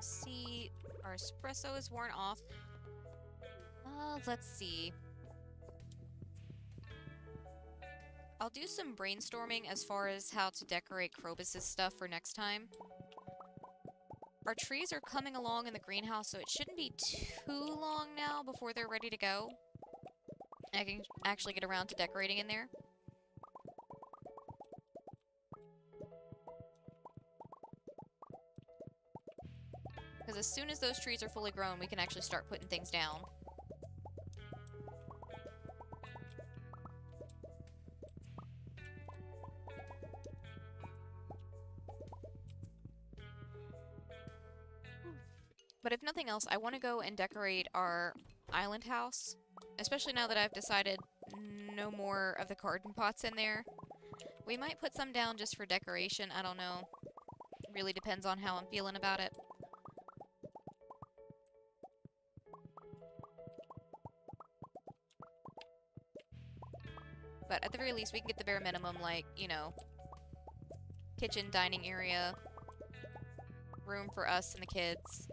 See, our espresso is worn off. Let's see. I'll do some brainstorming as far as how to decorate Krobus's stuff for next time. Our trees are coming along in the greenhouse, so it shouldn't be too long now before they're ready to go. I can actually get around to decorating in there. Because as soon as those trees are fully grown, we can actually start putting things down. But if nothing else, I want to go and decorate our island house. Especially now that I've decided no more of the garden pots in there. We might put some down just for decoration, I don't know. Really depends on how I'm feeling about it. But at the very least, we can get the bare minimum, like, you know, kitchen, dining area, room for us and the kids.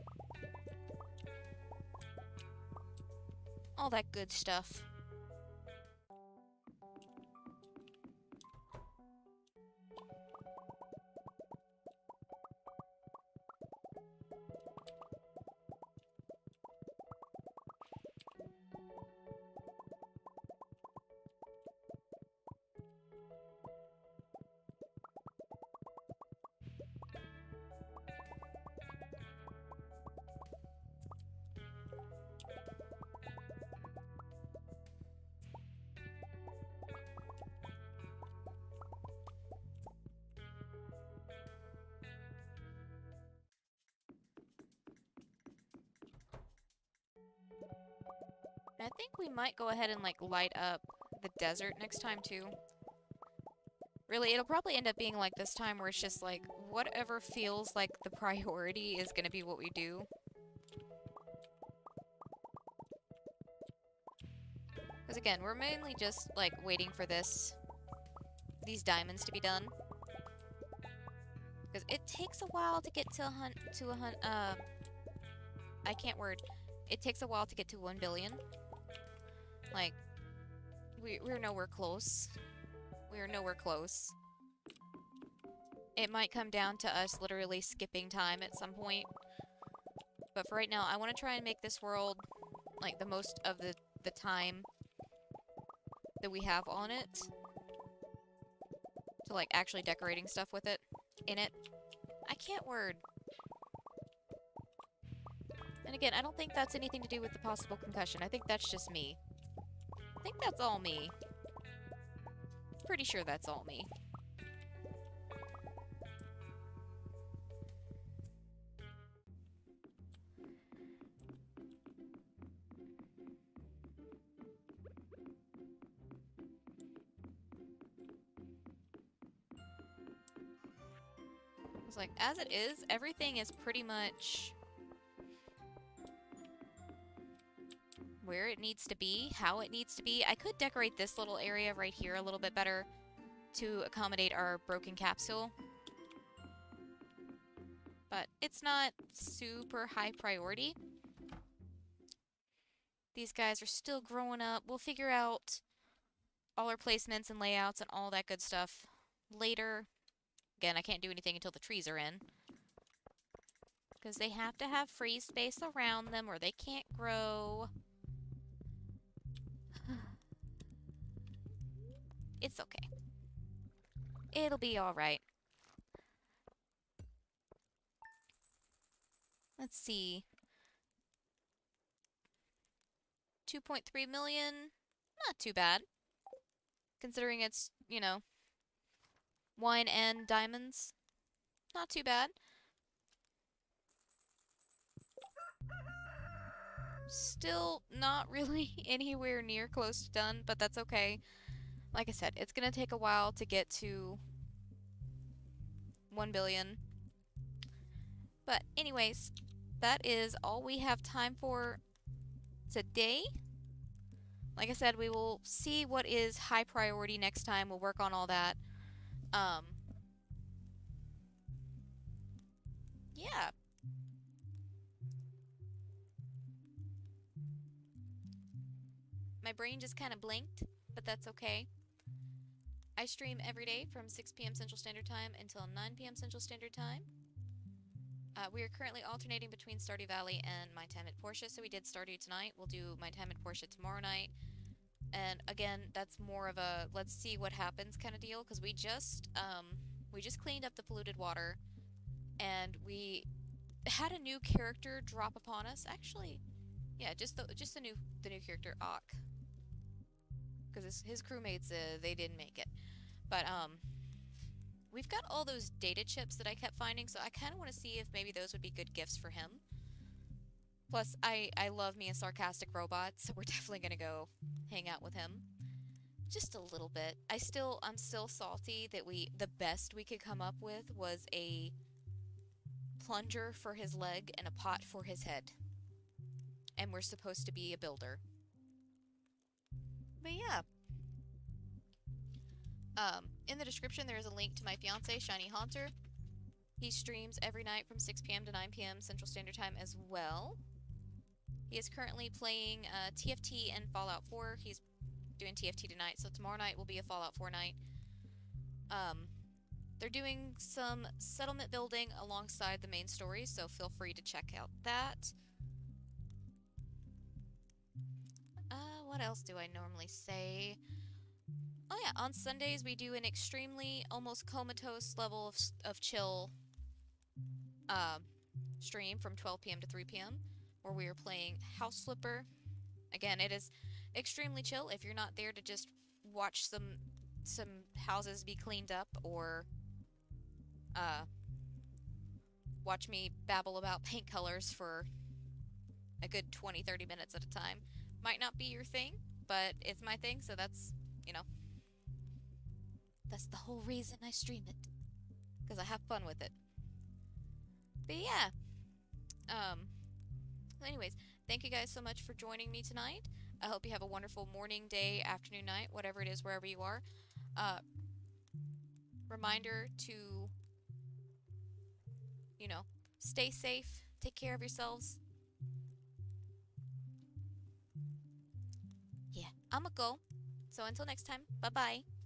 All that good stuff. I think we might go ahead and, like, light up the desert next time, too. Really, it'll probably end up being like this time where it's just, like, whatever feels like the priority is gonna be what we do. Because, again, we're mainly just, like, waiting for these diamonds to be done. Because it takes a while to get to I can't word. It takes a while to get to 1 billion. Like, we're nowhere close. We're nowhere close. It might come down to us literally skipping time at some point. But for right now, I want to try and make this world, like, the most of the time that we have on it. To, like, actually decorating stuff with it. In it. I can't word. And again, I don't think that's anything to do with the possible concussion. I think that's just me. I think that's all me. Pretty sure that's all me. It's like, as it is, everything is pretty much where it needs to be, how it needs to be. I could decorate this little area right here a little bit better to accommodate our broken capsule. But it's not super high priority. These guys are still growing up. We'll figure out all our placements and layouts and all that good stuff later. Again, I can't do anything until the trees are in. Because they have to have free space around them or they can't grow. It's okay. It'll be alright. Let's see. 2.3 million? Not too bad. Considering it's, you know, wine and diamonds. Not too bad. Still not really anywhere near close to done, but that's okay. Like I said, it's gonna take a while to get to 1 billion. But anyways, that is all we have time for today. Like I said, we will see what is high priority next time. We'll work on all that. Yeah. My brain just kind of blinked, but that's okay. I stream every day from 6 p.m. Central Standard Time until 9 p.m. Central Standard Time. We are currently alternating between Stardew Valley and My Time at Portia, so we did Stardew tonight. We'll do My Time at Portia tomorrow night. And again, that's more of a let's see what happens kind of deal, because we just cleaned up the polluted water, and we had a new character drop upon us. Actually, yeah, just the new character Ak, because his crewmates they didn't make it, but we've got all those data chips that I kept finding, so I kind of want to see if maybe those would be good gifts for him. Plus, I love me a sarcastic robot, so we're definitely gonna go hang out with him. Just a little bit. I'm still salty that the best we could come up with was a plunger for his leg and a pot for his head. And we're supposed to be a builder. But yeah. In the description there is a link to my fiance, Shiny Haunter. He streams every night from 6 p.m. to 9 p.m. Central Standard Time as well. He is currently playing TFT and Fallout 4. He's doing TFT tonight, so tomorrow night will be a Fallout 4 night. They're doing some settlement building alongside the main story, so feel free to check out that. What else do I normally say? Oh yeah, on Sundays we do an extremely, almost comatose level of chill stream from 12 p.m. to 3 p.m. where we are playing House Flipper. Again, it is extremely chill if you're not there to just watch some houses be cleaned up or watch me babble about paint colors for a good 20-30 minutes at a time. Might not be your thing, but it's my thing, so that's, you know, that's the whole reason I stream it. Because I have fun with it. But yeah. Anyways, thank you guys so much for joining me tonight. I hope you have a wonderful morning, day, afternoon, night, whatever it is, wherever you are. Reminder to, you know, stay safe, take care of yourselves. Yeah. I'ma go. So until next time, bye bye.